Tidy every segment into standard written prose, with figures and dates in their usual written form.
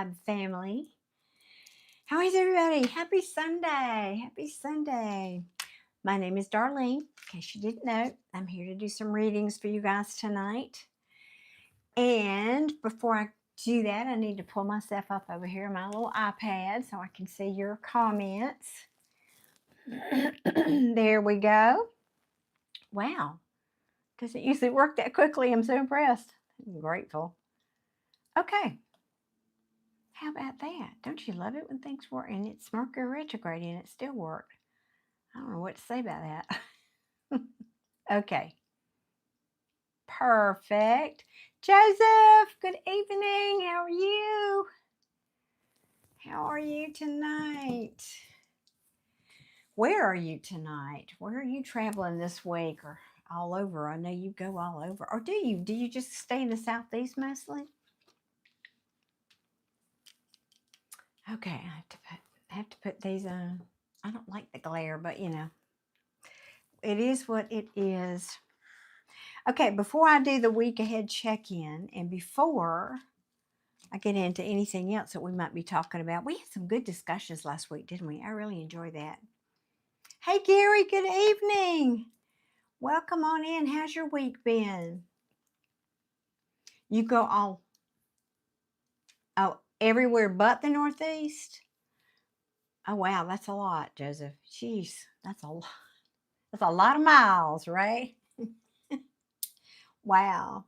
Tribe family. How is everybody? Happy Sunday. Happy Sunday. My name is Darlene. In case you didn't know, I'm here to do some readings for you guys tonight. And before I do that, I need to pull myself up over here on my little iPad so I can see your comments. There we go. Wow. Doesn't usually work that quickly. I'm so impressed. I'm grateful. Okay. How about that? Don't you love it when things work? And it's Mercury retrograde and it still worked. I don't know what to say about that. Okay. Perfect. Joseph, good evening. How are you? How are you tonight? Where are you tonight? Where are you traveling this week or all over? I know you go all over. Or do you? Do you just stay in the Southeast mostly? Okay, I have to put these on. I don't like the glare, but you know, it is what it is. Okay, before I do the week ahead check-in and before I get into anything else that we might be talking about, we had some good discussions last week, didn't we? I really enjoyed that. Hey, Gary, good evening. Welcome on in. How's your week been? You go everywhere but the Northeast? Oh, wow, that's a lot, Joseph. Jeez, that's a lot. That's a lot of miles, right? Wow.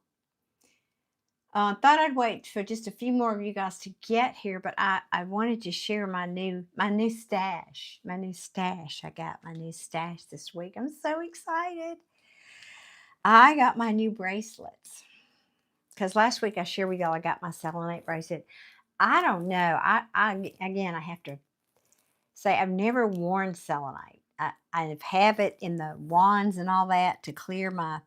Thought I'd wait for just a few more of you guys to get here, but I wanted to share my new stash. My new stash. I got my new stash this week. I'm so excited. I got my new bracelets. Because last week I shared with y'all I got my selenite bracelet. I don't know. Again, I have to say I've never worn selenite. I have it in the wands and all that to clear my,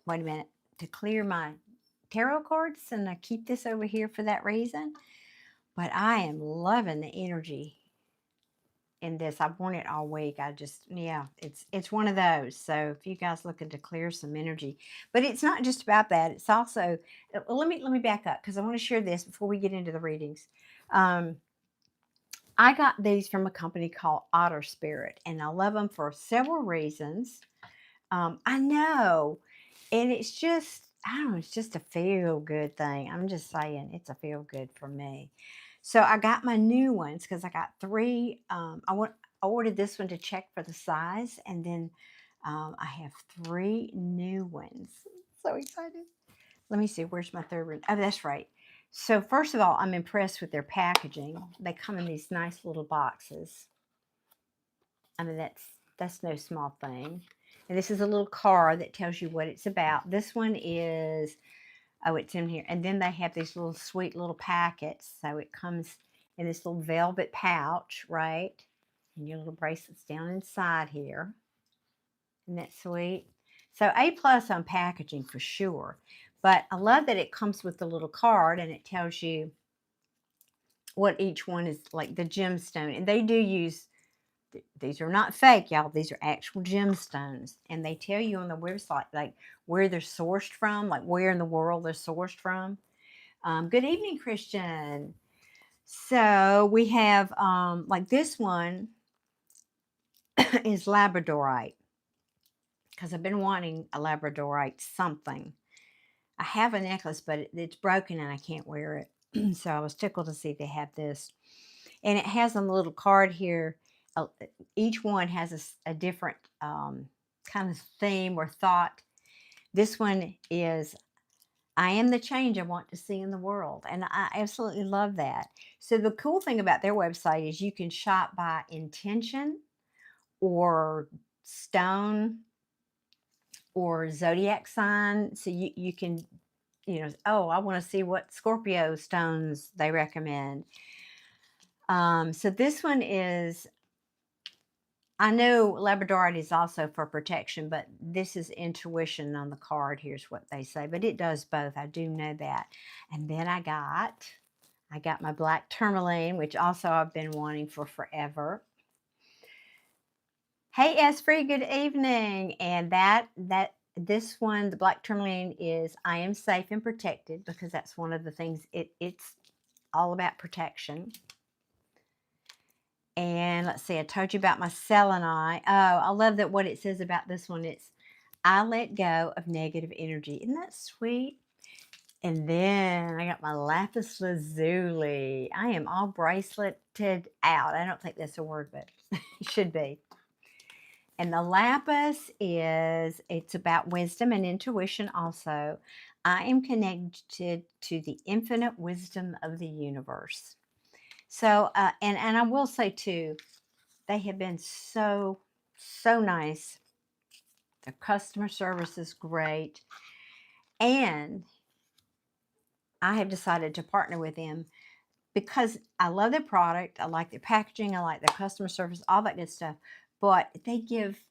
wait a minute, to clear my tarot cards, and I keep this over here for that reason. But I am loving the energy in this. I've worn it all week. Yeah, it's one of those. So if you guys looking to clear some energy, but it's not just about that. It's also, let me back up because I want to share this before we get into the readings. I got these from a company called Otter Spirit, and I love them for several reasons. I know, and it's just, I don't know, it's just a feel good thing. I'm just saying, it's a feel good for me. So I got my new ones because I got three. I ordered this one to check for the size, and then I have three new ones. So excited. Let me see, where's my third one? Oh, that's right. So first of all, I'm impressed with their packaging. They come in these nice little boxes. I mean, that's no small thing. And this is a little card that tells you what it's about. This one is, oh, it's in here. And then they have these little sweet little packets. So it comes in this little velvet pouch, right? And your little bracelet's down inside here. Isn't that sweet? So A+ on packaging for sure. But I love that it comes with the little card and it tells you what each one is, like the gemstone. And they do use, these are not fake, y'all. These are actual gemstones. And they tell you on the website, like where they're sourced from, like where in the world they're sourced from. Good evening, Christian. So we have, like this one is Labradorite. Because I've been wanting a Labradorite something. I have a necklace, but it's broken and I can't wear it. So I was tickled to see they have this. And it has a little card here. Each one has a different kind of theme or thought. This one is, I am the change I want to see in the world. And I absolutely love that. So the cool thing about their website is you can shop by intention or stone or zodiac sign. So you can, oh, I want to see what Scorpio stones they recommend. So this one is, I know Labradorite is also for protection, but this is intuition on the card. Here's what they say, but it does both. I do know that. And then I got my black tourmaline, which also I've been wanting for forever. Hey, Esprit, good evening. And this one, the black tourmaline, is I am safe and protected, because that's one of the things it's all about protection. And let's see, I told you about my selenite. Oh, I love that what it says about this one. It's, I let go of negative energy. Isn't that sweet? And then I got my lapis lazuli. I am all braceleted out. I don't think that's a word, but it should be. And the lapis is, it's about wisdom and intuition also. I am connected to the infinite wisdom of the universe. So, and I will say too, they have been so nice. Their customer service is great. And I have decided to partner with them because I love their product. I like their packaging. I like their customer service, all that good stuff. But they give,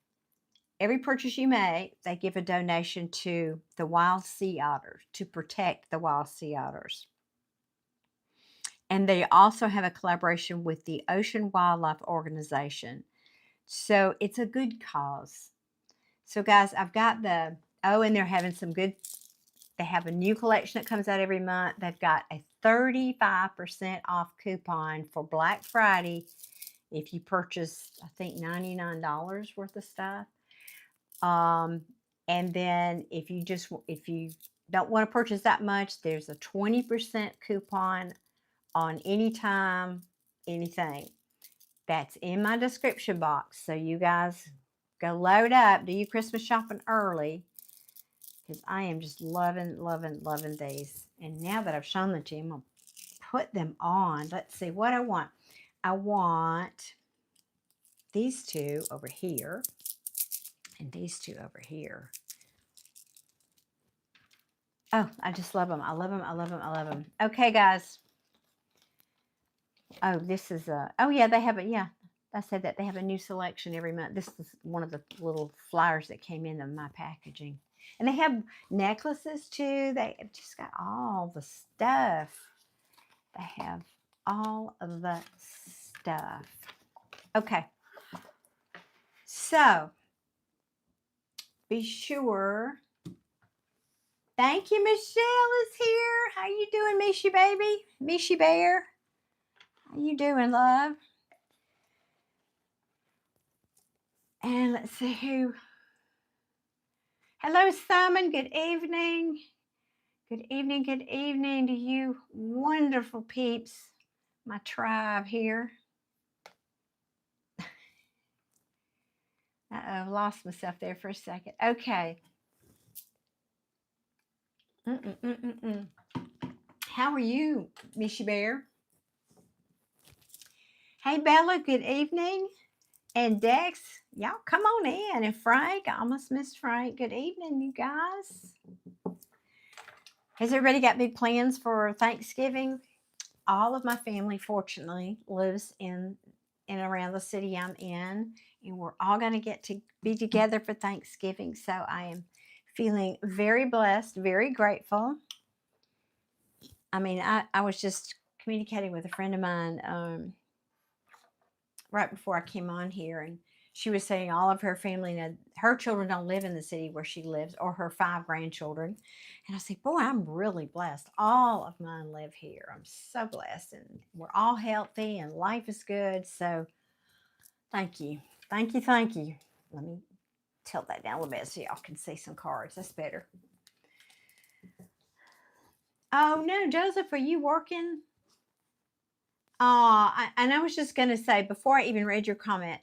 every purchase you make, they give a donation to the wild sea otters, to protect the wild sea otters. And they also have a collaboration with the Ocean Wildlife Organization. So it's a good cause. So guys, I've got the, oh, and they're having some good, they have a new collection that comes out every month. They've got a 35% off coupon for Black Friday if you purchase, I think, $99 worth of stuff. And then if you don't want to purchase that much, there's a 20% coupon on anytime, anything. That's in my description box. So you guys go load up, do your Christmas shopping early, because I am just loving these. And now that I've shown them to you, I'm going to put them on. Let's see what I want. I want these two over here and these two over here. Oh, I just love them. I love them. I love them. I love them. Okay, guys. Oh, this is a, oh yeah, they have a, yeah, I said that they have a new selection every month. This is one of the little flyers that came in my packaging. And they have necklaces too. They have just got all the stuff. They have all of the stuff. Okay. So, be sure. Thank you, Michelle is here. How you doing, Mishy baby? Mishy bear? How you doing, love? And let's see who. Hello, Simon. Good evening. Good evening. Good evening to you wonderful peeps, my tribe here. Uh-oh, lost myself there for a second. Okay. How are you, Mishy Bear? Hey, Bella, good evening. And Dex, y'all come on in. And Frank, I almost missed Frank. Good evening, you guys. Has everybody got big plans for Thanksgiving? All of my family, fortunately, lives in and around the city I'm in. And we're all going to get to be together for Thanksgiving. So I am feeling very blessed, very grateful. I mean, I was just communicating with a friend of mine right before I came on here, and she was saying all of her family, her children don't live in the city where she lives, or her 5 grandchildren. And I said, boy, I'm really blessed. All of mine live here. I'm so blessed, and we're all healthy, and life is good. So thank you. Thank you. Thank you. Let me tilt that down a little bit so y'all can see some cards. That's better. Oh, no, Joseph, are you working? And I was just going to say, before I even read your comment,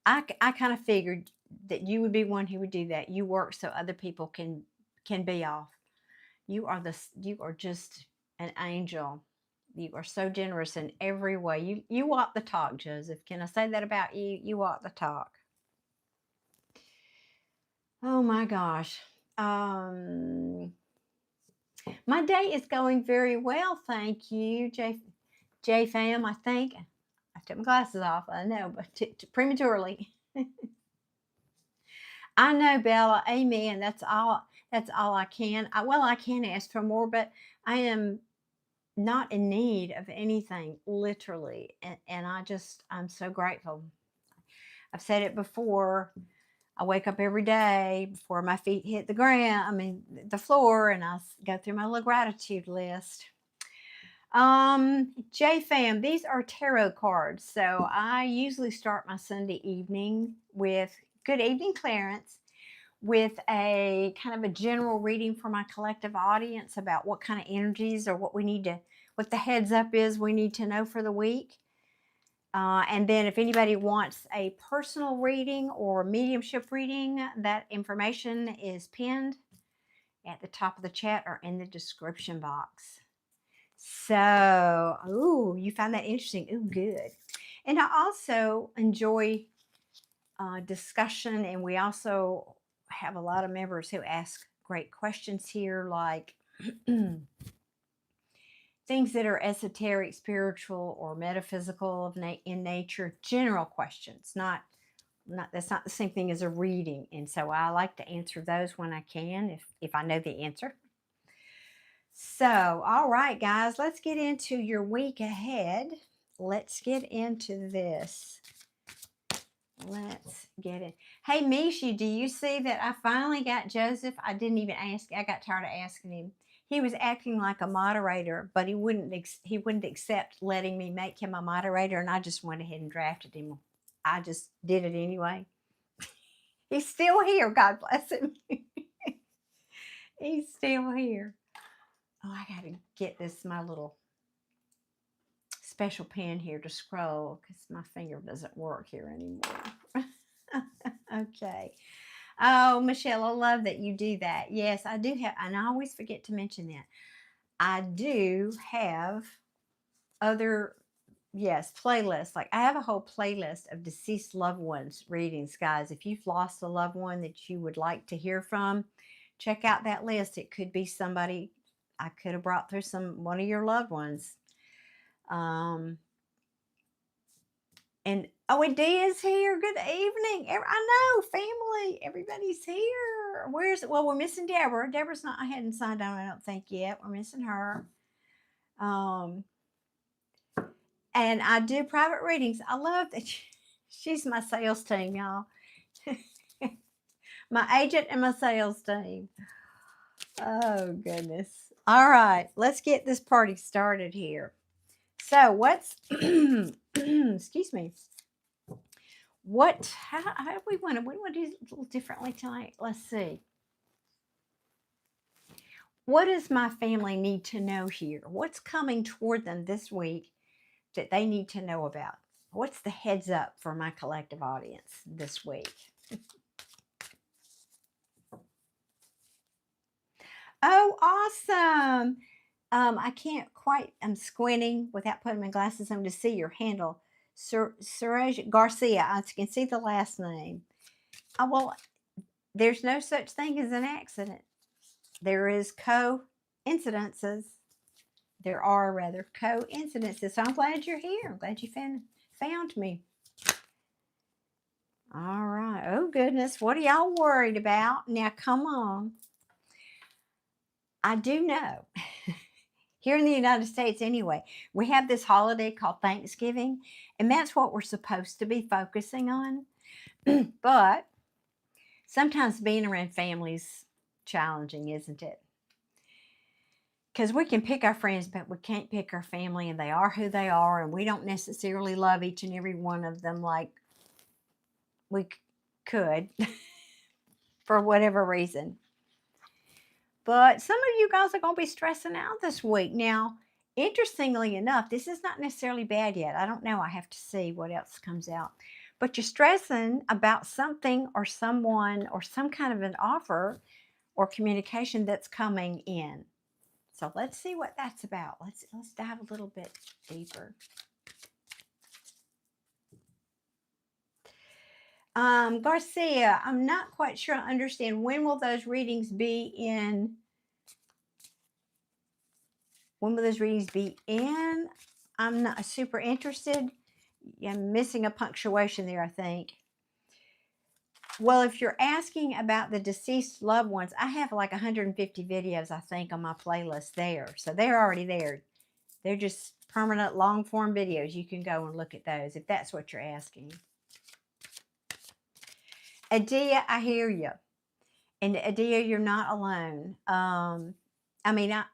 I kind of figured that you would be one who would do that. You work so other people can be off. You are just an angel. You are so generous in every way. You walk the talk, Joseph. Can I say that about you? You walk the talk. Oh my gosh. My day is going very well, thank you, J fam. I think I took my glasses off. I know, but prematurely. I know, Bella. Amen. That's all I can. I can ask for more, but I am not in need of anything, literally. And I'm so grateful. I've said it before. I wake up every day before my feet hit the floor, and I go through my little gratitude list. JFam, these are tarot cards. So I usually start my Sunday evening with good evening, Clarence, with a kind of a general reading for my collective audience about what kind of energies or what we need to, what the heads up is we need to know for the week. And then if anybody wants a personal reading or mediumship reading, that information is pinned at the top of the chat or in the description box. So, ooh, you found that interesting. Ooh, good. And I also enjoy discussion, and we also have a lot of members who ask great questions here, like things that are esoteric, spiritual, or metaphysical in nature, general questions, not that's not the same thing as a reading. And so I like to answer those when I can, if I know the answer. So, all right, guys, let's get into your week ahead. Let's get into this. Let's get it. Hey, Mishi, do you see that I finally got Joseph? I didn't even ask. I got tired of asking him. He was acting like a moderator, but he wouldn't accept letting me make him a moderator, and I just went ahead and drafted him. I just did it anyway. He's still here. God bless him. He's still here. Oh, I got to get this, my little special pen here to scroll because my finger doesn't work here anymore. Okay. Oh, Michelle, I love that you do that. Yes, I do have, and I always forget to mention that. I do have other, yes, playlists. Like I have a whole playlist of deceased loved ones readings, guys. If you've lost a loved one that you would like to hear from, check out that list. It could be somebody I could have brought through one of your loved ones. And Abead here. Good evening. I know, family. Everybody's here. Well, we're missing Deborah. Deborah's not, I hadn't signed on, I don't think yet. We're missing her. And I do private readings. I love that she's my sales team, y'all. My agent and my sales team. Oh, goodness. All right, let's get this party started here. So what's, excuse me. How do we want to do it a little differently tonight? Let's see. What does my family need to know here? What's coming toward them this week that they need to know about? What's the heads up for my collective audience this week? Oh, awesome. I can't quite, I'm squinting without putting my glasses on to see your handle. Suraj Garcia, I can see the last name. Well, there's no such thing as an accident. There is coincidences. There are rather coincidences. So I'm glad you're here. I'm glad you found me. All right. Oh, goodness. What are y'all worried about? Now, come on. I do know. Here in the United States, anyway, we have this holiday called Thanksgiving, and that's what we're supposed to be focusing on. But sometimes being around family is challenging, isn't it? Because we can pick our friends, but we can't pick our family, and they are who they are, and we don't necessarily love each and every one of them like we could for whatever reason. But some of you guys are going to be stressing out this week. Now, interestingly enough, this is not necessarily bad yet. I don't know. I have to see what else comes out. But you're stressing about something or someone or some kind of an offer or communication that's coming in. So let's see what that's about. Let's dive a little bit deeper. Garcia, I'm not quite sure I understand. When will those readings be in? When will those readings be in? I'm not super interested. I'm missing a punctuation there, I think. Well, if you're asking about the deceased loved ones, I have like 150 videos, I think, on my playlist there. So they're already there. They're just permanent long form videos. You can go and look at those if that's what you're asking. Adia, I hear you. And Adia, you're not alone. I'm not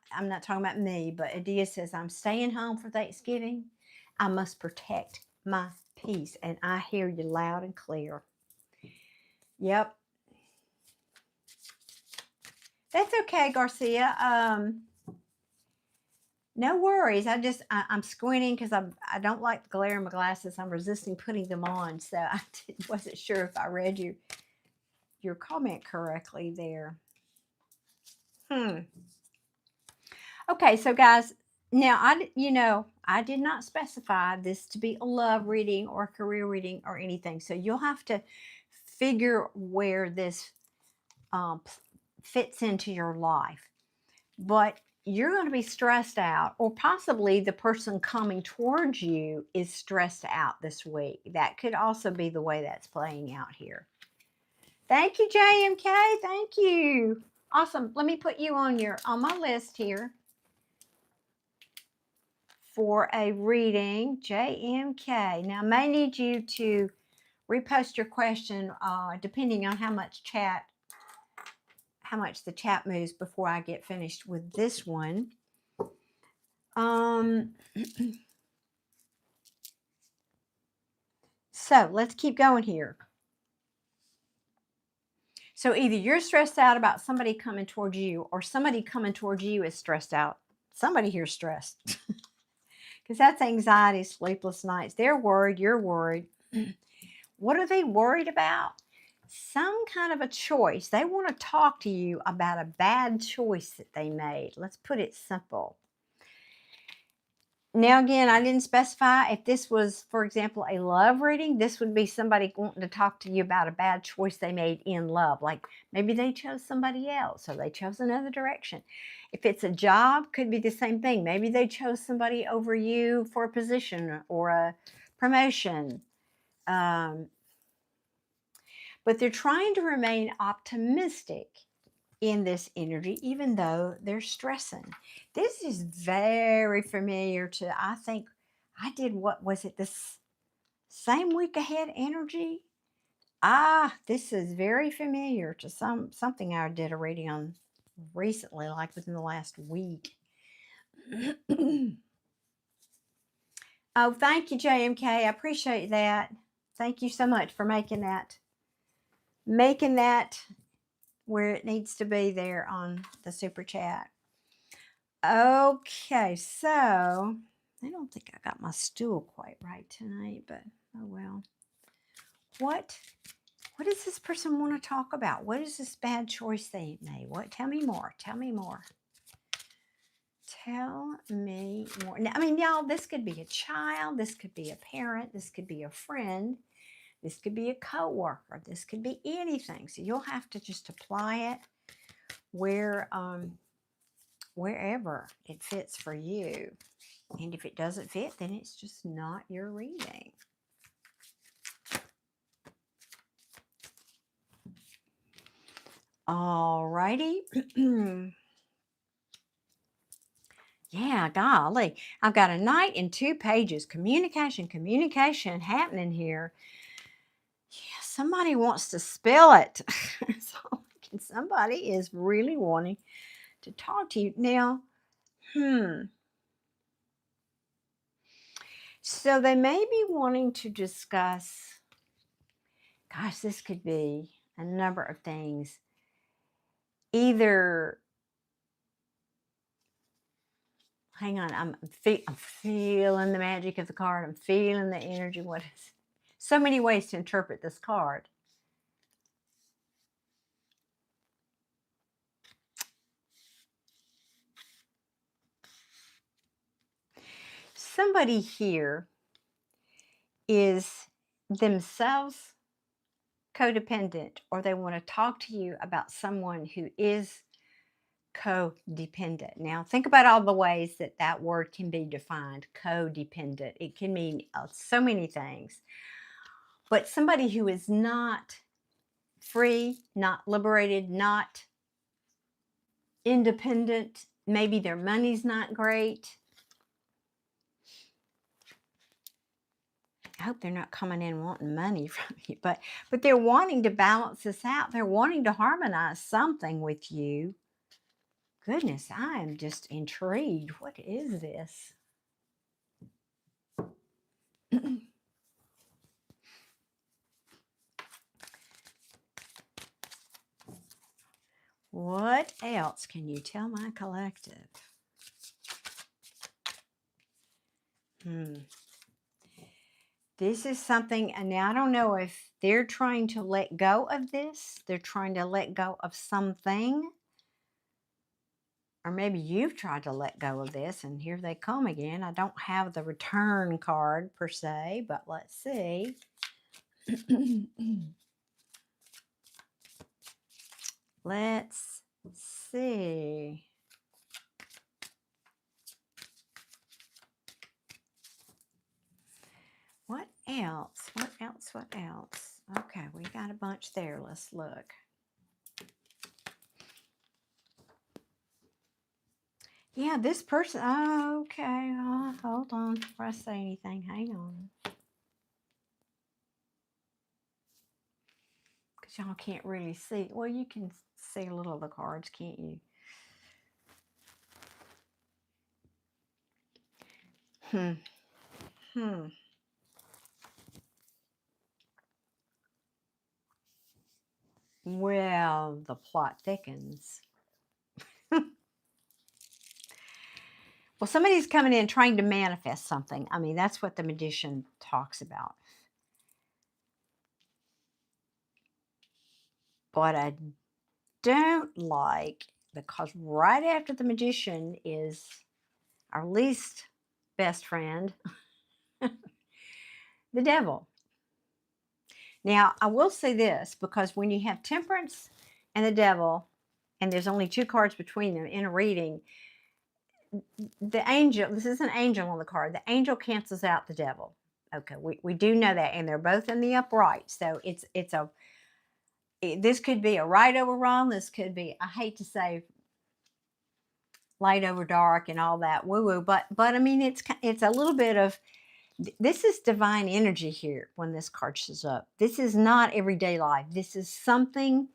talking about me, but Adia says, I'm staying home for Thanksgiving. I must protect my peace. And I hear you loud and clear. Yep. That's okay, Garcia. No worries. I'm squinting because I don't like the glare in my glasses. I'm resisting putting them on. So I wasn't sure if I read your comment correctly there. Okay, so guys, now I did not specify this to be a love reading or a career reading or anything. So you'll have to figure where this fits into your life. But you're going to be stressed out, or possibly the person coming towards you is stressed out this week. That could also be the way that's playing out here. Thank you, JMK. Thank you. Awesome. Let me put you on my list here for a reading, JMK. Now, I may need you to repost your question depending on how much the chat moves before I get finished with this one. So let's keep going here. So either you're stressed out about somebody coming towards you, or somebody coming towards you is stressed out. Somebody here's stressed. Because that's anxiety, sleepless nights. They're worried, you're worried. What are they worried about? Some kind of a choice. They want to talk to you about a bad choice that they made. Let's put it simple. Now, again, I didn't specify if this was, for example, a love reading. This would be somebody wanting to talk to you about a bad choice they made in love. Like maybe they chose somebody else or they chose another direction. If it's a job, could be the same thing. Maybe they chose somebody over you for a position or a promotion. But they're trying to remain optimistic in this energy, even though they're stressing. This is very familiar to, I think I did, what was it, this same week ahead energy? This is very familiar to something I did a reading on recently, like within the last week. Oh, thank you, JMK. I appreciate that. Thank you so much for making that where it needs to be there on the super chat. Okay, so I don't think I got my stool quite right tonight, but oh well. What does this person want to talk about? What is this bad choice they made? What? Tell me more. Tell me more. Tell me more. Now, I mean, y'all, this could be a child. This could be a parent. This could be a friend. This could be a coworker. This could be anything. So you'll have to just apply it wherever it fits for you. And if it doesn't fit, then it's just not your reading. All righty. Yeah, golly. I've got a knight in 2 pages. Communication happening here. Yeah, somebody wants to spill it. So somebody is really wanting to talk to you. Now, so they may be wanting to discuss, gosh, this could be a number of things. Either, hang on, I'm feeling the magic of the card. I'm feeling the energy. What is, so many ways to interpret this card. Somebody here is themselves codependent, or they want to talk to you about someone who is codependent. Now, think about all the ways that word can be defined. Codependent. It can mean so many things. But somebody who is not free, not liberated, not independent, maybe their money's not great. I hope they're not coming in wanting money from you, but they're wanting to balance this out. They're wanting to harmonize something with you. goodness, I am just intrigued. What is this? What else can you tell my collective? This is something, and now I don't know if they're trying to let go of this. They're trying to let go of something. Or maybe you've tried to let go of this, and here they come again. I don't have the return card per se, but let's see. Let's see. What else? What else? What else? Okay, we got a bunch there. Let's look. Yeah, this person. Oh, okay. Hold on before I say anything. Hang on. Because y'all can't really see. Well, you can see a little of the cards, can't you? Well, the plot thickens. Well, somebody's coming in trying to manifest something. I mean, that's what the magician talks about. But I don't like, because right after the magician is our least best friend, the devil. Now, I will say this, because when you have temperance and the devil, and there's only 2 cards between them in a reading, the angel, this is an angel on the card, the angel cancels out the devil. Okay, we do know that, and they're both in the upright. So this could be a right over wrong. This could be, I hate to say, light over dark and all that woo-woo, but I mean, it's a little bit of, this is divine energy here when this card shows up. This is not everyday life. This is something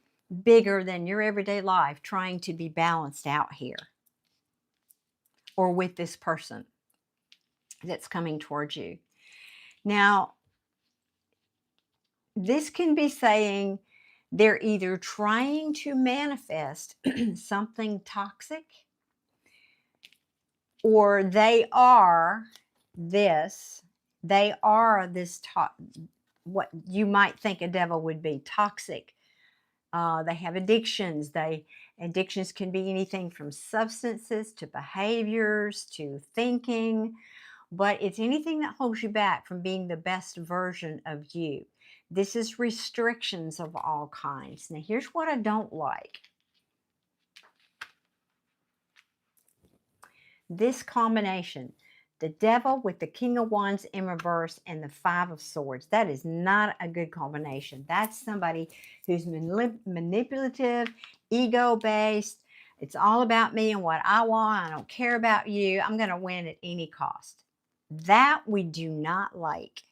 bigger than your everyday life trying to be balanced out here, or with this person that's coming towards you. Now, this can be saying they're either trying to manifest something toxic, or they are this what you might think a devil would be, toxic. They have addictions. Addictions can be anything from substances to behaviors to thinking, but it's anything that holds you back from being the best version of you. This is restrictions of all kinds. Now, here's what I don't like. This combination, the devil with the King of Wands in reverse and the 5 of Swords, that is not a good combination. That's somebody who's manipulative, ego-based. It's all about me and what I want. I don't care about you. I'm going to win at any cost. That we do not like.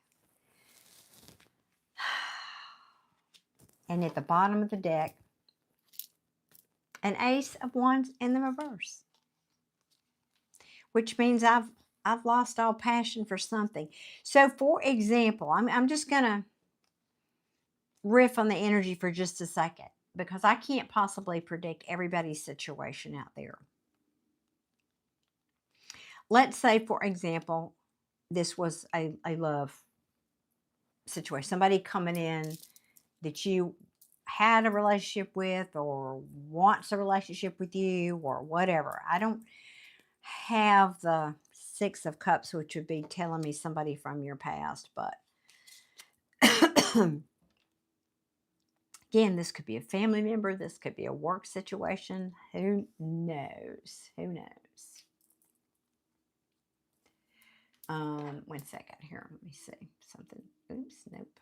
And at the bottom of the deck, an Ace of Wands in the reverse, which means I've lost all passion for something. So, for example, I'm just going to riff on the energy for just a second, because I can't possibly predict everybody's situation out there. Let's say, for example, this was a love situation. Somebody coming in that you had a relationship with, or wants a relationship with you, or whatever. I don't have the 6 of Cups, which would be telling me somebody from your past, but again, this could be a family member. This could be a work situation. Who knows? Who knows? 1 second here. Let me see something. Oops, nope.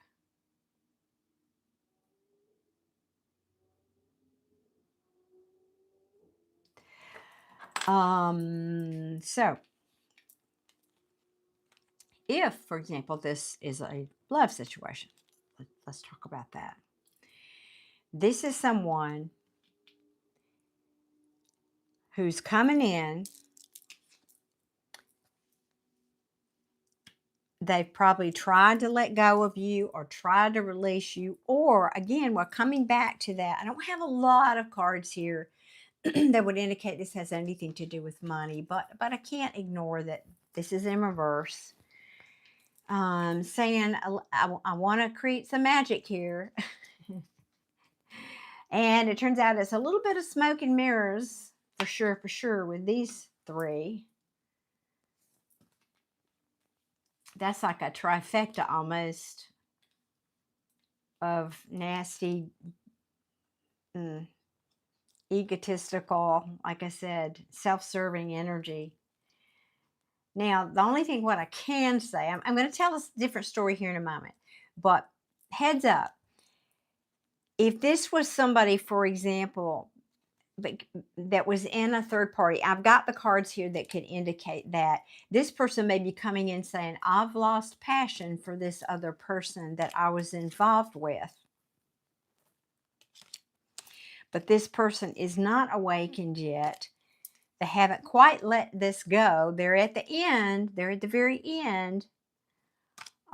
So if, for example, this is a love situation, let's talk about that. This is someone who's coming in. They've probably tried to let go of you or tried to release you. Or again, we're coming back to that. I don't have a lot of cards here that would indicate this has anything to do with money, but I can't ignore that this is in reverse. Saying I want to create some magic here. And it turns out it's a little bit of smoke and mirrors for sure with these three. That's like a trifecta almost of nasty, egotistical, like I said, self-serving energy. Now, the only thing what I can say, I'm going to tell a different story here in a moment, but heads up, if this was somebody, for example, that was in a third party, I've got the cards here that could indicate that this person may be coming in saying, I've lost passion for this other person that I was involved with. But this person is not awakened yet. They haven't quite let this go. They're at the end. They're at the very end.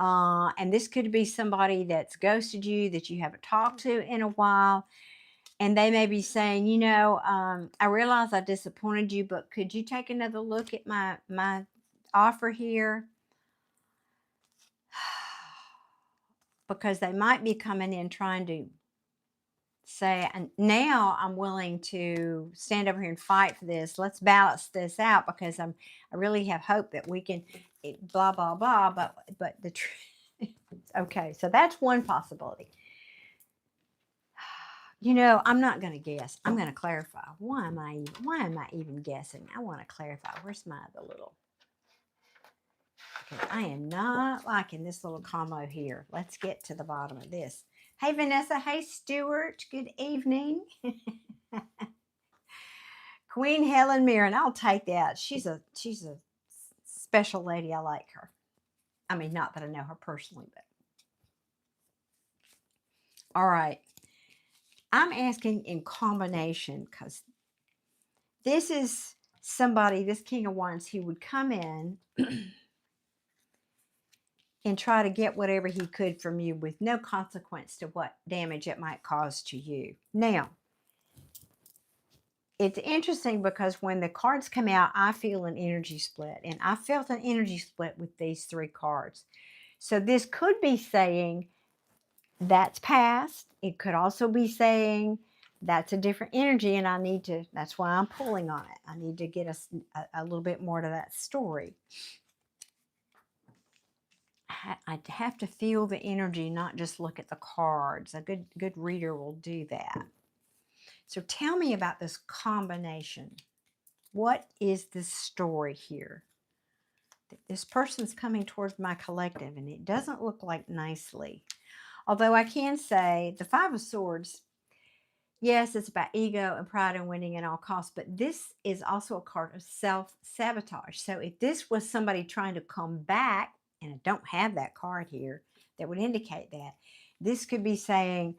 And this could be somebody that's ghosted you, that you haven't talked to in a while. And they may be saying, you know, I realize I disappointed you, but could you take another look at my offer here? Because they might be coming in trying to say, and now I'm willing to stand over here and fight for this. Let's balance this out because I really have hope that we can blah, blah, blah. But the truth, okay, so that's one possibility. You know, I'm not going to guess. I'm going to clarify. Why am I even guessing? I want to clarify. Where's my other little? Okay, I am not liking this little combo here. Let's get to the bottom of this. Hey, Vanessa. Hey, Stuart. Good evening. Queen Helen Mirren. I'll take that. She's a special lady. I like her. I mean, not that I know her personally, but. All right. I'm asking in combination because this is somebody, this King of Wands, he would come in and try to get whatever he could from you with no consequence to what damage it might cause to you. Now, it's interesting because when the cards come out, I feel an energy split. And I felt an energy split with these three cards. So this could be saying that's past. It could also be saying that's a different energy and I need to, that's why I'm pulling on it. I need to get a little bit more to that story. I have to feel the energy, not just look at the cards. A good reader will do that. So tell me about this combination. What is this story here? This person's coming towards my collective and it doesn't look like nicely. Although I can say the Five of Swords, yes, it's about ego and pride and winning at all costs, but this is also a card of self-sabotage. So if this was somebody trying to come back, and I don't have that card here that would indicate that, this could be saying,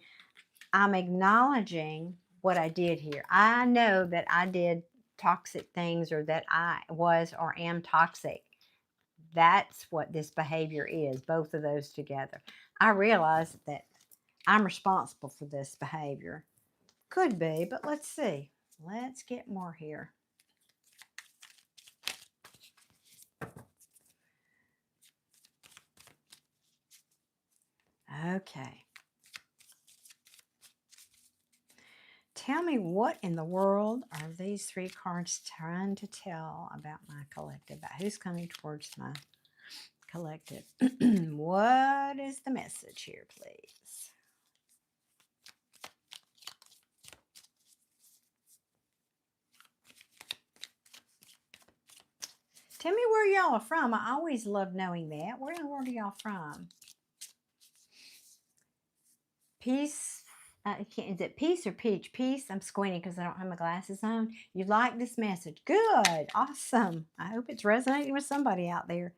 I'm acknowledging what I did here. I know that I did toxic things or that I was or am toxic. That's what this behavior is, both of those together. I realize that I'm responsible for this behavior. Could be, but let's see. Let's get more here. Okay. Tell me what in the world are these three cards trying to tell about my collective, about who's coming towards my collective. What is the message here, please? Tell me where y'all are from. I always love knowing that. Where in the world are y'all from? Peace. Is it peace or peach? Peace. I'm squinting because I don't have my glasses on. You like this message. Good. Awesome. I hope it's resonating with somebody out there.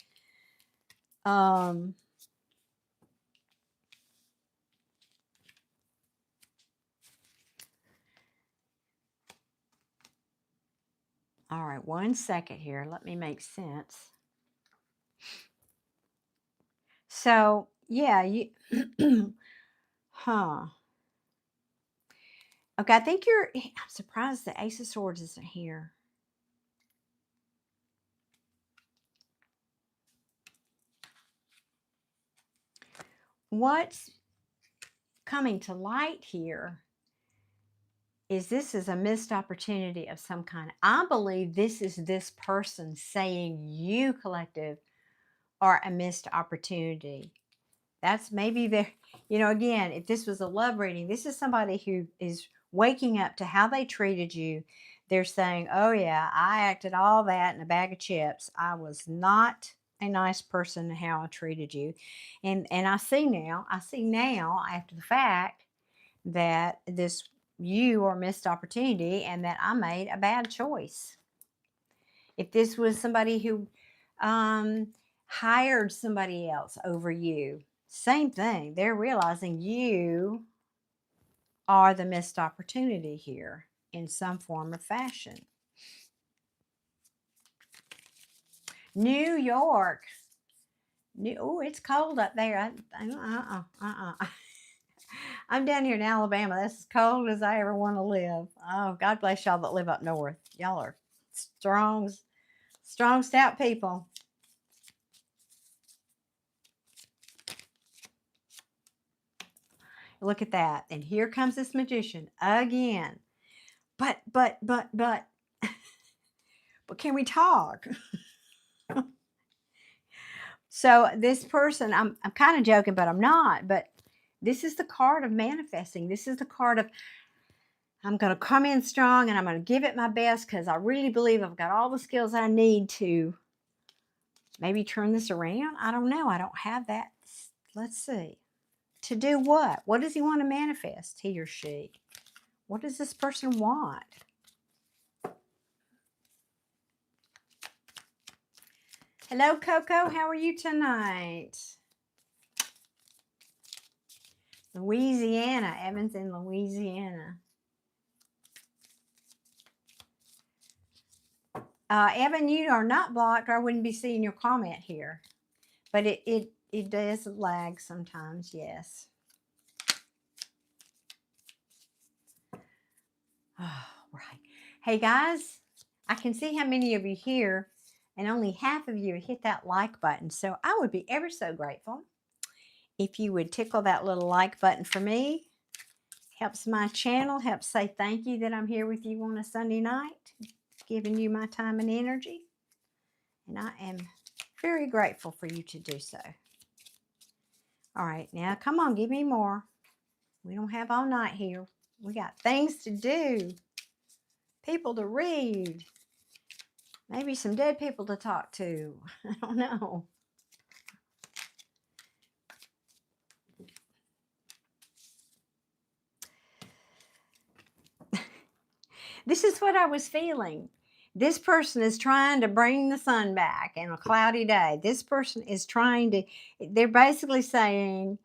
All right, 1 second here. Let me make sense. So, yeah, you, huh. Okay, I think I'm surprised the Ace of Swords isn't here. What's coming to light here is this is a missed opportunity of some kind. I believe this is this person saying you, collective, are a missed opportunity. That's maybe their, again, if this was a love reading, this is somebody who is waking up to how they treated you. They're saying, oh yeah, I acted all that in a bag of chips. I was not a nice person in how I treated you. And I see now after the fact that this you or missed opportunity and that I made a bad choice. If this was somebody who hired somebody else over you, same thing. They're realizing you are the missed opportunity here in some form or fashion. New York. Oh, it's cold up there. I'm down here in Alabama. That's as cold as I ever want to live. Oh, God bless y'all that live up north. Y'all are strong, stout people. Look at that. And here comes this magician again. But can we talk? So this person, I'm kind of joking, but I'm not. But this is the card of manifesting. This is the card of I'm going to come in strong and I'm going to give it my best because I really believe I've got all the skills I need to maybe turn this around. I don't know. I don't have that. Let's see. To do what? What does he want to manifest, he or she? What does this person want? Hello, Coco. How are you tonight? Louisiana. Evan's in Louisiana. Evan, you are not blocked, or I wouldn't be seeing your comment here. But it does lag sometimes, yes. Oh, right. Hey, guys, I can see how many of you here, and only half of you hit that like button. So I would be ever so grateful if you would tickle that little like button for me. Helps my channel, helps say thank you that I'm here with you on a Sunday night, giving you my time and energy. And I am very grateful for you to do so. All right, now come on, give me more. We don't have all night here. We got things to do, people to read, maybe some dead people to talk to. I don't know. This is what I was feeling. This person is trying to bring the sun back in a cloudy day. This person is trying to, they're basically saying,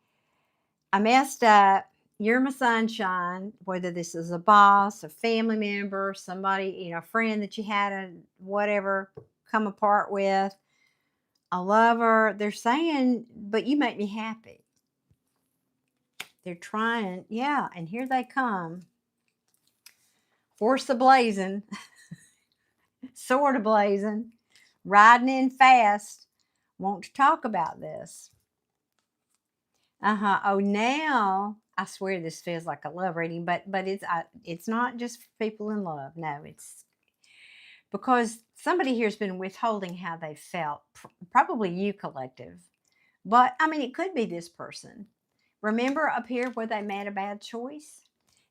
I messed up. You're my sunshine, whether this is a boss, a family member, somebody, a friend that you had a whatever come apart with, a lover. They're saying, but you make me happy. They're trying, yeah, and here they come. Horse a blazing, sword a blazing, riding in fast. Want to talk about this. Oh, now I swear this feels like a love reading, but it's not just for people in love. No, it's because somebody here has been withholding how they felt. Probably you, collective, but I mean it could be this person. Remember up here where they made a bad choice?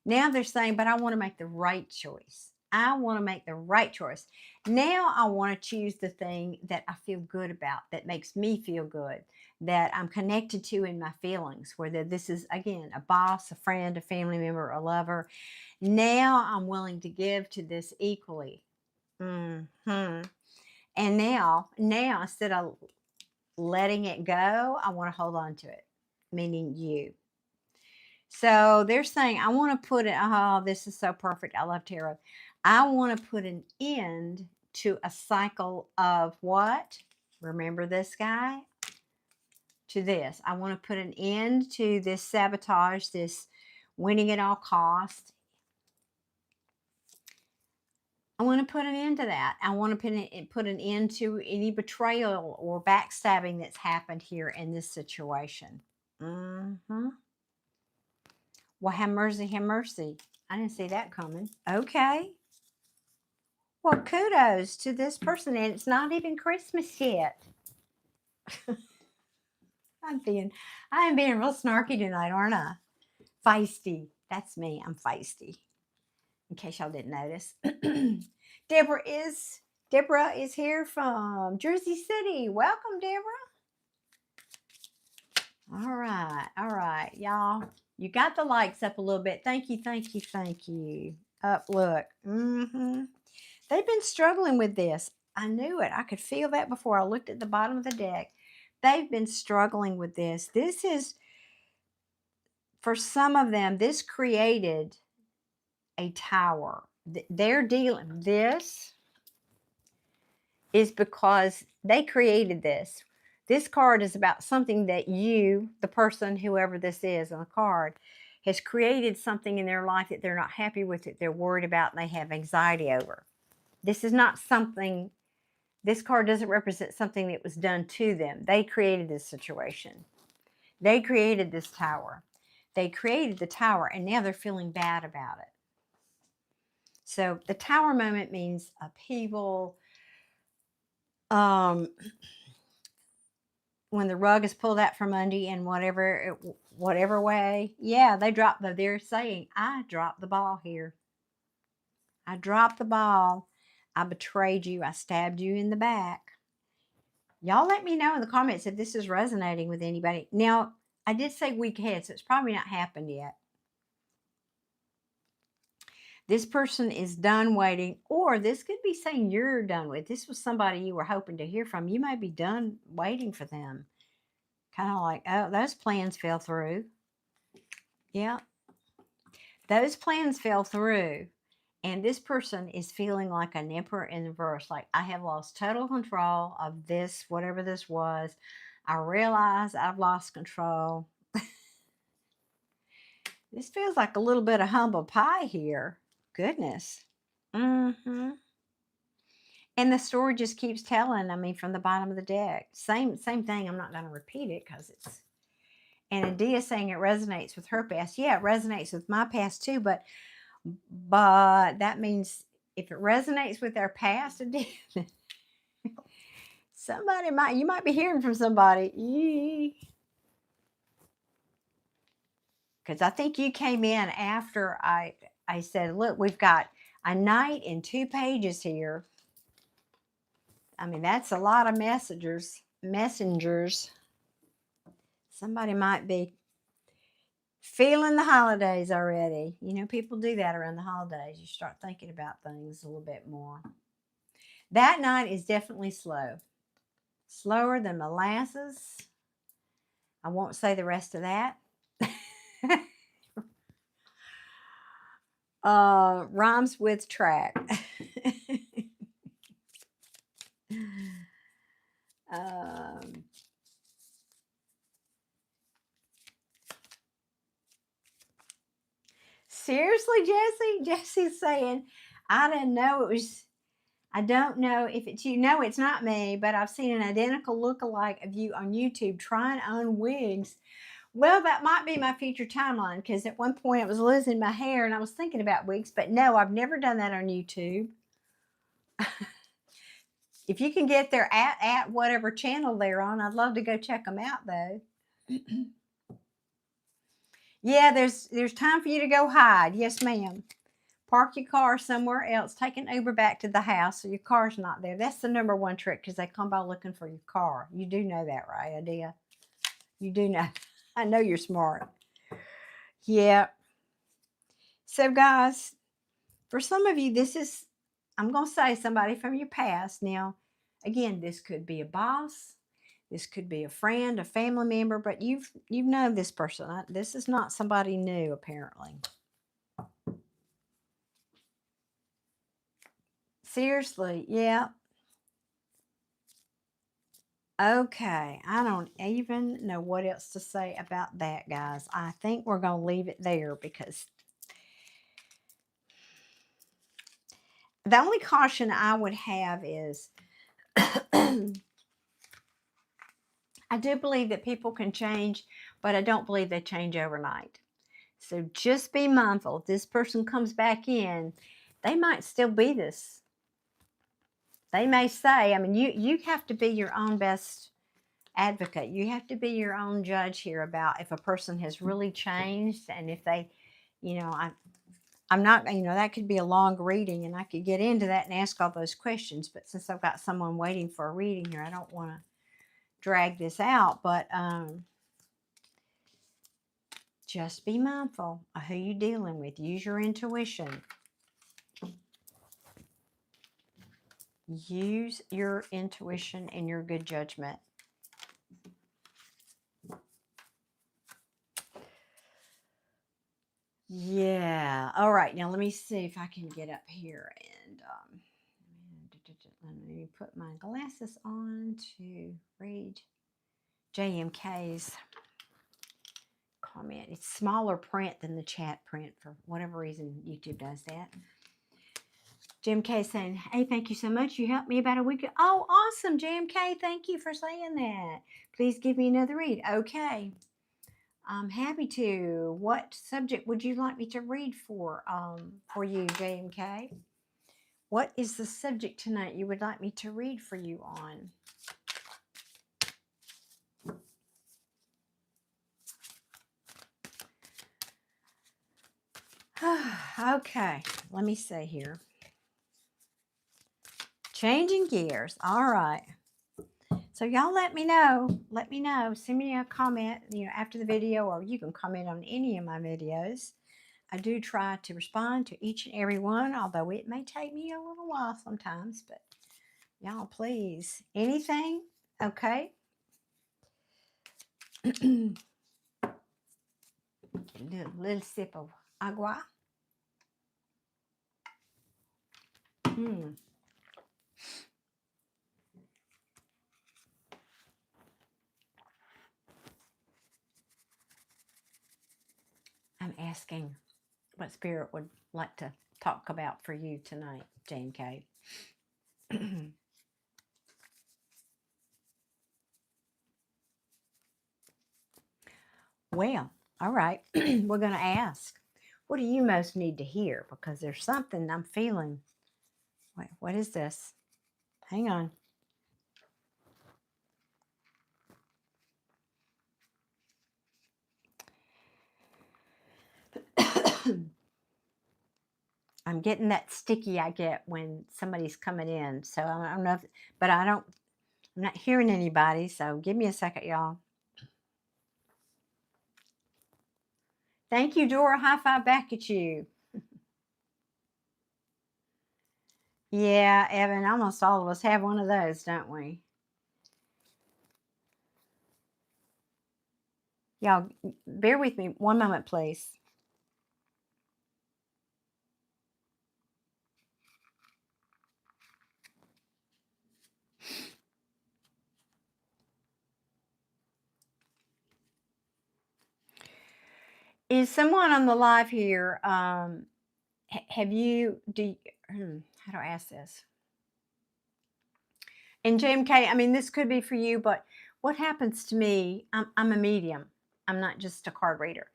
Now they're saying, but I want to make the right choice. I want to make the right choice. Now I want to choose the thing that I feel good about, that makes me feel good, that I'm connected to in my feelings, whether this is, again, a boss, a friend, a family member, a lover. Now I'm willing to give to this equally. And now instead of letting it go, I want to hold on to it, meaning you. So they're saying, I want to put it, oh, this is so perfect. I love tarot. I want to put an end to a cycle of what? Remember this guy? To this. I want to put an end to this sabotage, this winning at all costs. I want to put an end to that. I want to put an end to any betrayal or backstabbing that's happened here in this situation. Well, have mercy, have mercy. I didn't see that coming. Okay. Well, kudos to this person, and it's not even Christmas yet. I am being real snarky tonight, aren't I? Feisty. That's me. I'm feisty. In case y'all didn't notice. Deborah is here from Jersey City. Welcome, Deborah. All right, y'all. You got the likes up a little bit. Thank you, thank you, thank you. Up, look. They've been struggling with this. I knew it. I could feel that before I looked at the bottom of the deck. They've been struggling with this. This is, for some of them, this created a tower. They're dealing, this is because they created this. This card is about something that you, the person, whoever this is on the card, has created something in their life that they're not happy with, that they're worried about, and they have anxiety over. This is not something, this card doesn't represent something that was done to them. They created this situation. They created this tower. They created the tower, and now they're feeling bad about it. So the tower moment means upheaval. When the rug is pulled out from under you in whatever way, yeah, they're saying, I dropped the ball here. I dropped the ball. I betrayed you. I stabbed you in the back. Y'all let me know in the comments if this is resonating with anybody. Now, I did say week ahead, so it's probably not happened yet. This person is done waiting, or this could be saying you're done with. This was somebody you were hoping to hear from. You may be done waiting for them. Kind of like, oh, those plans fell through. Yeah. Those plans fell through. And this person is feeling like an emperor in reverse. Like, I have lost total control of this, whatever this was. I realize I've lost control. This feels like a little bit of humble pie here. Goodness. And the story just keeps telling, I mean, from the bottom of the deck. Same thing. I'm not going to repeat it because it's... And Adia saying it resonates with her past. Yeah, it resonates with my past too, but that means if it resonates with our past, Adia, you might be hearing from somebody. Because I think you came in after I said, look, we've got a knight and 2 pages here. I mean, that's a lot of messengers. Somebody might be feeling the holidays already. You know, people do that around the holidays. You start thinking about things a little bit more. That knight is definitely slow. Slower than molasses. I won't say the rest of that. Rhymes with track. Seriously, Jesse? Jesse's saying, I don't know if it's you. No, it's not me, but I've seen an identical lookalike of you on YouTube trying on wigs. Well, that might be my future timeline, because at one point I was losing my hair and I was thinking about wigs, but no, I've never done that on YouTube. If you can get there at whatever channel they're on, I'd love to go check them out, though. Yeah, there's time for you to go hide. Yes, ma'am. Park your car somewhere else. Take an Uber back to the house so your car's not there. That's the #1 trick, because they come by looking for your car. You do know that, right, Adia? You do know. I know you're smart. Yeah. So, guys, for some of you, this is, I'm going to say, somebody from your past. Now, again, this could be a boss. This could be a friend, a family member, but you've known this person. This is not somebody new, apparently. Seriously, yeah. Okay, I don't even know what else to say about that, guys. I think we're going to leave it there because the only caution I would have is I do believe that people can change, but I don't believe they change overnight. So just be mindful. If this person comes back in, they might still be this. They may say, I mean, you have to be your own best advocate. You have to be your own judge here about if a person has really changed and if they, I'm not, that could be a long reading and I could get into that and ask all those questions. But since I've got someone waiting for a reading here, I don't want to drag this out. But just be mindful of who you're dealing with. Use your intuition. Use your intuition and your good judgment. Yeah. All right. Now let me see if I can get up here and let me put my glasses on to read JMK's comment. It's smaller print than the chat print for whatever reason YouTube does that. JMK saying, hey, thank you so much. You helped me about a week ago. Oh, awesome, JMK. Thank you for saying that. Please give me another read. Okay. I'm happy to. What subject would you like me to read for you, JMK? What is the subject tonight you would like me to read for you on? Okay, let me see here. Changing gears. All right. So y'all let me know. Let me know. Send me a comment, after the video, or you can comment on any of my videos. I do try to respond to each and every one, although it may take me a little while sometimes, but y'all, please. Anything? Okay. little sip of agua. I'm asking what Spirit would like to talk about for you tonight, Jane K. Well, all right. We're going to ask, what do you most need to hear? Because there's something I'm feeling. Wait, what is this? Hang on. I'm getting that sticky I get when somebody's coming in. So I don't know if, but I'm not hearing anybody. So give me a second, y'all. Thank you, Dora. High five back at you. Yeah, Evan, almost all of us have one of those, don't we? Y'all, bear with me one moment, please. Is someone on the live here? Have you? How do I ask this? And JMK, I mean, this could be for you, but what happens to me? I'm a medium. I'm not just a card reader.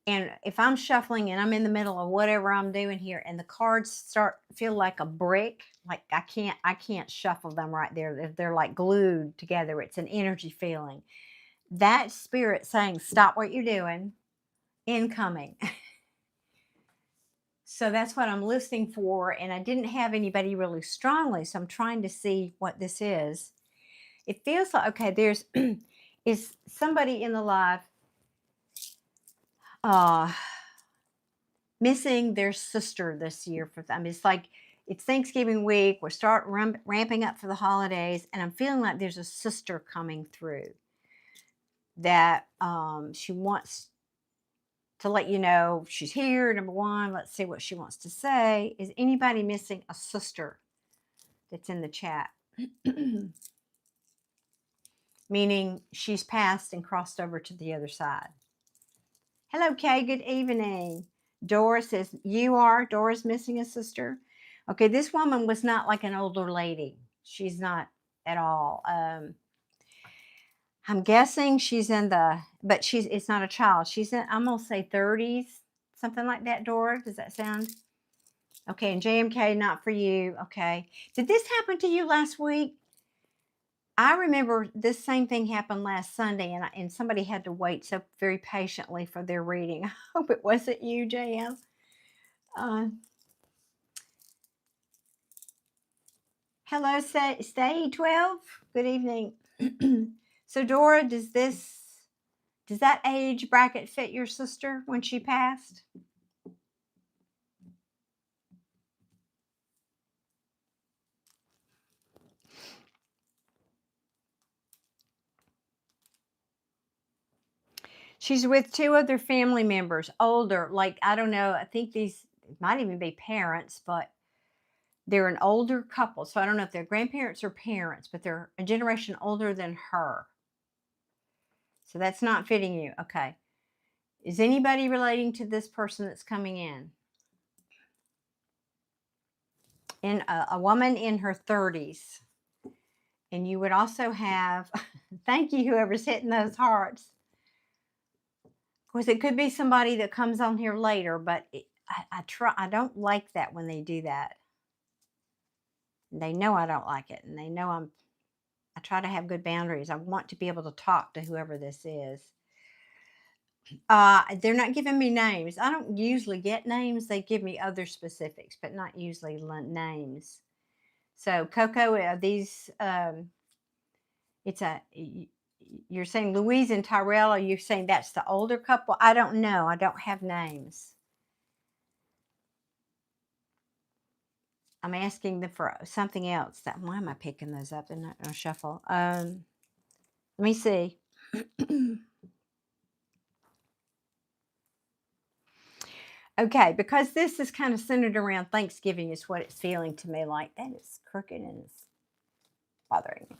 And if I'm shuffling and I'm in the middle of whatever I'm doing here, and the cards feel like a brick, like I can't shuffle them right there. They're like glued together. It's an energy feeling. That spirit saying, "Stop what you're doing." Incoming. So that's what I'm listening for, and I didn't have anybody really strongly, so I'm trying to see what this is. It feels like, okay, there's is somebody in the live missing their sister this year for them. It's like it's Thanksgiving week. We're ramping up for the holidays, and I'm feeling like there's a sister coming through that she wants to let you know she's here. Number one, let's see what she wants to say. Is anybody missing a sister that's in the chat. Meaning she's passed and crossed over to the other side. Hello, Kay. Good evening. Dora says, Dora's missing a sister. Okay, this woman was not like an older lady. She's not at all. I'm guessing she's in but it's not a child. She's in, I'm going to say 30s, something like that, Dora. Does that sound? Okay, and JMK, not for you. Okay. Did this happen to you last week? I remember this same thing happened last Sunday, and somebody had to wait so very patiently for their reading. I hope it wasn't you, JM. Hello, Stay 12. Good evening. So, Dora, does that age bracket fit your sister when she passed? She's with two other family members, older, like, I don't know, I think these might even be parents, but they're an older couple. So I don't know if they're grandparents or parents, but they're a generation older than her. So that's not fitting you. Okay. Is anybody relating to this person that's coming in? In a woman in her 30s. And you would also have, thank you, whoever's hitting those hearts. Of course, it could be somebody that comes on here later, but I don't like that when they do that. They know I don't like it, and they know I try to have good boundaries. I want to be able to talk to whoever this is. They're not giving me names. I don't usually get names. They give me other specifics, but not usually names. So, Coco, you're saying Louise and Tyrell, are you saying that's the older couple? I don't know. I don't have names. I'm asking them for something else. Why am I picking those up? They're not going to shuffle. Let me see. Okay, because this is kind of centered around Thanksgiving is what it's feeling to me like. That is crooked and it's bothering me.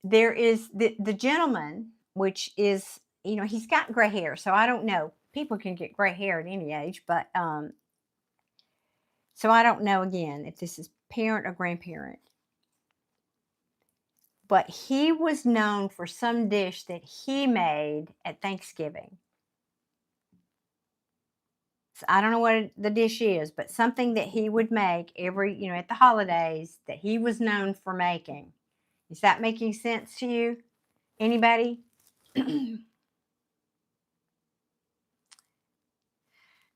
There is the gentleman, which is, he's got gray hair, so I don't know. People can get gray hair at any age, but so I don't know, again, if this is parent or grandparent. But he was known for some dish that he made at Thanksgiving. So I don't know what the dish is, but something that he would make every, at the holidays that he was known for making. Is that making sense to you? Anybody?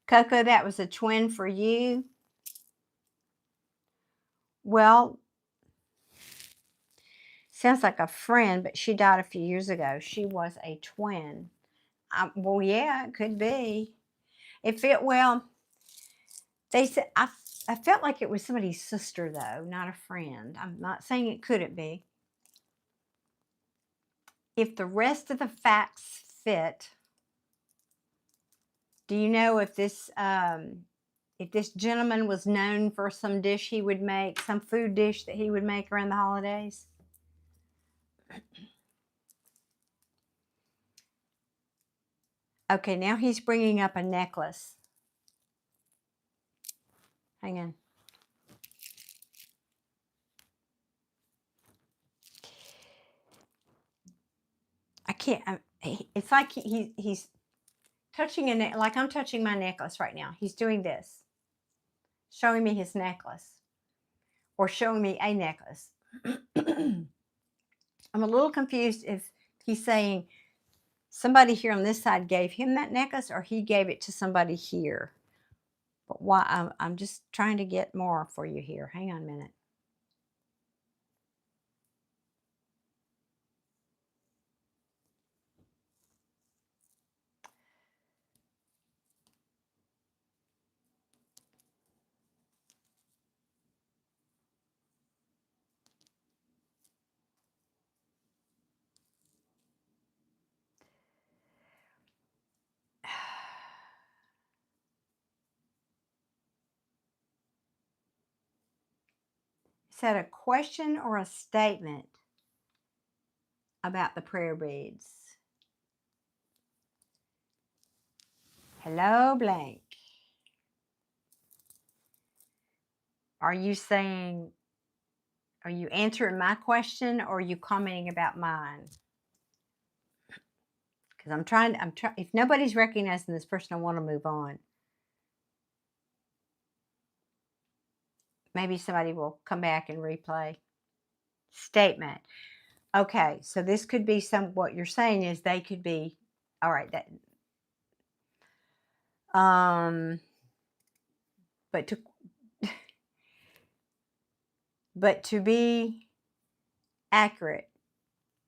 Coco, that was a twin for you. Well, sounds like a friend, but she died a few years ago. She was a twin. Well, yeah, it could be. They said, I felt like it was somebody's sister, though, not a friend. I'm not saying it couldn't be. If the rest of the facts fit, do you know if this gentleman was known for some dish he would make, some food dish that he would make around the holidays? Okay, now he's bringing up a necklace. Hang on. I can't. It's like he's touching a neck, like I'm touching my necklace right now. He's doing this, showing me his necklace, or showing me a necklace. I'm a little confused if he's saying somebody here on this side gave him that necklace, or he gave it to somebody here. But why? I'm just trying to get more for you here. Hang on a minute. that a question or a statement about the prayer beads? Hello, blank. Are you saying, are you answering my question or are you commenting about mine? Because I'm trying, if nobody's recognizing this person, I want to move on. Maybe somebody will come back and replay. Statement. Okay, so this could be what you're saying is they could be, all right, that, but to be accurate,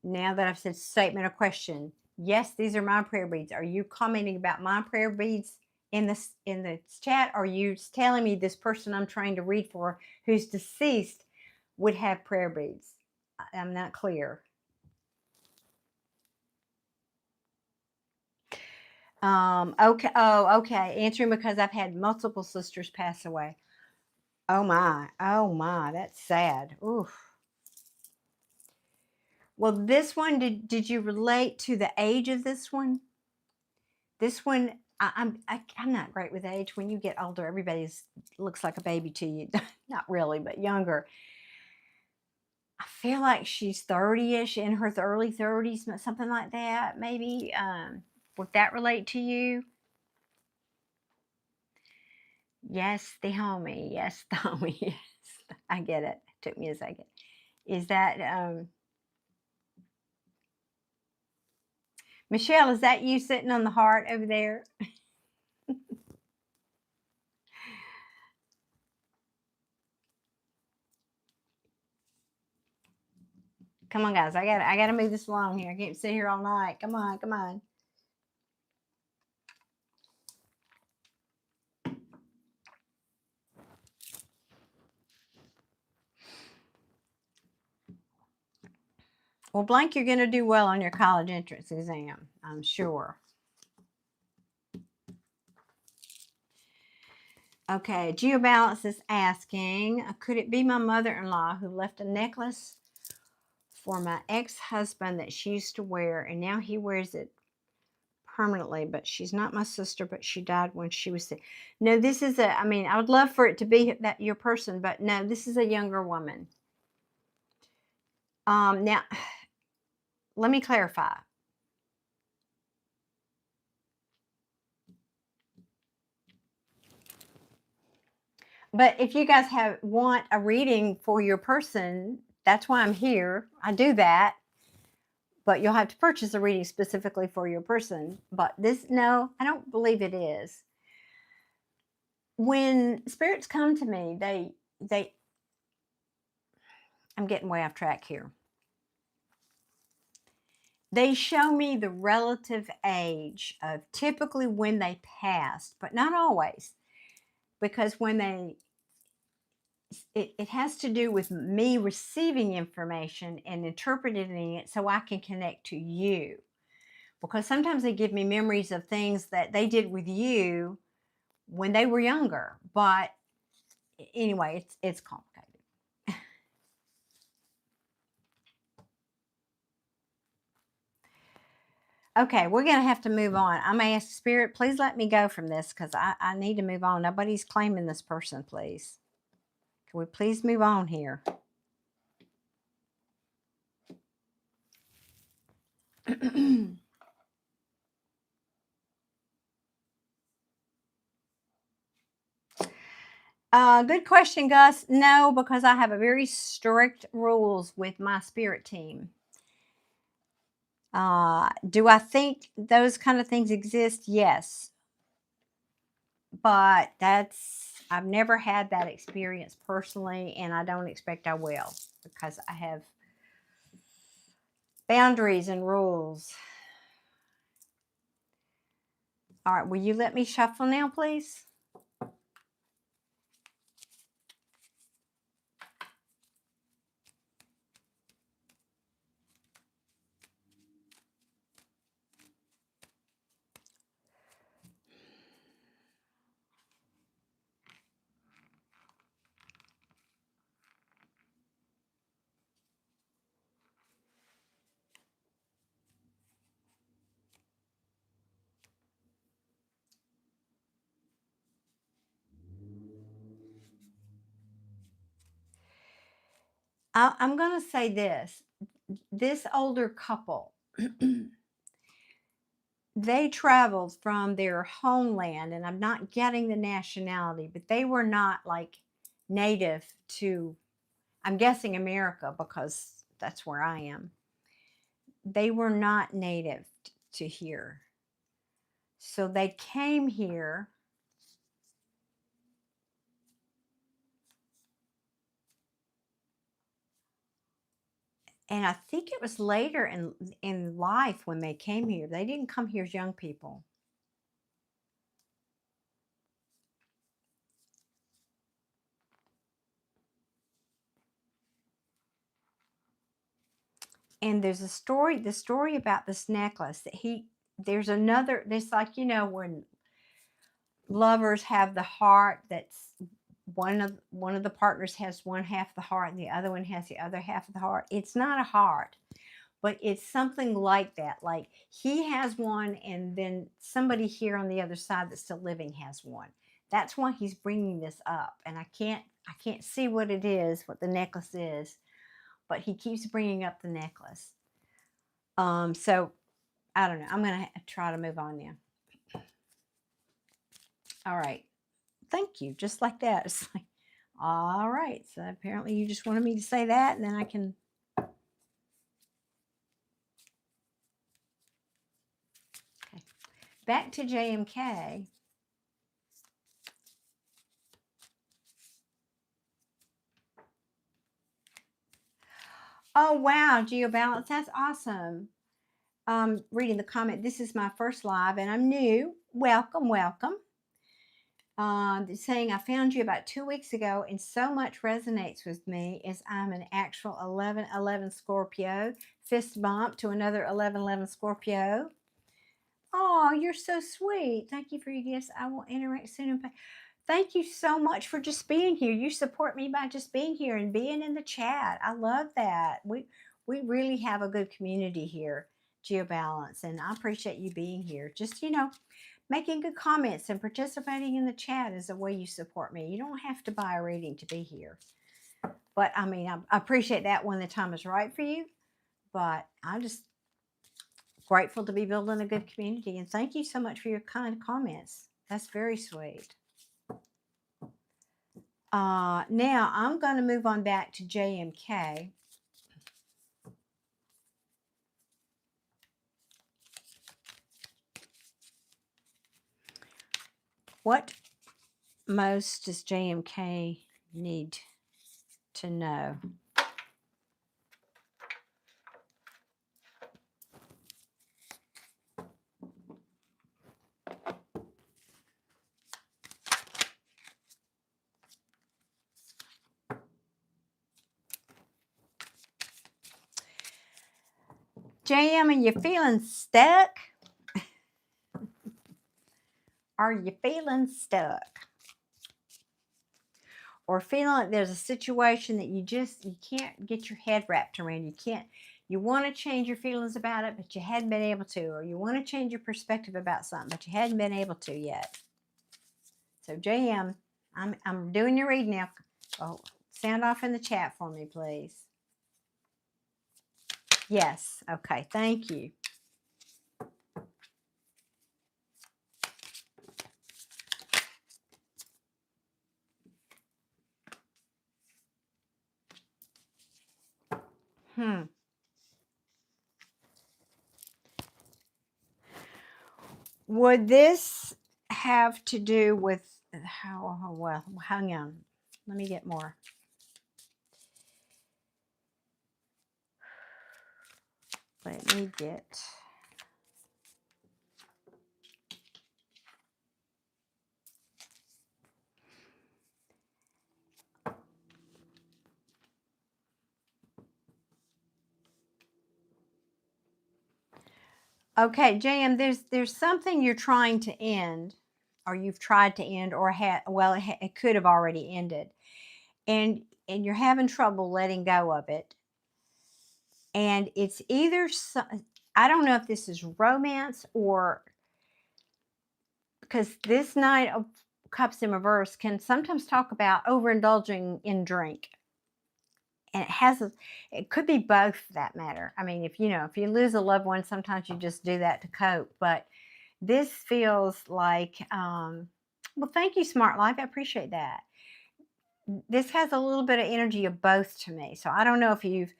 now that I've said statement or question, yes, these are my prayer beads. Are you commenting about my prayer beads in the chat? Or are you telling me this person I'm trying to read for who's deceased would have prayer beads? I'm not clear. Okay. Oh, okay. Answering because I've had multiple sisters pass away. Oh my. Oh my. That's sad. Oof. Well, this one, did you relate to the age of this one? This one, I'm not great with age. When you get older, everybody looks like a baby to you. Not really, but younger. I feel like she's 30-ish, in her early 30s, something like that, maybe. Would that relate to you? Yes, the homie. Yes, the homie. Yes, I get it. It took me a second. Is that, Michelle, is that you sitting on the heart over there? Come on, guys. I gotta move this along here. I can't sit here all night. Come on, come on. Well, blank, you're going to do well on your college entrance exam, I'm sure. Okay, Geobalance is asking, could it be my mother-in-law who left a necklace for my ex-husband that she used to wear, and now he wears it permanently, but she's not my sister, but she died when she was sick. No, this is I mean, I would love for it to be that your person, but no, this is a younger woman. Now, let me clarify. But if you guys want a reading for your person, that's why I'm here. I do that. But you'll have to purchase a reading specifically for your person. But this, no, I don't believe it is. When spirits come to me, I'm getting way off track here. They show me the relative age of typically when they passed, but not always. Because when it has to do with me receiving information and interpreting it so I can connect to you. Because sometimes they give me memories of things that they did with you when they were younger. But anyway, it's complicated. Okay, we're going to have to move on. I'm going to ask Spirit, please let me go from this because I need to move on. Nobody's claiming this person, please. Can we please move on here? Good question, Gus. No, because I have a very strict rules with my spirit team. Do I think those kind of things exist? Yes. But I've never had that experience personally, and I don't expect I will because I have boundaries and rules. All right, will you let me shuffle now, please? I'm going to say this. This older couple, they traveled from their homeland, and I'm not getting the nationality, but they were not like native to, I'm guessing, America, because that's where I am. They were not native to here. So they came here, and I think it was later in life when they came here. They didn't come here as young people. And there's a story, the story about this necklace that there's another, there's like, when lovers have the heart, that's one of the partners has one half the heart and the other one has the other half of the heart. It's not a heart, but it's something like that. Like he has one, and then somebody here on the other side that's still living has one. That's why he's bringing this up, and I can't see what it is, what the necklace is, but he keeps bringing up the necklace. So I don't know. I'm gonna try to move on now. All right. Thank you. Just like that. It's like, all right. So apparently you just wanted me to say that, and then I can. Okay. Back to JMK. Oh, wow, GeoBalance. That's awesome. Reading the comment. This is my first live, and I'm new. Welcome, welcome. Saying I found you about 2 weeks ago, and so much resonates with me as I'm an actual 11/11 Scorpio. Fist bump to another 11/11 Scorpio. Oh, you're so sweet. Thank you for your gifts. I will interact soon and pay. Thank you so much for just being here. You support me by just being here and being in the chat. I love that. We really have a good community here, GeoBalance, and I appreciate you being here. Just, making good comments and participating in the chat is a way you support me. You don't have to buy a reading to be here. But I mean, I appreciate that when the time is right for you. But I'm just grateful to be building a good community. And thank you so much for your kind comments. That's very sweet. Now I'm going to move on back to JMK. What most does JMK need to know? JM, are you feeling stuck? Are you feeling stuck? Or feeling like there's a situation that you can't get your head wrapped around. You want to change your feelings about it, but you hadn't been able to. Or you want to change your perspective about something, but you hadn't been able to yet. So JM, I'm doing your read now. Oh, sound off in the chat for me, please. Yes. Okay. Thank you. Would this have to do with how, well, hang on. Let me get more. Let me get. Okay, JM, there's something you're trying to end, or you've tried to end, or it could have already ended, and you're having trouble letting go of it. And it's either I don't know if this is romance, or because this Knight of Cups in reverse can sometimes talk about overindulging in drink. and it could be both for that matter. I mean, if if you lose a loved one, sometimes you just do that to cope. But this feels like, well, thank you, Smart Life. I appreciate that. This has a little bit of energy of both to me. So I don't know if you've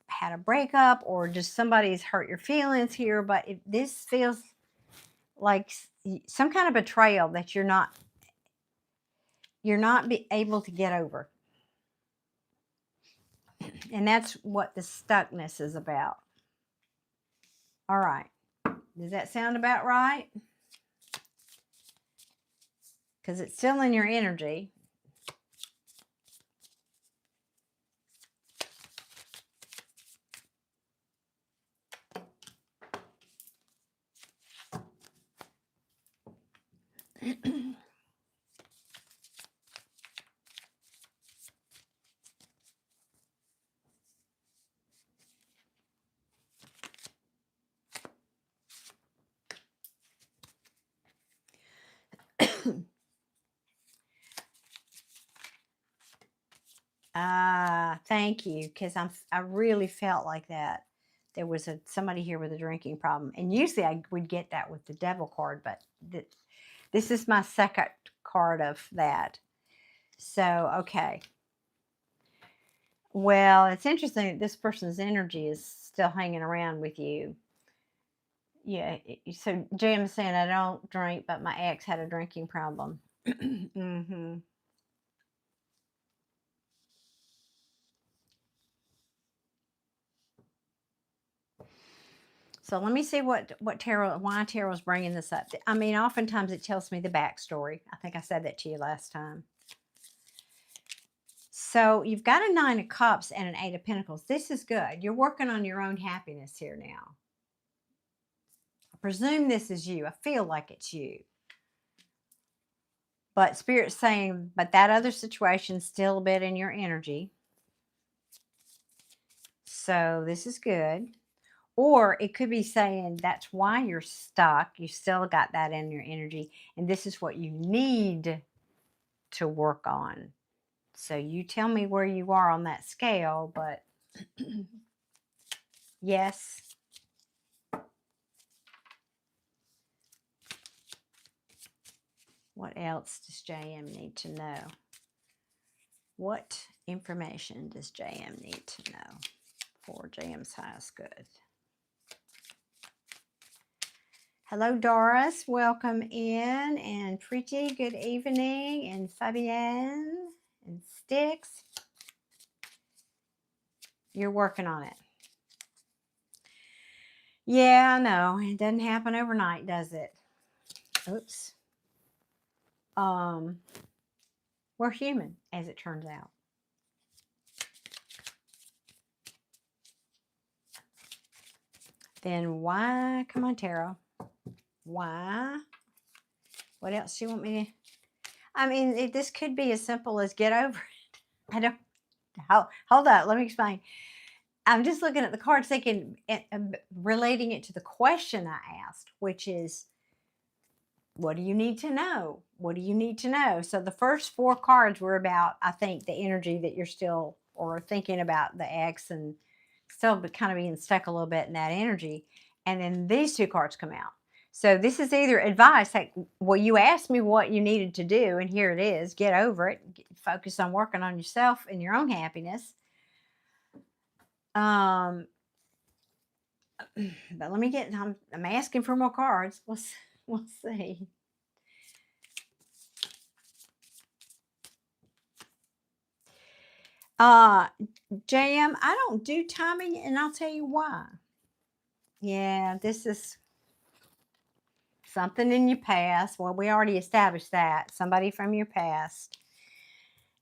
had a breakup or just somebody's hurt your feelings here, but this feels like some kind of betrayal that you're not able to get over. And that's what the stuckness is about. All right. Does that sound about right? Because it's still in your energy. Thank you, because I really felt like that. There was somebody here with a drinking problem, and usually I would get that with the devil card, but this is my second card of that. So, okay. Well, it's interesting that this person's energy is still hanging around with you. Yeah. So Jim's saying I don't drink, but my ex had a drinking problem. Hmm. So let me see why tarot is bringing this up. I mean, oftentimes it tells me the backstory. I think I said that to you last time. So you've got a 9 of Cups and an 8 of Pentacles. This is good. You're working on your own happiness here now. I presume this is you. I feel like it's you. But Spirit's saying, but that other situation's still a bit in your energy. So this is good. Or it could be saying that's why you're stuck. You still got that in your energy. And this is what you need to work on. So you tell me where you are on that scale, but yes. What else does JM need to know? What information does JM need to know for JM's highest good? Hello, Doris. Welcome in. And Preeti, good evening. And Fabienne and Sticks. You're working on it. Yeah, I know. It doesn't happen overnight, does it? Oops. We're human, as it turns out. Then why? Come on, Tarot. Why? What else do you want me to? I mean, this could be as simple as get over it. I don't. Hold up. Let me explain. I'm just looking at the cards, thinking, relating it to the question I asked, which is, what do you need to know? What do you need to know? So the first 4 cards were about, I think, the energy that you're still, or thinking about the ex and still kind of being stuck a little bit in that energy. And then these 2 cards come out. So this is either advice, like, well, you asked me what you needed to do, and here it is. Get over it. Focus on working on yourself and your own happiness. But let me get, I'm asking for more cards. We'll see. JM, I don't do timing, and I'll tell you why. Yeah, this is something in your past. Well, we already established that. Somebody from your past.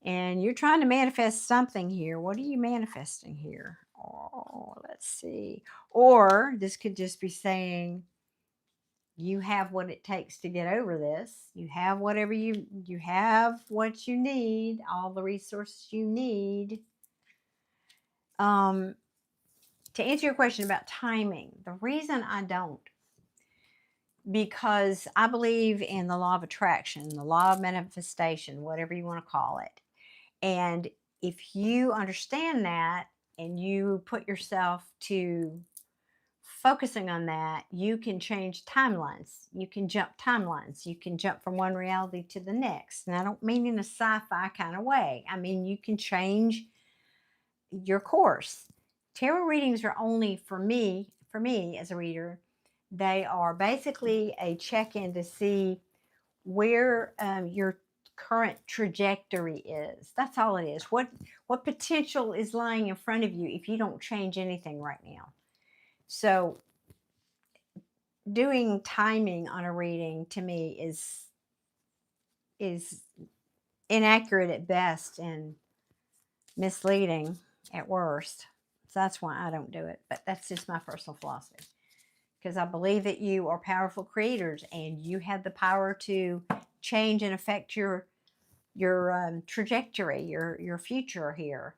And you're trying to manifest something here. What are you manifesting here? Oh, let's see. Or this could just be saying, you have what it takes to get over this. You have whatever you have what you need, all the resources you need. To answer your question about timing, the reason I don't, because I believe in the law of attraction, the law of manifestation, whatever you want to call it. And if you understand that and you put yourself to focusing on that, you can change timelines. You can jump timelines. You can jump from one reality to the next. And I don't mean in a sci-fi kind of way. I mean, you can change your course. Tarot readings are only for me as a reader, they are basically a check-in to see where your current trajectory is. That's all it is. What potential is lying in front of you if you don't change anything right now. So doing timing on a reading to me is inaccurate at best and misleading at worst. So that's why I don't do it. But that's just my personal philosophy. Because I believe that you are powerful creators and you have the power to change and affect your trajectory, your future here.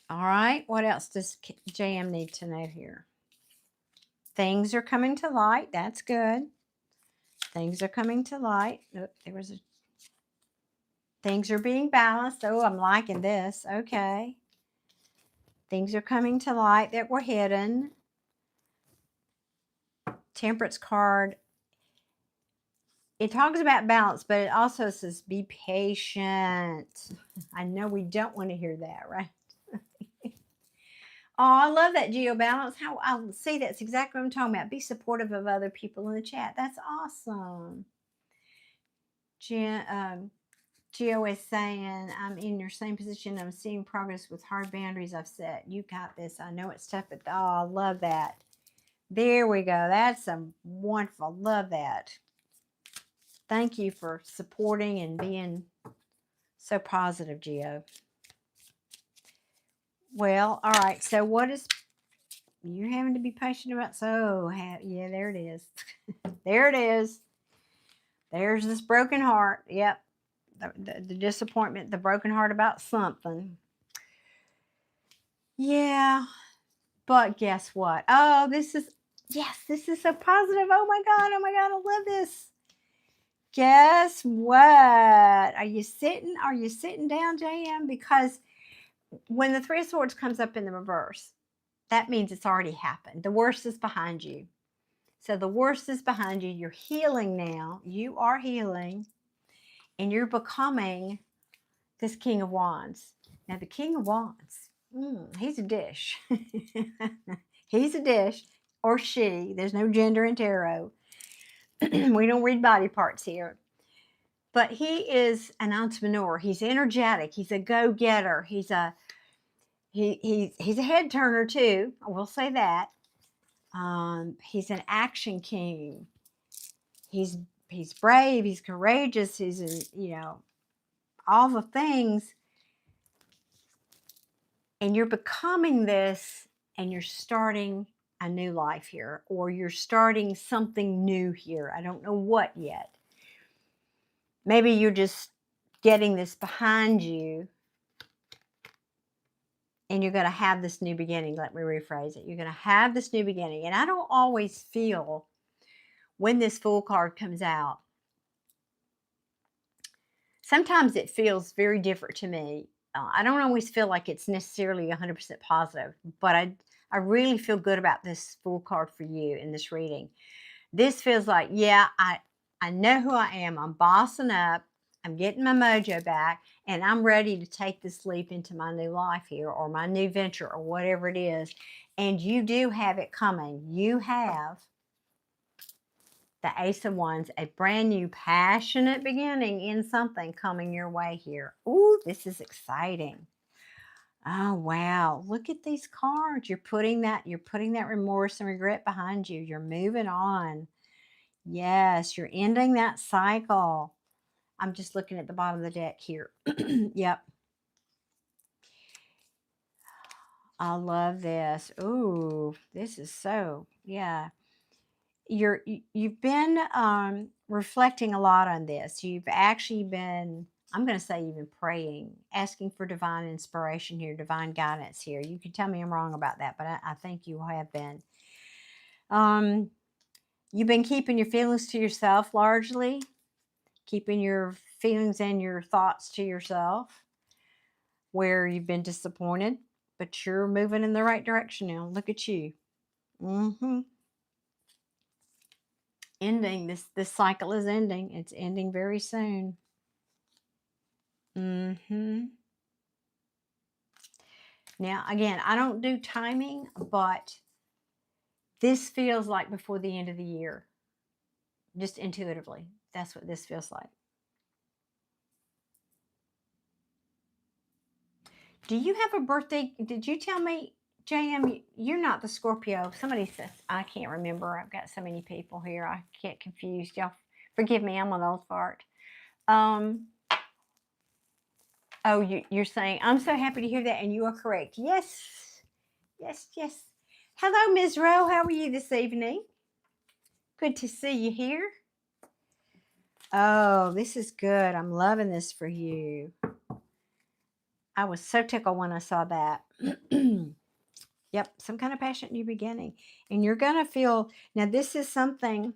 All right, what else does JM need to know here? Things are coming to light. That's good. Things are coming to light. Oh, there was a. Things are being balanced. Oh, I'm liking this. Okay. Things are coming to light that were hidden. Temperance card. It talks about balance, but it also says be patient. I know we don't want to hear that, right? Oh, I love that, Geo Balance. How I see that's exactly what I'm talking about. Be supportive of other people in the chat. That's awesome. Geo is saying, I'm in your same position. I'm seeing progress with hard boundaries I've set. You got this. I know it's tough, but oh, I love that. There we go. That's wonderful. Love that. Thank you for supporting and being so positive, Geo. Well, all right. So what is you're having to be patient about? So yeah, there it is. There it is. There's this broken heart. Yep. The disappointment, the broken heart about something. Yeah. But guess what? Oh, this is so positive. Oh my God. Oh my God. I love this. Guess what? Are you sitting down, JM? Because when the Three of Swords comes up in the reverse, that means it's already happened. The worst is behind you. So the worst is behind you. You're healing now. You are healing. And you're becoming this King of Wands. Now, the King of Wands, he's a dish. He's a dish, or she. There's no gender in tarot. We don't read body parts here. But he is an entrepreneur. He's energetic. He's a go-getter. He's a head turner too. I will say that. He's an action king. He's brave. He's courageous. He's all the things. And you're becoming this, and you're starting a new life here, or you're starting something new here. I don't know what yet. Maybe you're just getting this behind you, and you're going to have this new beginning. Let me rephrase it. You're going to have this new beginning. And I don't always feel when this Fool card comes out, sometimes it feels very different to me. I don't always feel like it's necessarily 100% positive, but I really feel good about this Fool card for you in this reading. This feels like, yeah, I know who I am. I'm bossing up. I'm getting my mojo back, and I'm ready to take this leap into my new life here, or my new venture, or whatever it is. And you do have it coming. You have the Ace of Wands, a brand new passionate beginning in something coming your way here. Ooh, this is exciting. Oh, wow. Look at these cards. You're putting that remorse and regret behind you. You're moving on. Yes, you're ending that cycle. I'm just looking at the bottom of the deck here. Yep. I love this. Ooh, this is so, yeah. You've been reflecting a lot on this. You've actually been, I'm going to say even praying, asking for divine inspiration here, divine guidance here. You can tell me I'm wrong about that, but I think you have been. You've been keeping your feelings to yourself largely, keeping your feelings and your thoughts to yourself, where you've been disappointed, but you're moving in the right direction now. Look at you. Ending. This cycle is ending. It's ending very soon. Now, again, I don't do timing, but this feels like before the end of the year. Just intuitively. That's what this feels like. Do you have a birthday? Did you tell me, JM, you're not the Scorpio? Somebody says, I can't remember. I've got so many people here. I get confused. Y'all forgive me. I'm an old fart. Oh, you're saying, I'm so happy to hear that. And you are correct. Yes. Yes, yes. Hello, Ms. Rowe. How are you this evening? Good to see you here. Oh, this is good. I'm loving this for you. I was so tickled when I saw that. Yep, some kind of passionate new beginning. And you're going to feel, now this is something,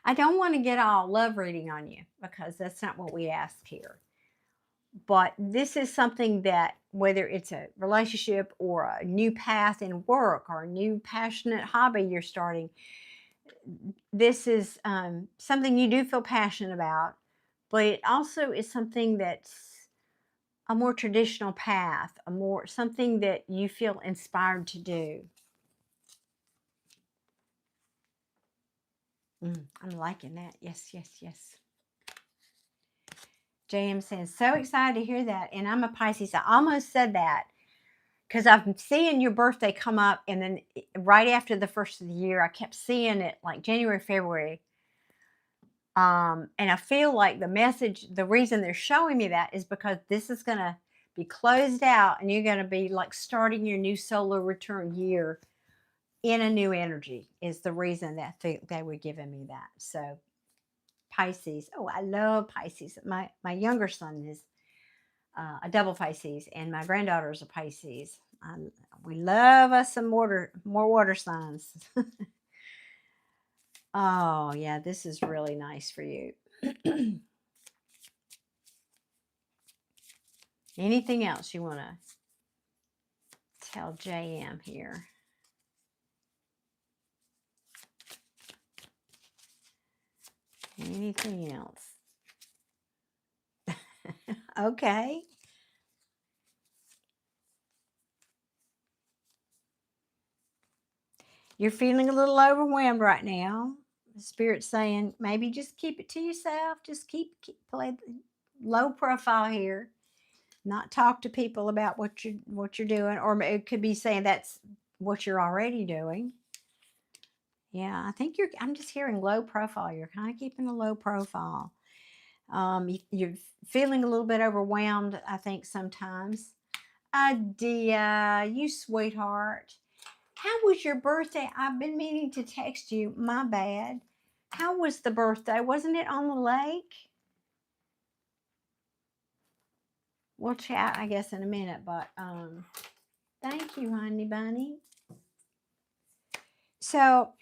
I don't want to get all love reading on you because that's not what we ask here. But this is something that, whether it's a relationship or a new path in work or a new passionate hobby you're starting, this is something you do feel passionate about, but it also is something that's a more traditional path, something that you feel inspired to do. I'm liking that. Yes, yes, yes. JM saying, so excited to hear that. And I'm a Pisces. I almost said that because I'm seeing your birthday come up. And then right after the first of the year, I kept seeing it like January, February. And I feel like the message, the reason they're showing me that is because this is going to be closed out and you're going to be like starting your new solar return year in a new energy is the reason that they were giving me that. So Pisces. Oh, I love Pisces. My younger son is a double Pisces, and my granddaughter is a Pisces. We love us some more water signs. Oh, yeah, this is really nice for you. Anything else you want to tell JM here? Anything else? Okay. You're feeling a little overwhelmed right now. The Spirit's saying maybe just keep it to yourself. Just keep play low profile here. Not talk to people about what you're doing, or it could be saying that's what you're already doing. Yeah, I think I'm just hearing low profile. You're kind of keeping a low profile. You're feeling a little bit overwhelmed, I think, sometimes. Adia, you sweetheart. How was your birthday? I've been meaning to text you. My bad. How was the birthday? Wasn't it on the lake? We'll chat, I guess, in a minute, but thank you, honey bunny. So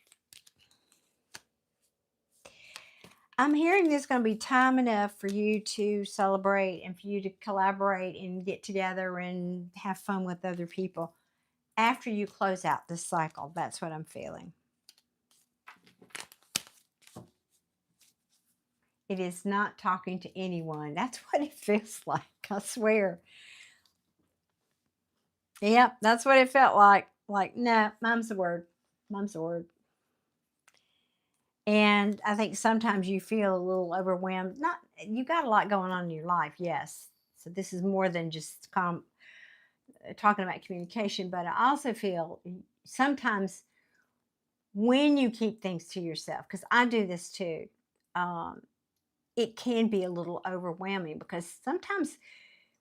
I'm hearing there's going to be time enough for you to celebrate and for you to collaborate and get together and have fun with other people after you close out this cycle. That's what I'm feeling. It is not talking to anyone. That's what it feels like. I swear. Yep, that's what it felt like. Like, no, mom's the word. Mom's the word. And I think sometimes you feel a little overwhelmed. Not, you got a lot going on in your life, yes. So this is more than just talking about communication, but I also feel sometimes when you keep things to yourself, because I do this too, it can be a little overwhelming because sometimes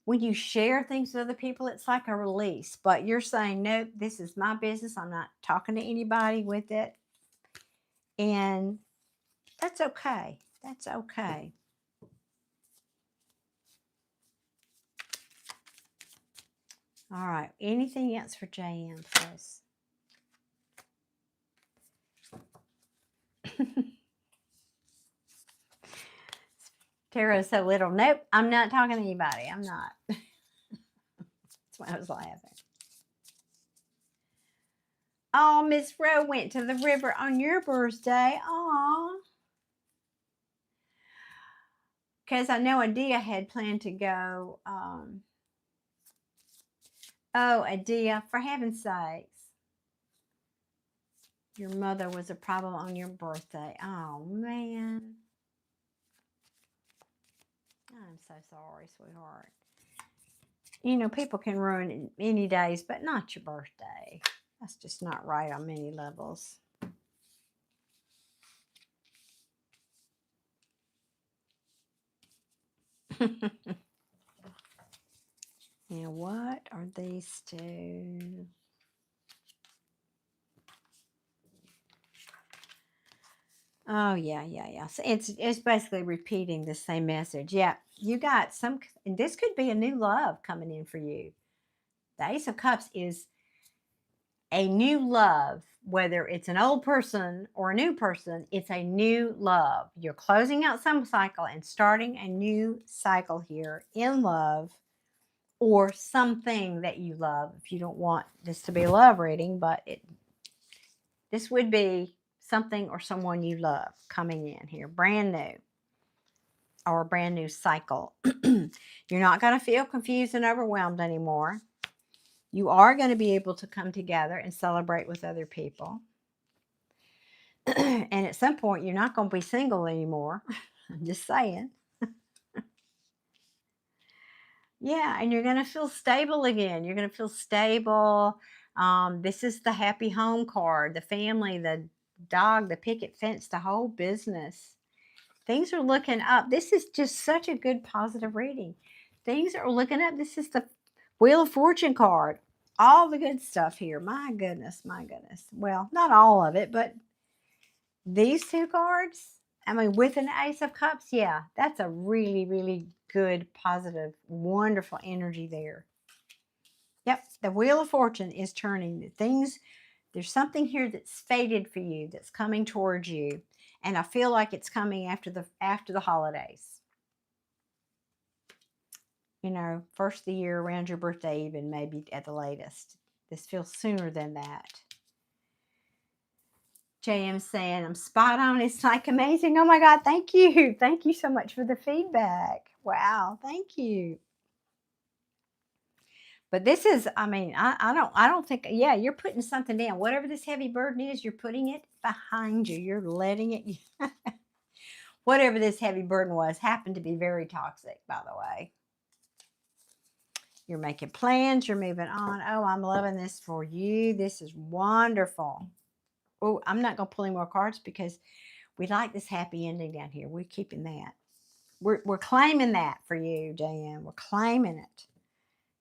when you share things with other people, it's like a release, but you're saying, no, this is my business. I'm not talking to anybody with it. And that's okay. That's okay. All right. Anything else for JM, please? Tara's so little. Nope, I'm not talking to anybody. I'm not. That's why I was laughing. Oh, Miss Rowe went to the river on your birthday. Aw. Because I know Adia had planned to go. Oh, Adia, for heaven's sakes. Your mother was a problem on your birthday. Oh, man. I'm so sorry, sweetheart. You know, people can ruin any days, but not your birthday. That's just not right on many levels. Now, what are these two? Oh, yeah. So it's basically repeating the same message. Yeah, you got some, and this could be a new love coming in for you. The Ace of Cups is a new love, whether it's an old person or a new person, it's a new love. You're closing out some cycle and starting a new cycle here in love, or something that you love. If you don't want this to be a love reading, but this would be something or someone you love coming in here, brand new, or a brand new cycle. You're not going to feel confused and overwhelmed anymore. You are going to be able to come together and celebrate with other people. And at some point, you're not going to be single anymore. I'm just saying. Yeah, and you're going to feel stable again. You're going to feel stable. This is the happy home card, the family, the dog, the picket fence, the whole business. Things are looking up. This is just such a good positive reading. Things are looking up. This is the Wheel of Fortune card. All the good stuff here. My goodness, my goodness. Well, not all of it, but these two cards, I mean, with an Ace of Cups, yeah, that's a really, really good, positive, wonderful energy there. Yep, the Wheel of Fortune is turning. There's something here that's fated for you, that's coming towards you. And I feel like it's coming after the holidays. You know, first of the year, around your birthday even, maybe at the latest. This feels sooner than that. JM saying, I'm spot on. It's like amazing. Oh my God, thank you. Thank you so much for the feedback. Wow, thank you. But this is, I mean, I don't think, yeah, you're putting something down. Whatever this heavy burden is, you're putting it behind you. You're letting it, whatever this heavy burden was, happened to be very toxic, by the way. You're making plans. You're moving on. Oh, I'm loving this for you. This is wonderful. Oh, I'm not going to pull any more cards because we like this happy ending down here. We're keeping that. We're claiming that for you, JM. We're claiming it.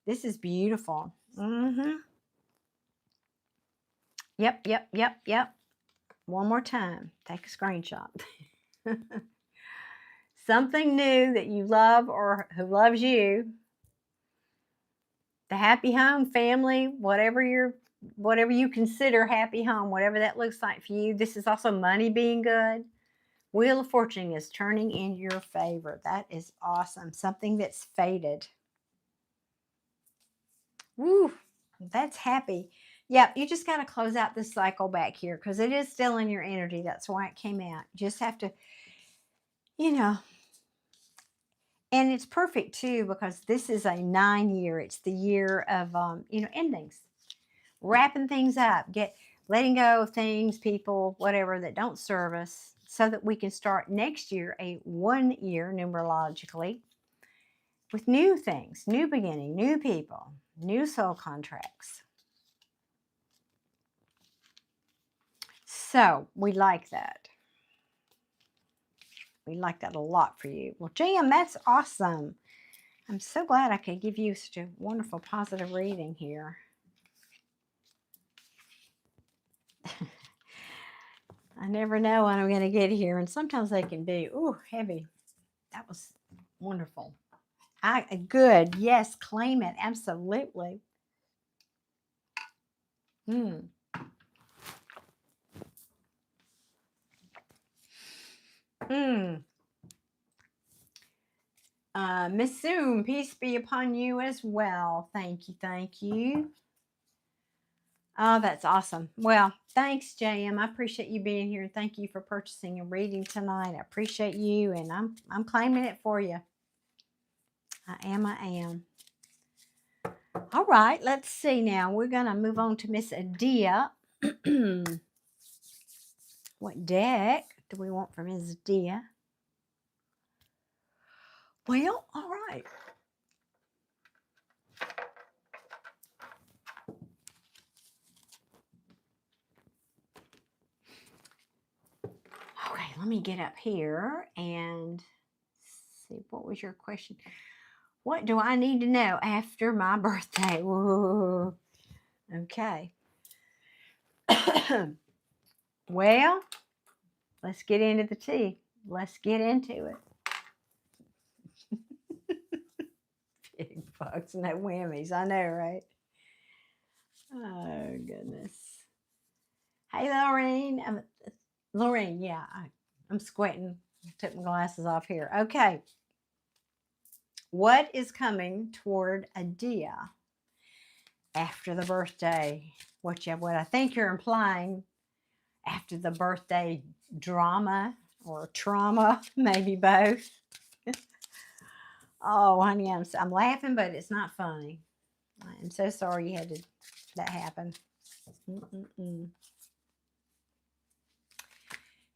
This is beautiful. Mm-hmm. Yep. One more time. Take a screenshot. Something new that you love or who loves you. The happy home, family, whatever you consider happy home, whatever that looks like for you. This is also money being good. Wheel of Fortune is turning in your favor. That is awesome. Something that's faded. Woo, that's happy. Yeah, you just got to close out this cycle back here because it is still in your energy. That's why it came out. You just have to, you know, and it's perfect too because this is a 9-year. It's the year of, endings, wrapping things up, letting go of things, people, whatever that don't serve us so that we can start next year, a 1-year numerologically, with new things, new beginning, new people, new soul contracts. So we like that. We like that a lot for you. Well, Jam, that's awesome. I'm so glad I could give you such a wonderful positive reading here. I never know when I'm going to get here, and sometimes they can be, ooh, heavy. That was wonderful. Good. Yes, claim it. Absolutely. Mm. Miss Zoom, peace be upon you as well. Thank you, thank you. Oh, that's awesome. Well, thanks, JM. I appreciate you being here. Thank you for purchasing a reading tonight. I appreciate you, and I'm claiming it for you. I am. All right, let's see now. We're gonna move on to Miss Adia. What deck do we want for Miss Adia? Well, all right. Okay, let me get up here and see, what was your question? What do I need to know after my birthday? Whoa. Okay. Well, let's get into the tea. Let's get into it. Big bucks, no whammies. I know, right? Oh, goodness. Hey, Lorraine. Lorraine, yeah, I'm squinting. I took my glasses off here. Okay. What is coming toward Adia after the birthday? What I think you're implying after the birthday drama or trauma, maybe both. Oh, honey, I'm laughing, but it's not funny. I'm so sorry you had that happen.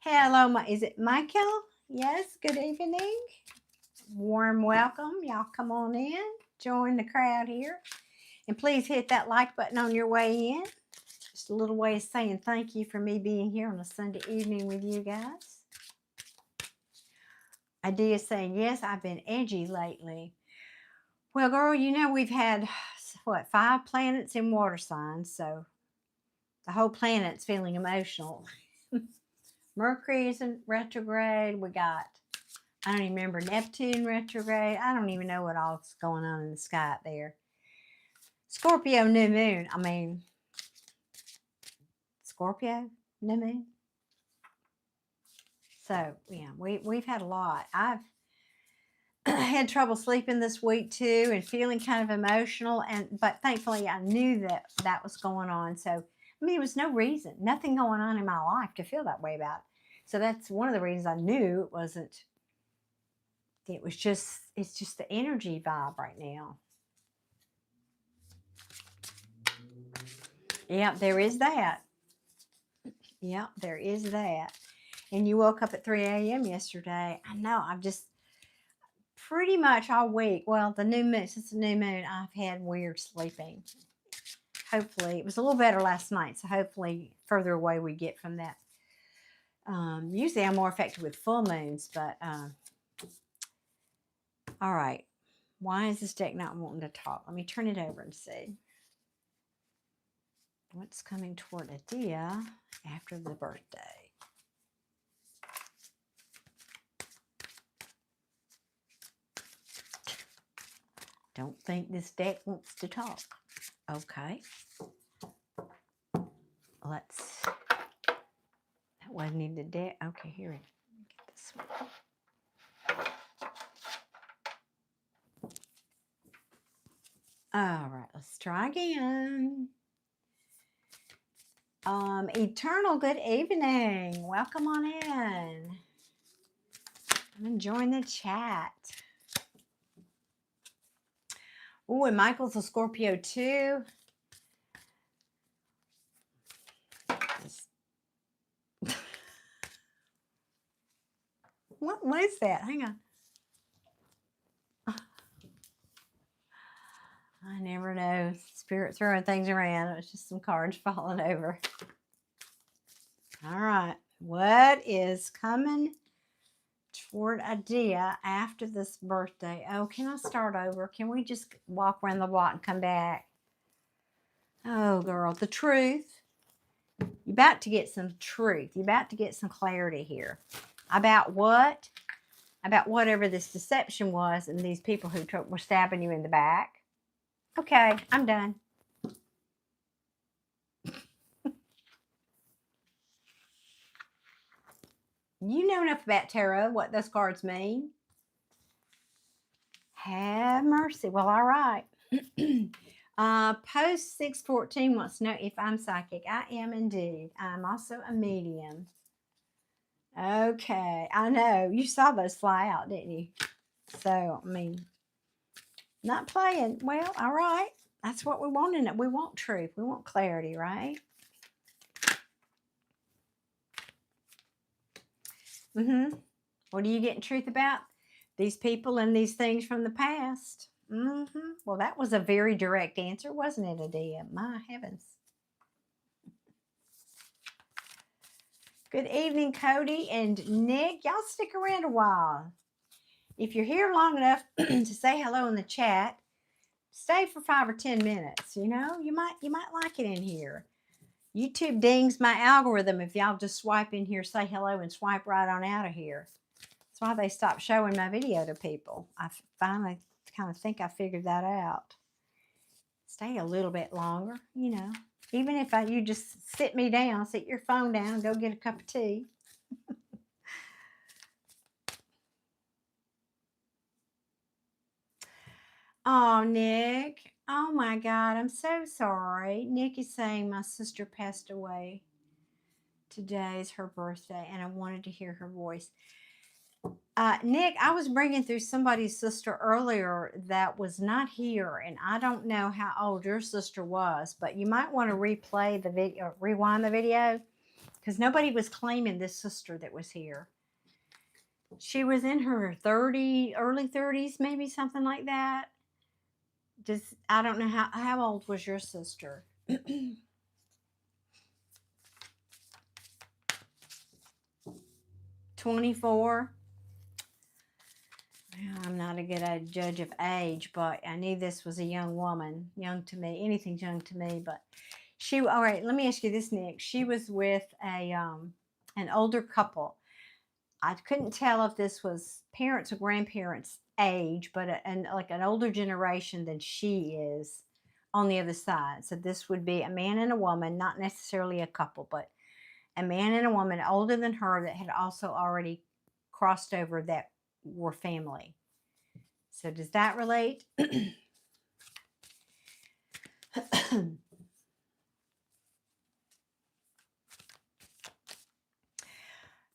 Hello, is it Michael? Yes, good evening. Warm welcome. Y'all come on in. Join the crowd here. And please hit that like button on your way in. Just a little way of saying thank you for me being here on a Sunday evening with you guys. Idea saying, yes, I've been edgy lately. Well, girl, you know we've had, 5 planets in water signs, so the whole planet's feeling emotional. Mercury is in retrograde. We got, I don't even remember, Neptune retrograde. I don't even know what all's going on in the sky up there. Scorpio new moon. I mean, Scorpio new moon. So, yeah, we've had a lot. I've had trouble sleeping this week too and feeling kind of emotional. But thankfully, I knew that was going on. So, I mean, there was no reason, nothing going on in my life to feel that way about. So that's one of the reasons I knew it wasn't. It's just the energy vibe right now. Yeah, there is that. Yeah, there is that. And you woke up at 3 a.m. yesterday. I know, I've just pretty much all week. Well, since the new moon, I've had weird sleeping. Hopefully, it was a little better last night. So hopefully, further away we get from that. Usually, I'm more effective with full moons, but all right. Why is this deck not wanting to talk? Let me turn it over and see. What's coming toward Adia after the birthday? Don't think this deck wants to talk. Okay. Let's. That wasn't even the deck. Okay, here. Get this one. All right, let's try again. Eternal, good evening. Welcome on in. I'm enjoying the chat. Oh, and Michael's a Scorpio too. What is that? Hang on. I never know. Spirit throwing things around. It's just some cards falling over. All right. What is coming toward Adia after this birthday? Oh, can I start over? Can we just walk around the block and come back? Oh, girl, the truth. You're about to get some truth. You're about to get some clarity here. About what? About whatever this deception was and these people who were stabbing you in the back. Okay, I'm done. You know enough about tarot, what those cards mean. Have mercy. Well, all right. Post 614 wants to know if I'm psychic. I am indeed. I'm also a medium. Okay, I know. You saw those fly out, didn't you? So, I mean, not playing. Well, all right. That's what we want in it. We want truth. We want clarity, right? What are you getting truth about? These people and these things from the past. Well, that was a very direct answer, wasn't it, Adia? My heavens. Good evening, Cody and Nick. Y'all stick around a while. If you're here long enough to say hello in the chat, stay for 5 or 10 minutes. You know, you might like it in here. YouTube dings my algorithm if y'all just swipe in here, say hello, and swipe right on out of here. That's why they stopped showing my video to people. I finally kind of think I figured that out. Stay a little bit longer, you know. Even if you just sit me down, sit your phone down, and go get a cup of tea. Oh, Nick. Oh, my God. I'm so sorry. Nick is saying my sister passed away. Today is her birthday, and I wanted to hear her voice. Nick, I was bringing through somebody's sister earlier that was not here, and I don't know how old your sister was, but you might want to replay the video, rewind the video, because nobody was claiming this sister that was here. She was in her early 30s, maybe something like that. I don't know how old was your sister? 24. I'm not a good judge of age, but I knew this was a young woman, young to me. Anything's young to me, but all right, let me ask you this, Nick. She was with an older couple. I couldn't tell if this was parents or grandparents' age, but like an older generation than she is on the other side. So this would be a man and a woman, not necessarily a couple, but a man and a woman older than her that had also already crossed over that were family. So does that relate?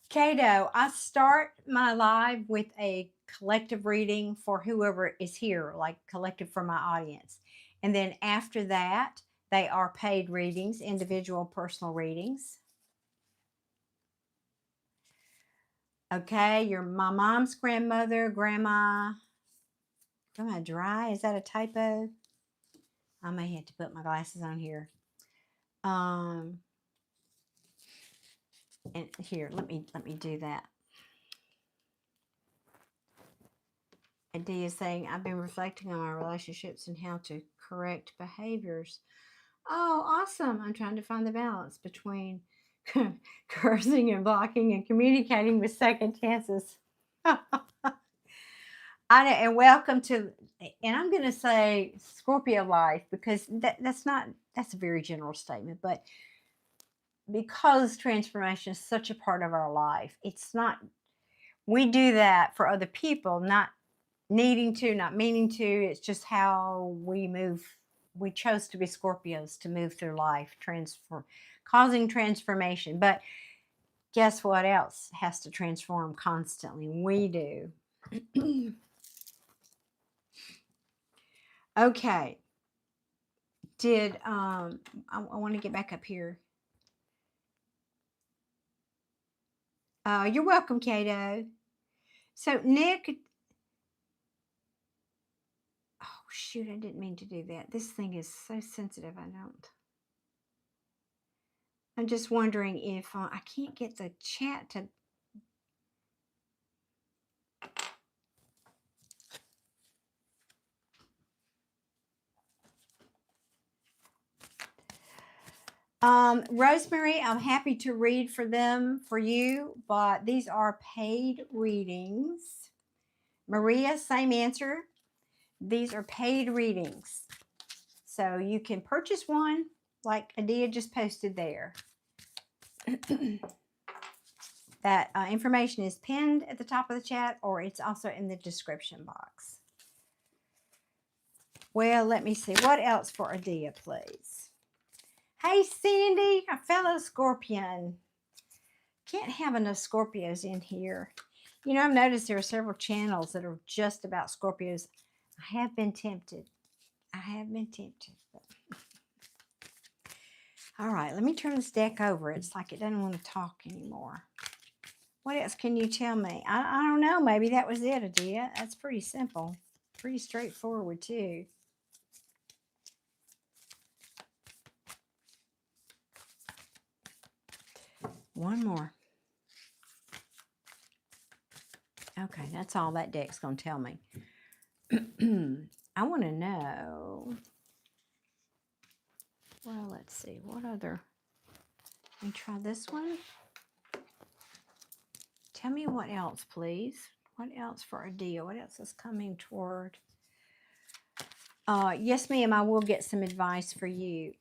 Kato, I start my live with a collective reading for whoever is here, like collective for my audience. And then after that, they are paid readings, individual personal readings. Okay, my mom's grandmother, grandma. Am I dry? Is that a typo? I may have to put my glasses on here. And here, let me do that. Adia is saying, I've been reflecting on my relationships and how to correct behaviors. Oh, awesome. I'm trying to find the balance between cursing and blocking and communicating with second chances. And welcome to, and I'm going to say Scorpio life, because that's a very general statement, but because transformation is such a part of our life, it's not, we do that for other people, not needing to, not meaning to. It's just how we move. We chose to be Scorpios to move through life, causing transformation. But guess what else has to transform constantly? We do. Okay. I want to get back up here. You're welcome, Kato. So Nick, oh shoot, I didn't mean to do that. This thing is so sensitive. I'm just wondering if I can't get the chat to. Rosemary, I'm happy to read for you, but these are paid readings. Maria, same answer. These are paid readings. So you can purchase one like Adia just posted there. That information is pinned at the top of the chat, or it's also in the description box. Well, let me see. What else for Adia, please? Hey, Cindy, a fellow Scorpion. Can't have enough Scorpios in here. You know, I've noticed there are several channels that are just about Scorpios. I have been tempted. I have been tempted. All right, let me turn this deck over. It's like it doesn't want to talk anymore. What else can you tell me? I don't know. Maybe that was it, Adia. That's pretty simple. Pretty straightforward, too. One more. Okay, that's all that deck's going to tell me. I want to know. Well, let's see. What other? Let me try this one. Tell me what else, please. What else for Adia? What else is coming toward? Yes, ma'am, I will get some advice for you.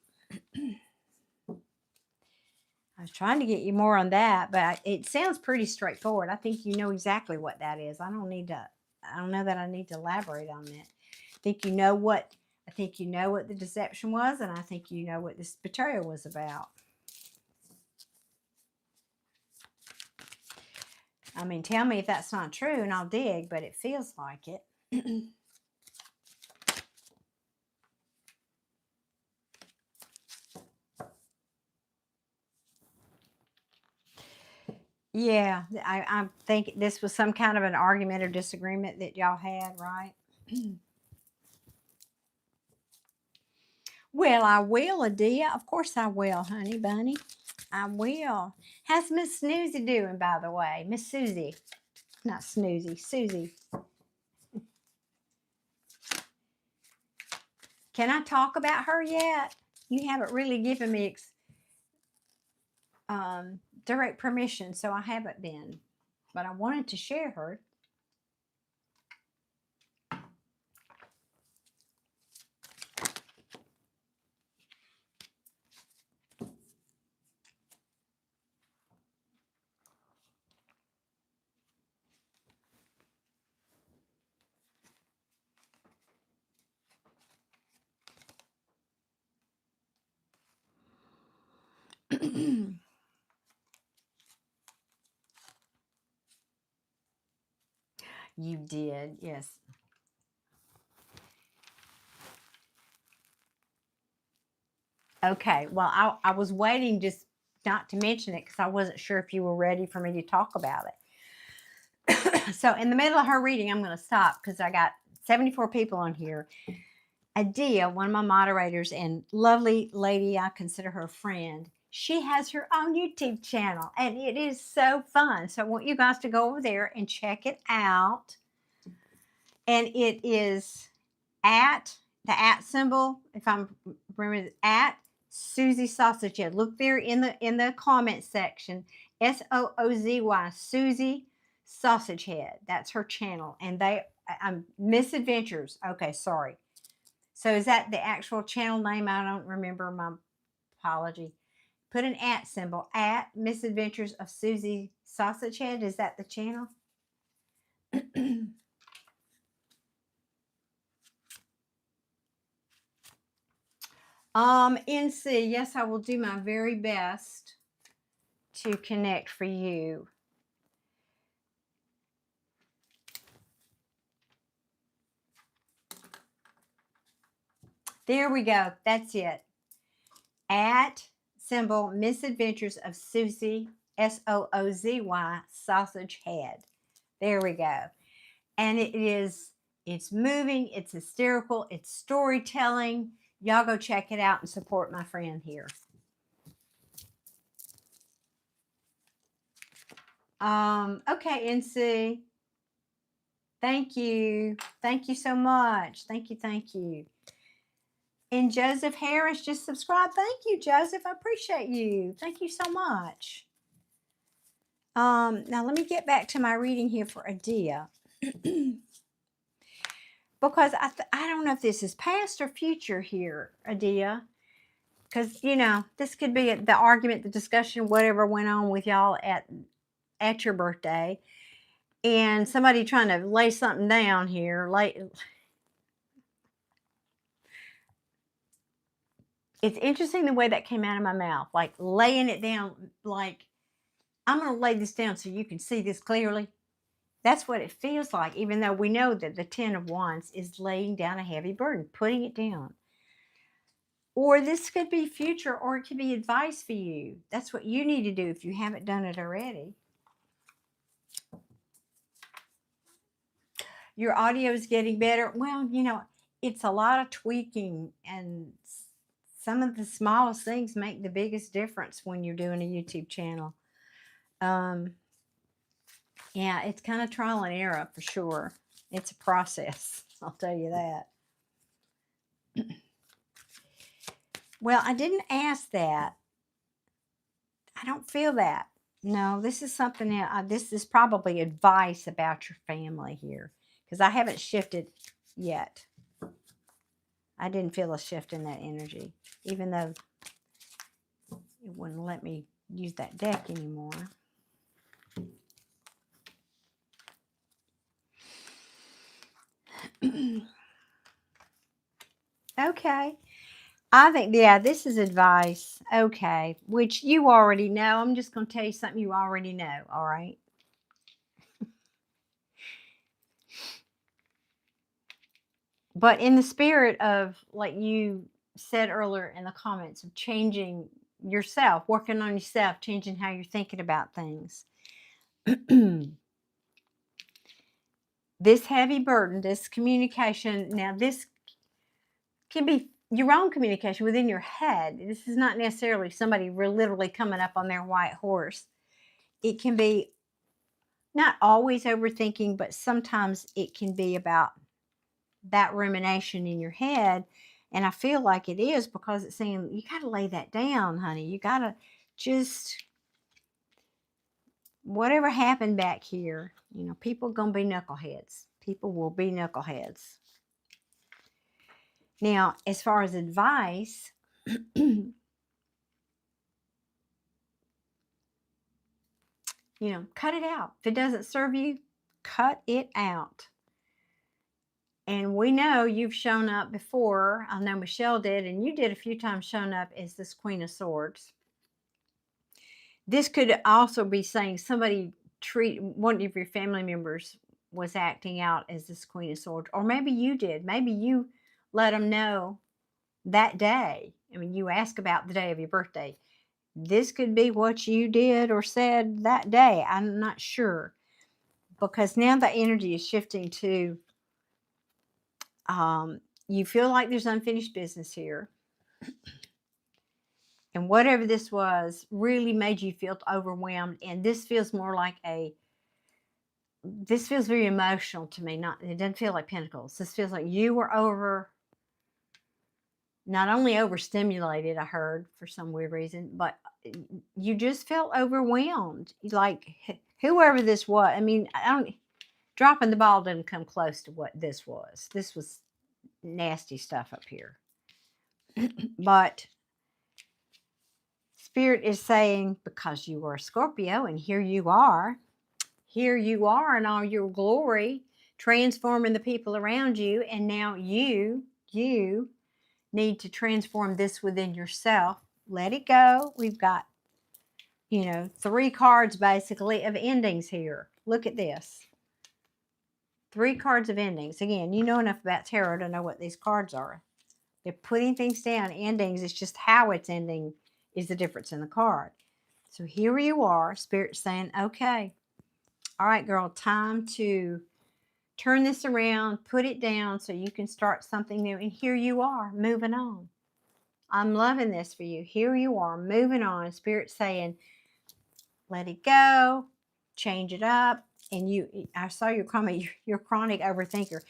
I was trying to get you more on that, but it sounds pretty straightforward. I think you know exactly what that is. I don't know that I need to elaborate on that. I think you know what the deception was, and I think you know what this betrayal was about. I mean, tell me if that's not true, and I'll dig, but it feels like it. Yeah, I think this was some kind of an argument or disagreement that y'all had, right? Well, I will, Adia. Of course I will, honey bunny. I will. How's Miss Snoozy doing, by the way? Miss Susie. Not Snoozy, Susie. Can I talk about her yet? You haven't really given me direct permission, so I haven't been. But I wanted to share her. You did, yes. Okay, well, I was waiting just not to mention it because I wasn't sure if you were ready for me to talk about it. So in the middle of her reading, I'm going to stop because I got 74 people on here. Adia, one of my moderators and lovely lady, I consider her a friend, she has her own YouTube channel and it is so fun. So I want you guys to go over there and check it out. And it is at the at symbol, if I'm remembering, at Susie Sausage Head. Look there in the comment section. SOOZY, Susie Sausage Head. That's her channel. And I'm Misadventures. Okay, sorry. So is that the actual channel name? I don't remember. My apology. Put an at symbol. At Misadventures of Susie Sausage Head. Is that the channel? NC, yes, I will do my very best to connect for you. There we go. That's it. At symbol Misadventures of Susie, SOOZY, Sausage Head. There we go. And it's moving, it's hysterical, it's storytelling. Y'all go check it out and support my friend here. Okay, NC. Thank you. Thank you so much. Thank you. Thank you. And Joseph Harris just subscribed. Thank you, Joseph. I appreciate you. Thank you so much. Now let me get back to my reading here for Adia. Because I don't know if this is past or future here, Adia. Because, you know, this could be the argument, the discussion, whatever went on with y'all at your birthday. And somebody trying to lay something down here. It's interesting the way that came out of my mouth, like laying it down, like, I'm going to lay this down so you can see this clearly. That's what it feels like, even though we know that the 10 of Wands is laying down a heavy burden, putting it down. Or this could be future, or it could be advice for you. That's what you need to do if you haven't done it already. Your audio is getting better. Well, you know, it's a lot of tweaking, and some of the smallest things make the biggest difference when you're doing a YouTube channel. Yeah, it's kind of trial and error for sure. It's a process, I'll tell you that. Well, I didn't ask that. I don't feel that. No, this is something that this is probably advice about your family here, because I haven't shifted yet. I didn't feel a shift in that energy, even though it wouldn't let me use that deck anymore. Okay. I think, yeah, this is advice. Okay. Which you already know. I'm just going to tell you something you already know. All right. But in the spirit of, like you said earlier in the comments, of changing yourself, working on yourself, changing how you're thinking about things. This heavy burden, this communication, now this can be your own communication within your head. This is not necessarily somebody literally coming up on their white horse. It can be not always overthinking, but sometimes it can be about that rumination in your head. And I feel like it is, because it's saying, you got to lay that down, honey. You got to just, whatever happened back here, you know, people are going to be knuckleheads. People will be knuckleheads. Now, as far as advice, you know, cut it out. If it doesn't serve you, cut it out. And we know you've shown up before. I know Michelle did, and you did a few times, shown up as this Queen of Swords. This could also be saying somebody one of your family members was acting out as this Queen of Swords. Or maybe you did. Maybe you let them know that day. I mean, you ask about the day of your birthday. This could be what you did or said that day. I'm not sure. Because now the energy is shifting to, you feel like there's unfinished business here. And whatever this was really made you feel overwhelmed. And this feels more like this feels very emotional to me. It doesn't feel like Pentacles. This feels like you were not only overstimulated, I heard, for some weird reason, but you just felt overwhelmed. Like, whoever this was, I mean, dropping the ball didn't come close to what this was. This was nasty stuff up here. But Spirit is saying, because you were a Scorpio, and here you are in all your glory, transforming the people around you, and now you need to transform this within yourself. Let it go. We've got, you know, 3 cards basically of endings here. Look at this. 3 cards of endings. Again, you know enough about tarot to know what these cards are. They're putting things down. Endings, it's just how it's ending is the difference in the card. So here you are, Spirit saying, okay, all right, girl, time to turn this around, put it down so you can start something new. And here you are, moving on. I'm loving this for you. Here you are, moving on. Spirit saying, let it go, change it up. And I saw your comment, you're a chronic overthinker.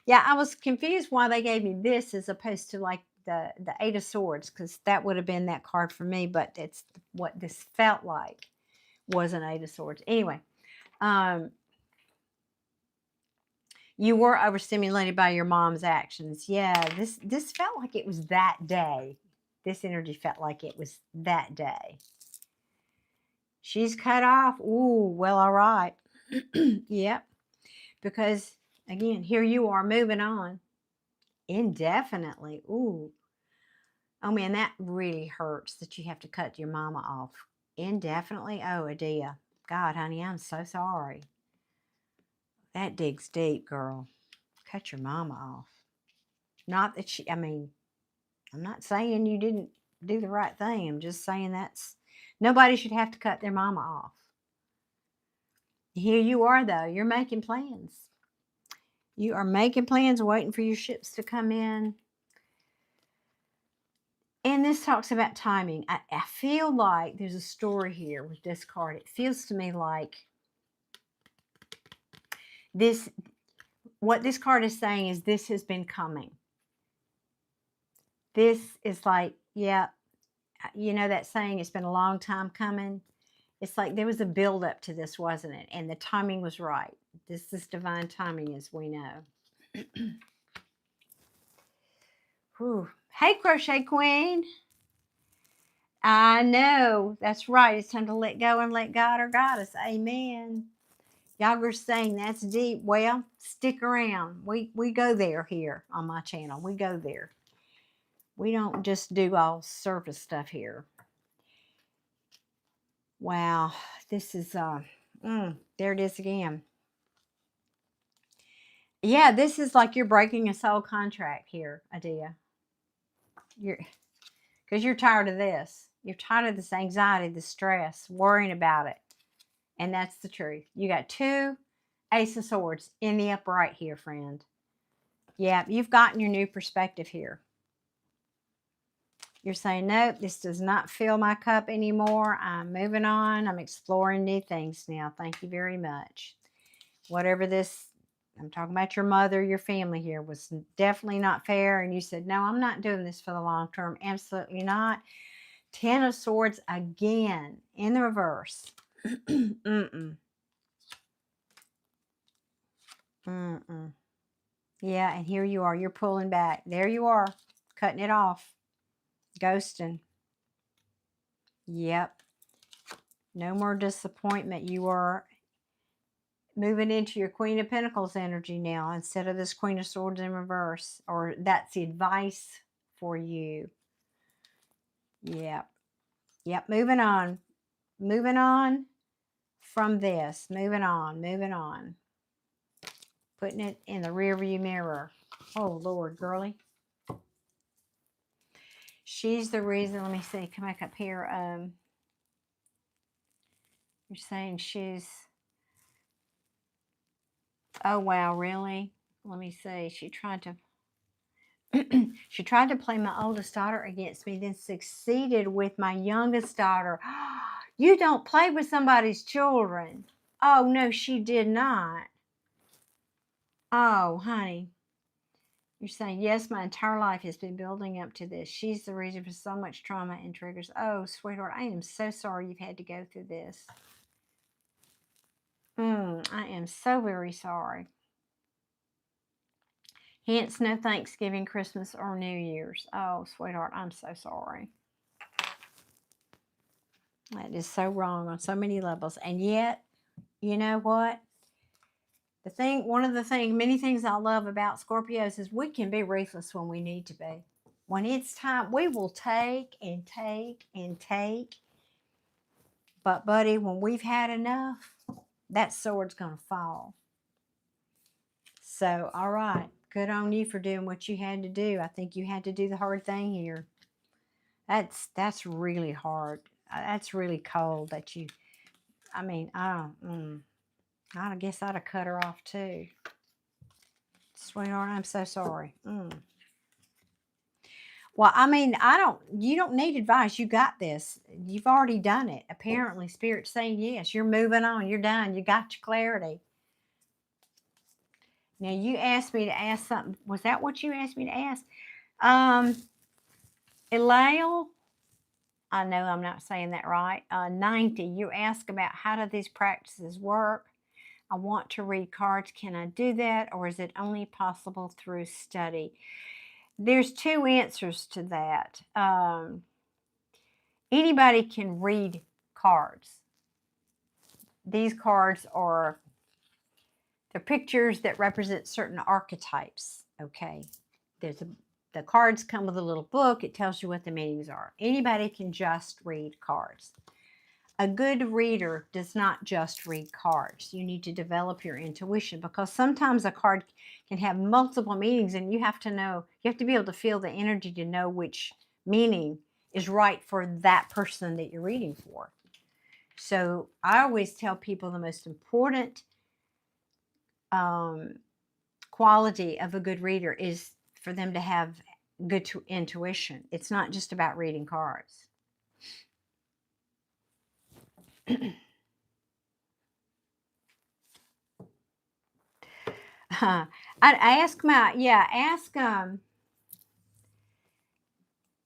Yeah, I was confused why they gave me this as opposed to like the 8 of Swords, because that would have been that card for me, but it's what this felt like was an 8 of Swords. Anyway, you were overstimulated by your mom's actions. Yeah, this felt like it was that day. This energy felt like it was that day. She's cut off. Ooh, well, all right. Yep. Because, again, here you are moving on indefinitely. Ooh. Oh, man, that really hurts that you have to cut your mama off indefinitely. Oh, Adia. God, honey, I'm so sorry. That digs deep, girl. Cut your mama off. Not that she, I mean, I'm not saying you didn't do the right thing. I'm just saying nobody should have to cut their mama off. Here you are, though. You're making plans. You are making plans, waiting for your ships to come in. And this talks about timing. I feel like there's a story here with this card. It feels to me like what this card is saying is this has been coming. This is like, yeah, you know that saying, it's been a long time coming. It's like there was a build up to this, wasn't it? And the timing was right. This is divine timing, as we know. Whew. Hey, Crochet Queen. I know. That's right. It's time to let go and let God or Goddess. Amen. Y'all are saying that's deep. Well, stick around. We go there here on my channel. We go there. We don't just do all surface stuff here. Wow. This is, there it is again. Yeah, this is like you're breaking a soul contract here, Adia. Because you're tired of this. You're tired of this anxiety, the stress, worrying about it. And that's the truth. You got 2 Ace of Swords in the upright here, friend. Yeah, you've gotten your new perspective here. You're saying, nope, this does not fill my cup anymore. I'm moving on. I'm exploring new things now. Thank you very much. Whatever this, I'm talking about your mother, your family here, was definitely not fair. And you said, no, I'm not doing this for the long term. Absolutely not. 10 of Swords again in the reverse. Yeah, and here you are. You're pulling back. There you are. Cutting it off. Ghosting. Yep. No more disappointment. You are moving into your Queen of Pentacles energy now instead of this Queen of Swords in reverse. Or that's the advice for you. Yep. Yep. Moving on. Moving on from this. Moving on. Moving on. Putting it in the rearview mirror. Oh, Lord, girly. She's the reason. Let me see. Come back up here. You're saying she's... Oh, wow, really? Let me see. She tried to... she tried to play my oldest daughter against me, then succeeded with my youngest daughter. You don't play with somebody's children. Oh, no, she did not. Oh, honey. You're saying, yes, my entire life has been building up to this. She's the reason for so much trauma and triggers. Oh, sweetheart, I am so sorry you've had to go through this. I am so very sorry. Hence, no Thanksgiving, Christmas, or New Year's. Oh, sweetheart, I'm so sorry. That is so wrong on so many levels. And yet, you know what? Many things I love about Scorpios is we can be ruthless when we need to be. When it's time, we will take and take and take. But, buddy, when we've had enough, that sword's going to fall. So, all right. Good on you for doing what you had to do. I think you had to do the hard thing here. That's really hard. That's really cold that you... I mean, I guess I'd have cut her off too. Sweetheart, I'm so sorry. Well, I mean, you don't need advice. You got this. You've already done it. Apparently, Spirit's saying yes. You're moving on. You're done. You got your clarity. Now, you asked me to ask something. Was that what you asked me to ask? Elail, I know I'm not saying that right. 90, you ask about how do these practices work? I want to read cards. Can I do that? Or is it only possible through study? There's 2 answers to that. Anybody can read cards. These cards are... they're pictures that represent certain archetypes, okay? There's the cards come with a little book. It tells you what the meanings are. Anybody can just read cards. A good reader does not just read cards. You need to develop your intuition, because sometimes a card can have multiple meanings, and you have to know, you have to be able to feel the energy to know which meaning is right for that person that you're reading for. So I always tell people the most important quality of a good reader is for them to have good intuition. It's not just about reading cards. I ask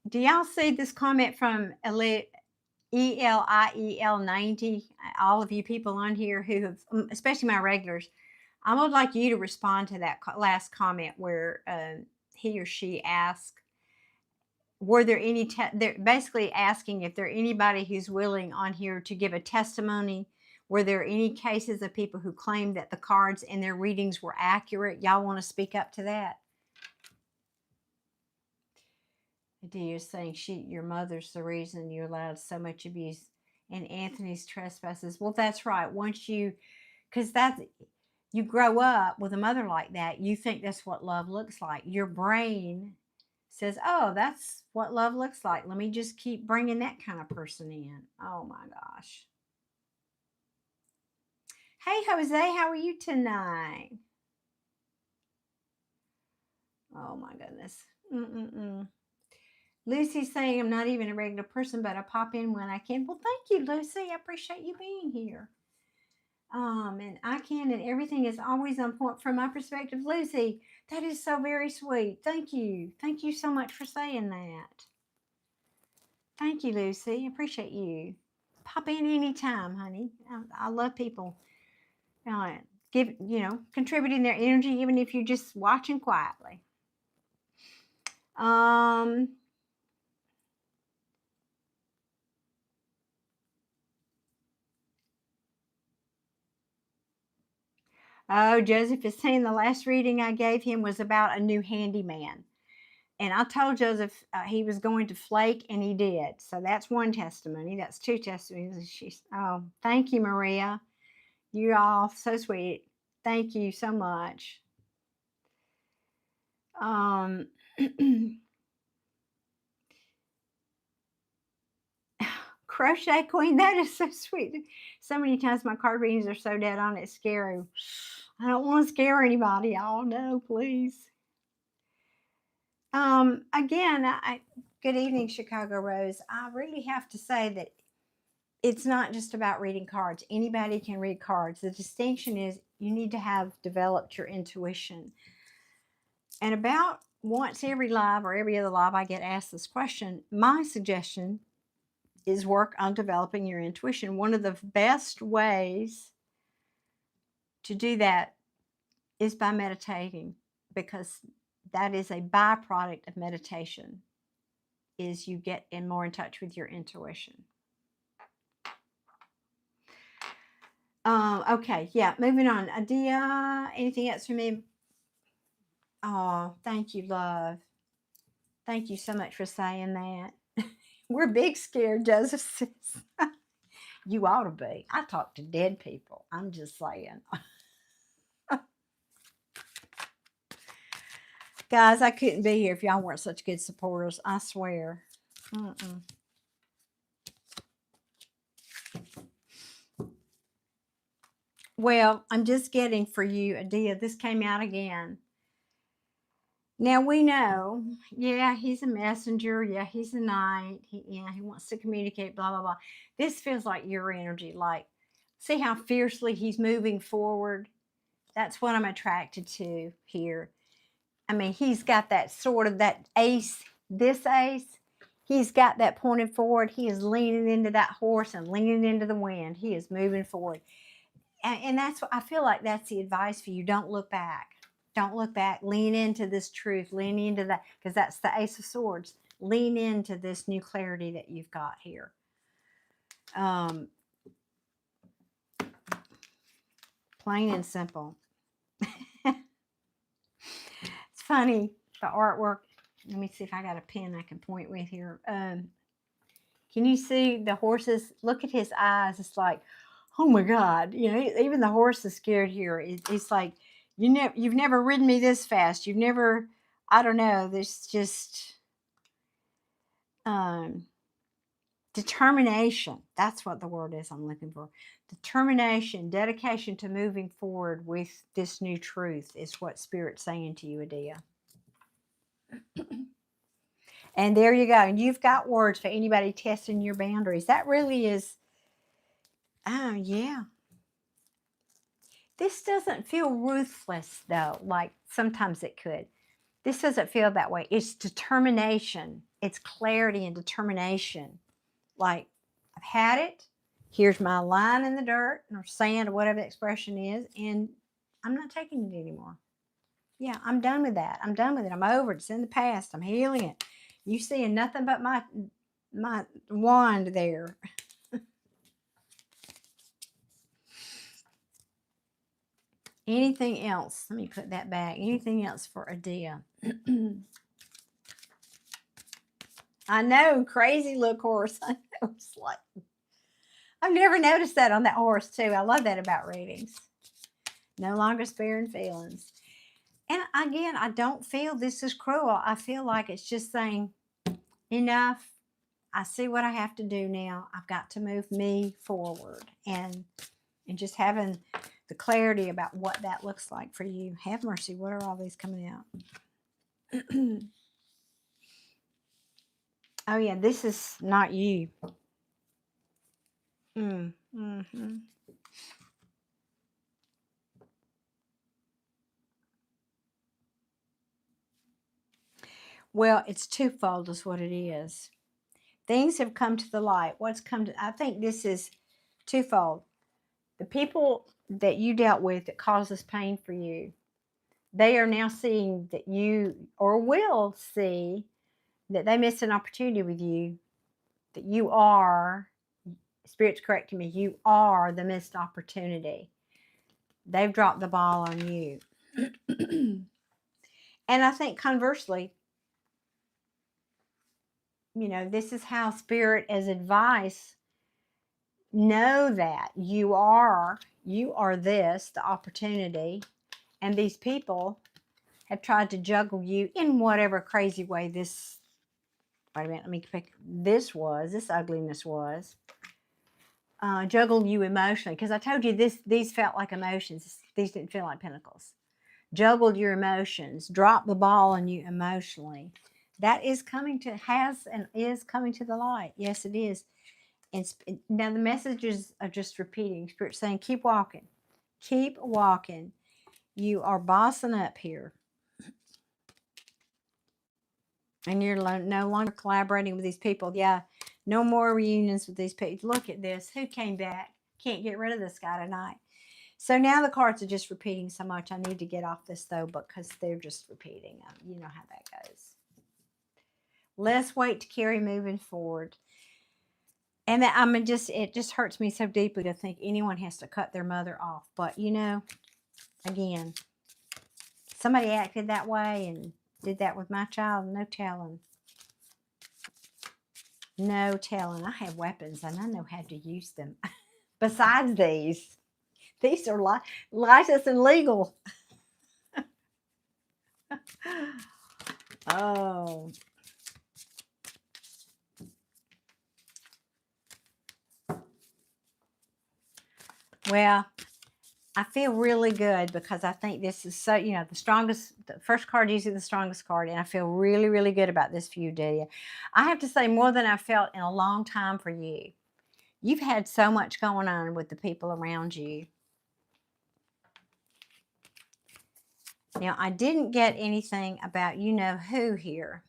do y'all see this comment from ELIEL90? All of you people on here who have, especially my regulars, I would like you to respond to that last comment where he or she asked, were there any, they're basically asking if there anybody who's willing on here to give a testimony. Were there any cases of people who claimed that the cards in their readings were accurate? Y'all want to speak up to that? You're saying your mother's the reason you allowed so much abuse and Anthony's trespasses. Well, that's right. Once you, because you grow up with a mother like that, you think that's what love looks like. Your brain says, oh, that's what love looks like. Let me just keep bringing that kind of person in. Oh my gosh. Hey, Jose, how are you tonight? Oh my goodness. Lucy's saying I'm not even a regular person, but I pop in when I can. Well, thank you, Lucy. I appreciate you being here. And I can, and everything is always on point from my perspective. Lucy, that is so very sweet. Thank you. Thank you so much for saying that. Thank you, Lucy. I appreciate you. Pop in anytime, honey. I love people contributing their energy, even if you're just watching quietly. Oh, Joseph is saying the last reading I gave him was about a new handyman. And I told Joseph he was going to flake, and he did. So that's one testimony. That's two testimonies. Oh, thank you, Maria. You're all so sweet. Thank you so much. Crochet Queen, that is so sweet. So many times my card readings are so dead on, it's scary. I don't want to scare anybody. Y'all know, please. Again, good evening, Chicago Rose. I really have to say that it's not just about reading cards. Anybody can read cards. The distinction is you need to have developed your intuition. And about once every live or every other live I get asked this question, my suggestion is work on developing your intuition. One of the best ways to do that is by meditating, because that is a byproduct of meditation, is you get more in touch with your intuition. Okay, yeah, moving on. Adia, anything else from me? Oh, thank you, love. Thank you so much for saying that. We're big scared, Joseph says. You ought to be. I talk to dead people. I'm just saying. Guys, I couldn't be here if y'all weren't such good supporters. I swear. Well, I'm just getting for you, Adia. This came out again. Now we know, yeah, he's a messenger. Yeah, he's a knight. He wants to communicate, blah, blah, blah. This feels like your energy. Like, see how fiercely he's moving forward? That's what I'm attracted to here. I mean, he's got that sort of that ace, this ace. He's got that pointed forward. He is leaning into that horse and leaning into the wind. He is moving forward. And that's what I feel like that's the advice for you. Don't look back. Don't look back. Lean into this truth. Lean into that, because that's the Ace of Swords. Lean into this new clarity that you've got here. Plain and simple. It's funny, the artwork. Let me see if I got a pen I can point with here. Can you see the horses? Look at his eyes. It's like, oh my God. You know, even the horse is scared here. It's like, you've never ridden me this fast. You've never, I don't know. There's just determination. That's what the word is I'm looking for. Determination, dedication to moving forward with this new truth is what Spirit's saying to you, Adia. And there you go. And you've got words for anybody testing your boundaries. That really is, oh, yeah. This doesn't feel ruthless, though, like sometimes it could. This doesn't feel that way. It's determination. It's clarity and determination. Like, I've had it. Here's my line in the dirt or sand or whatever the expression is, and I'm not taking it anymore. Yeah, I'm done with that. I'm done with it. I'm over it. It's in the past. I'm healing it. You seeing nothing but my wand there. Anything else? Let me put that back. Anything else for Adia? I know, crazy look horse. I know, it's like, I've never noticed that on that horse too. I love that about readings. No longer sparing feelings. And again, I don't feel this is cruel. I feel like it's just saying, enough. I see what I have to do now. I've got to move me forward. And just having the clarity about what that looks like for you. Have mercy. What are all these coming out? Oh, yeah, this is not you. Mm-hmm. Well, it's twofold is what it is. Things have come to the light. What's come to, I think this is twofold. The people that you dealt with that caused this pain for you, they are now seeing that you, or will see, that they missed an opportunity with you, that you are, Spirit's correcting me, you are the missed opportunity. They've dropped the ball on you. And I think conversely, you know, this is how Spirit as advice, know that you are this, the opportunity, and these people have tried to juggle you in whatever crazy way this, wait a minute, let me pick, this ugliness was. Juggle you emotionally, because I told you these felt like emotions. These didn't feel like pentacles. Juggled your emotions, dropped the ball on you emotionally. That is coming to, is coming to the light. Yes, it is. And now the messages are just repeating. Spirit saying, keep walking. Keep walking. You are bossing up here. And you're no longer collaborating with these people. Yeah, no more reunions with these people. Look at this. Who came back? Can't get rid of this guy tonight. So now the cards are just repeating so much. I need to get off this, though, because they're just repeating. You know how that goes. Less weight to carry moving forward. And that, it just hurts me so deeply to think anyone has to cut their mother off. But, you know, again, somebody acted that way and did that with my child. No telling. No telling. I have weapons and I know how to use them. Besides these are licensed and legal. Oh. Well, I feel really good because I think this is so, you know, the first card usually the strongest card, and I feel really, really good about this for you, Delia. I have to say more than I've felt in a long time for you. You've had so much going on with the people around you. Now, I didn't get anything about you know who here.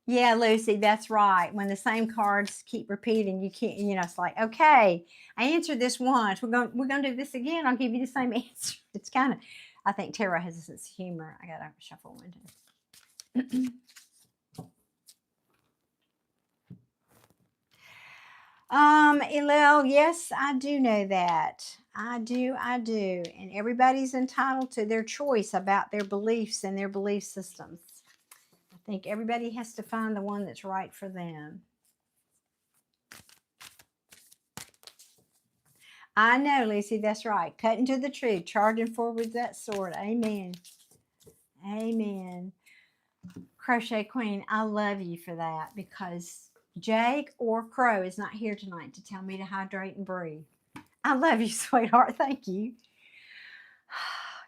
Yeah, Lucy, that's right. When the same cards keep repeating, you can't, you know, it's like, okay, I answered this once. We're going to do this again. I'll give you the same answer. It's kind of, I think tarot has a sense of humor. I got to shuffle one. Elel, yes, I do know that. I do. And everybody's entitled to their choice about their beliefs and their belief systems. I think everybody has to find the one that's right for them. I know, Lacey, that's right. Cutting to the truth, charging forward with that sword. Amen. Amen. Crochet Queen, I love you for that, because Jake or Crow is not here tonight to tell me to hydrate and breathe. I love you, sweetheart. Thank you.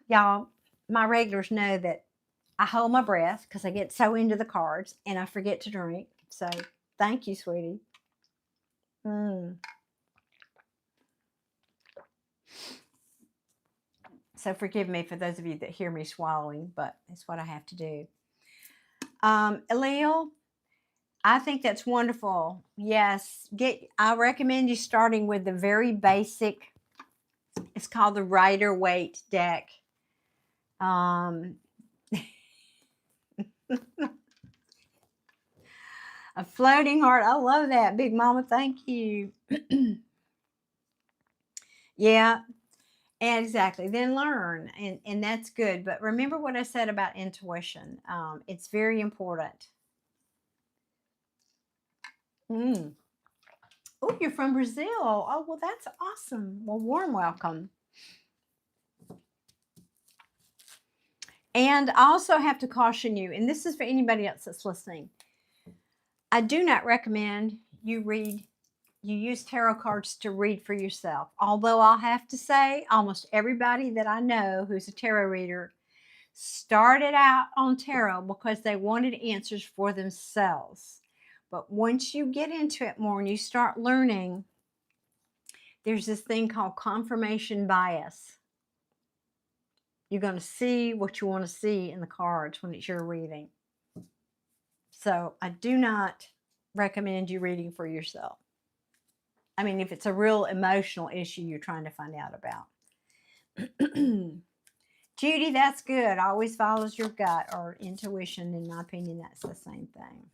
Y'all, my regulars know that I hold my breath because I get so into the cards and I forget to drink. So thank you, sweetie. So forgive me for those of you that hear me swallowing, but it's what I have to do. Elil, I think that's wonderful. Yes, I recommend you starting with the very basic. It's called the Rider-Waite deck. A floating heart. I love that, Big Mama. Thank you. Yeah, exactly. Then learn, and that's good. But remember what I said about intuition. It's very important. Oh, you're from Brazil. Oh, well, that's awesome. Well, warm welcome. And I also have to caution you, and this is for anybody else that's listening. I do not recommend you use tarot cards to read for yourself. Although I'll have to say, almost everybody that I know who's a tarot reader started out on tarot because they wanted answers for themselves. But once you get into it more and you start learning, there's this thing called confirmation bias. You're going to see what you want to see in the cards when it's your reading. So I do not recommend you reading for yourself. I mean, if it's a real emotional issue you're trying to find out about. Judy, that's good. Always follows your gut or intuition. In my opinion, that's the same thing.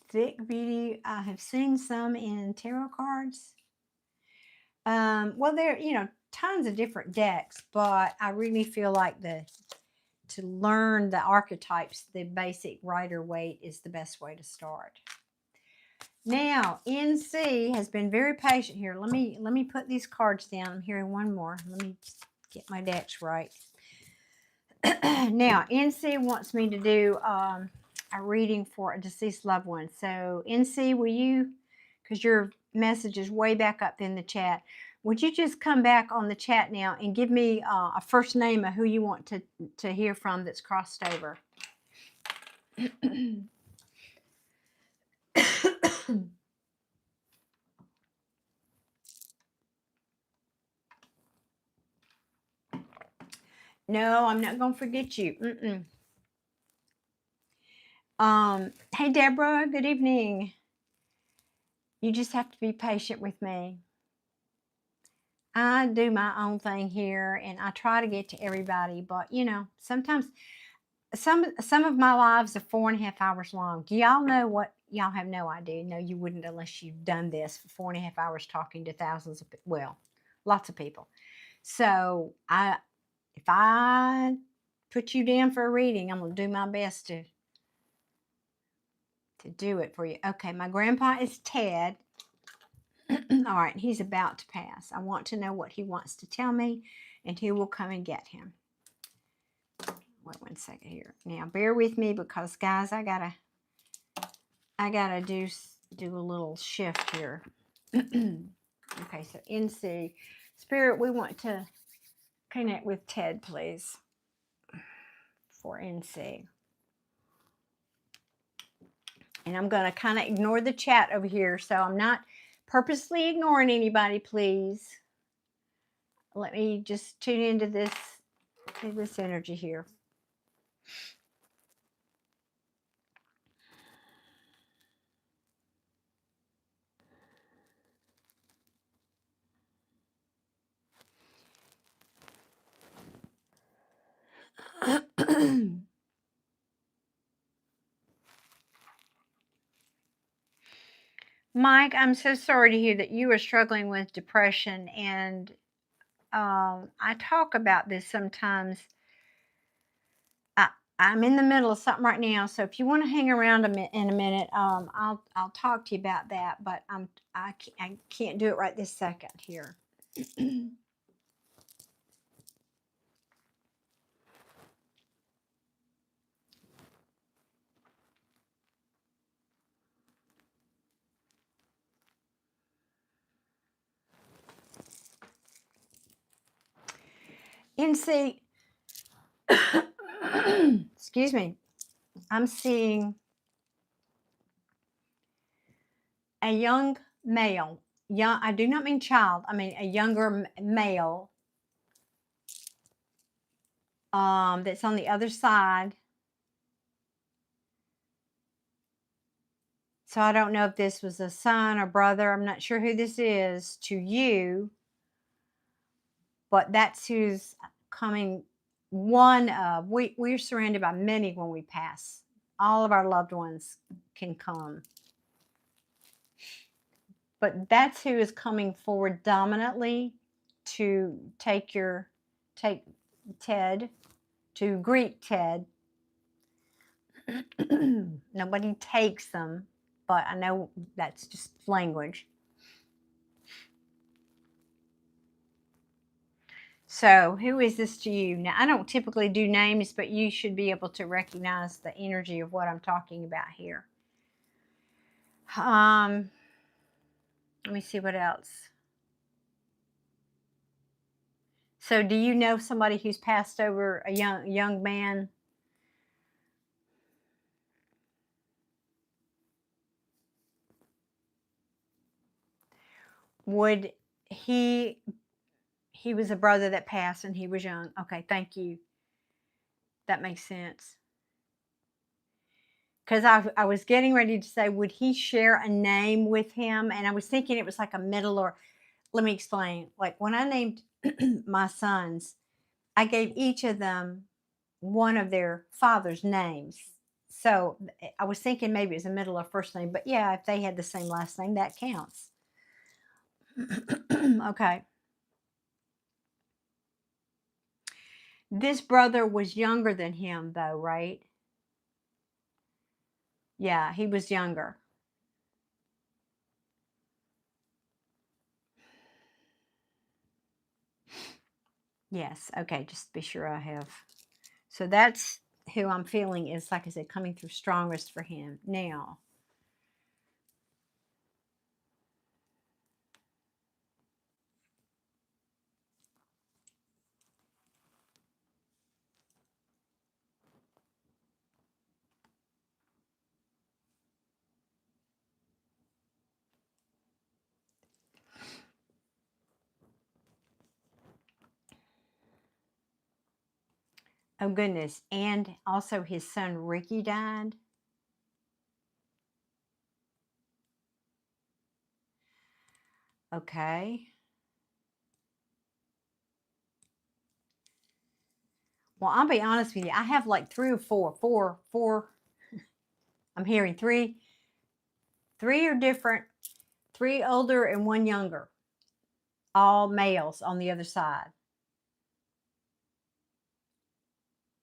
Thick Beauty, I have seen some in tarot cards. Well, there, tons of different decks, but I really feel like to learn the archetypes, the basic Rider-Waite is the best way to start. Now, NC has been very patient here. Let me put these cards down. I'm hearing one more. Let me get my decks right. Now, NC wants me to do a reading for a deceased loved one. So, NC, will you, because your message is way back up in the chat, would you just come back on the chat now and give me a first name of who you want to hear from that's crossed over? No, I'm not going to forget you. Hey, Deborah, good evening. You just have to be patient with me. I do my own thing here, and I try to get to everybody, but, sometimes some of my lives are 4.5 hours long. Do y'all know what? Y'all have no idea. No, you wouldn't unless you've done this for 4.5 hours talking to thousands of, lots of people. So if I put you down for a reading, I'm going to do my best to do it for you. Okay, my grandpa is Ted. All right, he's about to pass. I want to know what he wants to tell me, and who will come and get him. Wait 1 second here. Now, bear with me because, guys, I gotta do a little shift here. Okay, so NC Spirit, we want to connect with Ted, please, for NC. And I'm going to kind of ignore the chat over here, so I'm not purposely ignoring anybody, please. Let me just tune into this energy here. Mike, I'm so sorry to hear that you are struggling with depression, and I talk about this sometimes. I, I'm in the middle of something right now, so if you want to hang around in a minute, I'll talk to you about that. But I can't do it right this second here. And see, excuse me, I'm seeing a young male. Young, I do not mean child. I mean a younger male. That's on the other side. So I don't know if this was a son or brother. I'm not sure who this is to you, but that's who's coming. One of we're surrounded by many when we pass. All of our loved ones can come, but that's who is coming forward dominantly to take Ted, to greet Ted. Nobody takes them, but I know that's just language. So, who is this to you? Now, I don't typically do names, but you should be able to recognize the energy of what I'm talking about here. Let me see what else. So, do you know somebody who's passed over, a young man? Would he was a brother that passed and he was young. Okay, thank you. That makes sense. Because I was getting ready to say, would he share a name with him? And I was thinking it was like a middle, or let me explain. Like when I named my sons, I gave each of them one of their father's names. So I was thinking maybe it was a middle or first name, but yeah, if they had the same last name, that counts. Okay. This brother was younger than him, though, right? Yeah, he was younger. Yes. Okay. Just be sure I have. So that's who I'm feeling is, like I said, coming through strongest for him. Now, oh goodness. And also his son Ricky died. Okay. Well, I'll be honest with you. I have like three or four. I'm hearing three. Three are different. Three older and one younger. All males on the other side.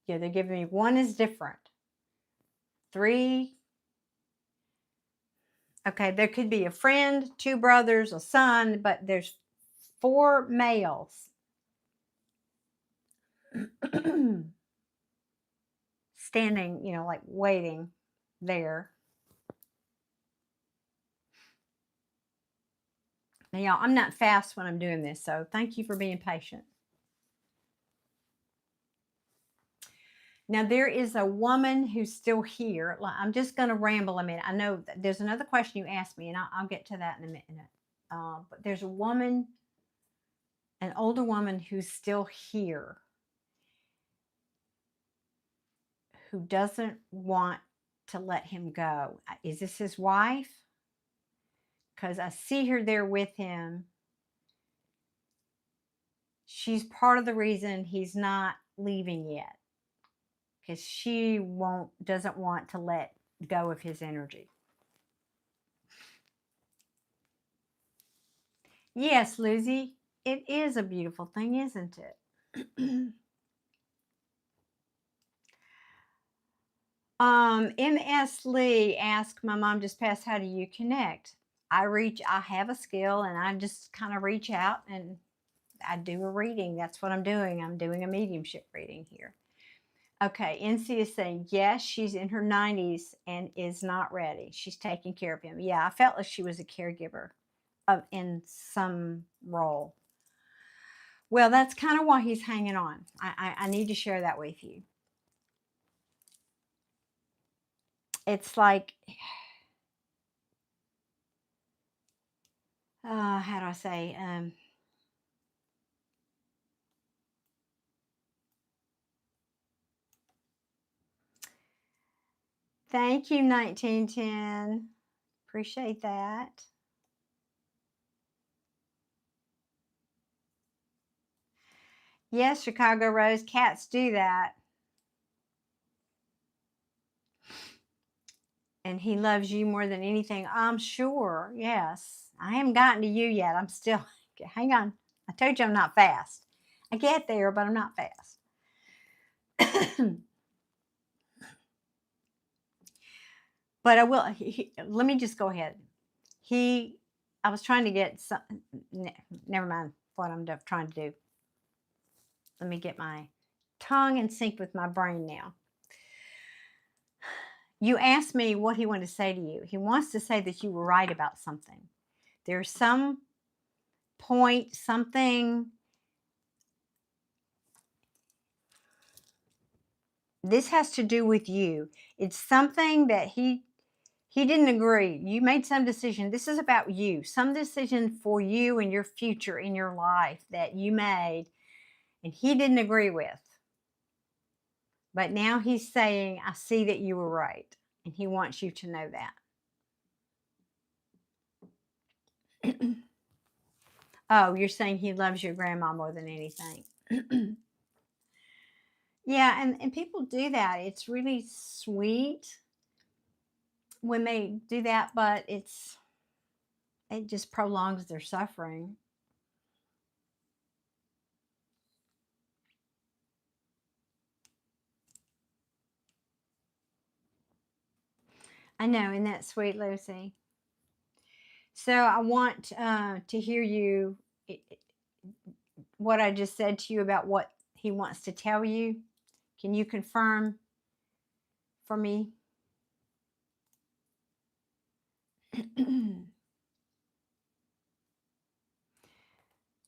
Yeah, they're giving me one is different. Three. Okay, there could be a friend, two brothers, a son, but there's four males. Standing, like waiting there. Now, y'all, I'm not fast when I'm doing this, so thank you for being patient. Now, there is a woman who's still here. I'm just going to ramble a minute. I know there's another question you asked me, and I'll get to that in a minute. But there's a woman, an older woman who's still here, who doesn't want to let him go. Is this his wife? Because I see her there with him. She's part of the reason he's not leaving yet, because she doesn't want to let go of his energy. Yes, Lucy, it is a beautiful thing, isn't it? MS Lee asked, my mom just passed, how do you connect? I have a skill and I just kind of reach out and I do a reading. That's what I'm doing. I'm doing a mediumship reading here. Okay, NC is saying, yes, she's in her 90s and is not ready. She's taking care of him. Yeah, I felt like she was a caregiver in some role. Well, that's kind of why he's hanging on. I need to share that with you. It's like, how do I say? Thank you, 1910. Appreciate that. Yes, Chicago Rose, cats do that. And he loves you more than anything, I'm sure. Yes. I haven't gotten to you yet. I'm still, hang on. I told you I'm not fast. I get there, but I'm not fast. But I will, let me just go ahead. I was trying to get some, never mind what I'm trying to do. Let me get my tongue in sync with my brain now. You asked me what he wanted to say to you. He wants to say that you were right about something. There's some point, something. This has to do with you. It's something that he didn't agree. You made some decision. This is about you. Some decision for you and your future in your life that you made and he didn't agree with. But now he's saying, I see that you were right. And he wants you to know that. Oh, you're saying he loves your grandma more than anything. Yeah, and people do that. It's really sweet when they do that, but it just prolongs their suffering. I know, isn't that sweet, Lucy? So I want to hear you, what I just said to you about what he wants to tell you. Can you confirm for me?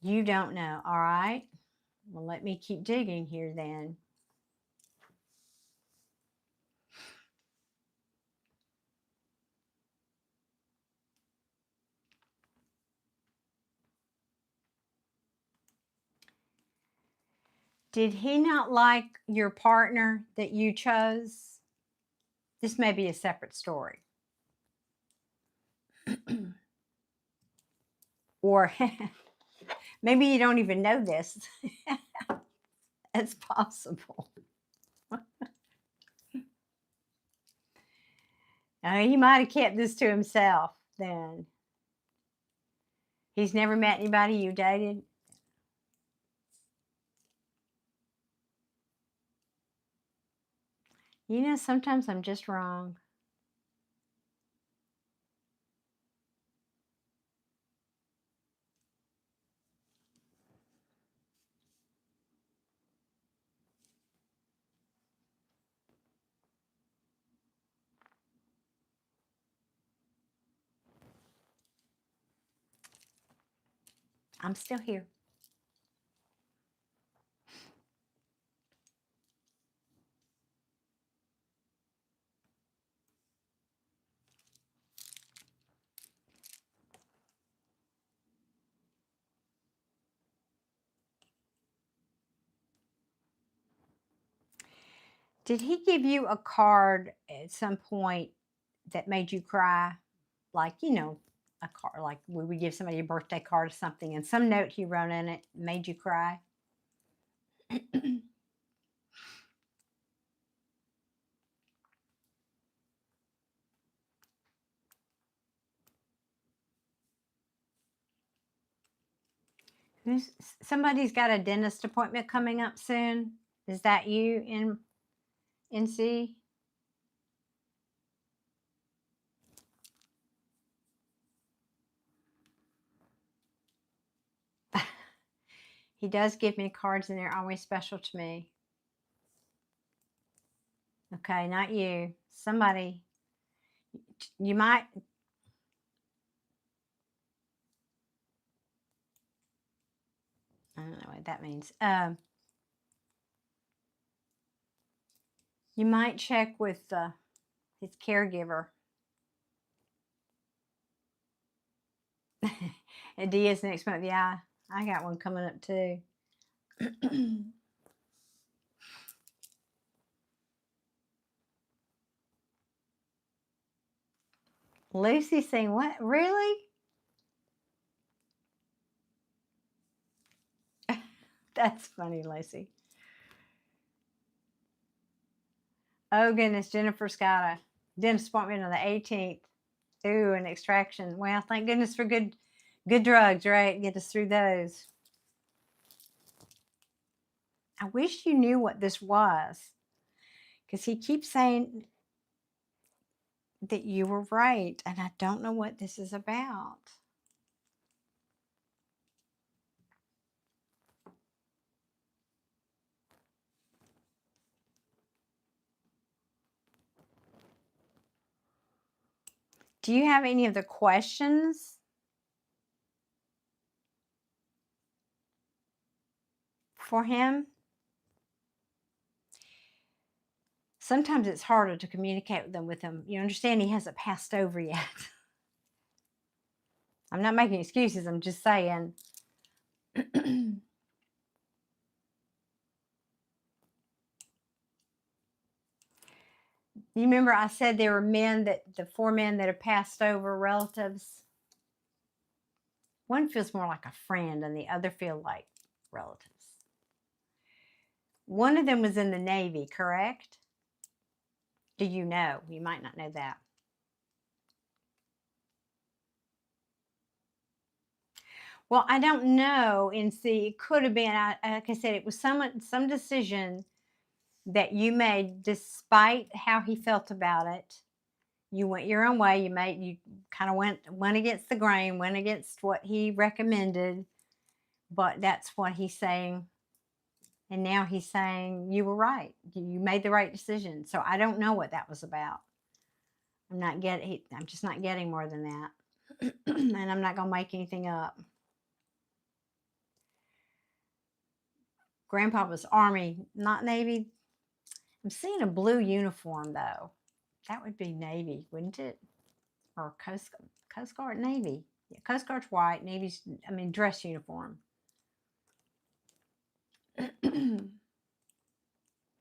You don't know, all right? Well, let me keep digging here then. Did he not like your partner that you chose? This may be a separate story. Or maybe you don't even know this. It's possible. He might have kept this to himself then. He's never met anybody you dated? You know, sometimes I'm just wrong. I'm still here. Did he give you a card at some point that made you cry? Like, you know, a card, like we would give somebody a birthday card or something, and some note he wrote in it made you cry? Who's somebody's got a dentist appointment coming up soon? Is that you in NC? He does give me cards and they're always special to me. Okay, not you. Somebody. You might. I don't know what that means. You might check with his caregiver. And D is next month. Yeah, I got one coming up too. Lucy's saying, what? Really? That's funny, Lucy. Oh, goodness. Jennifer's got a dentist appointment on the 18th. Ooh, an extraction. Well, thank goodness for good drugs, right? Get us through those. I wish you knew what this was, because he keeps saying that you were right, and I don't know what this is about. Do you have any other questions for him? Sometimes it's harder to communicate with him. You understand he hasn't passed over yet. I'm not making excuses. I'm just saying. You remember I said there were the 4 men that have passed over, relatives. One feels more like a friend and the other feel like relatives. One of them was in the Navy, correct? Do you know? You might not know that. Well, I don't know. And see, it could have been, like I said, it was some decision that you made despite how he felt about it. You went your own way. You kind of went against the grain, went against what he recommended. But that's what he's saying. And now he's saying you were right. You made the right decision. So I don't know what that was about. I'm just not getting more than that. And I'm not going to make anything up. Grandpapa's Army, not Navy. I'm seeing a blue uniform, though. That would be Navy, wouldn't it? Or Coast Guard, Navy. Yeah, Coast Guard's white. Navy's, dress uniform.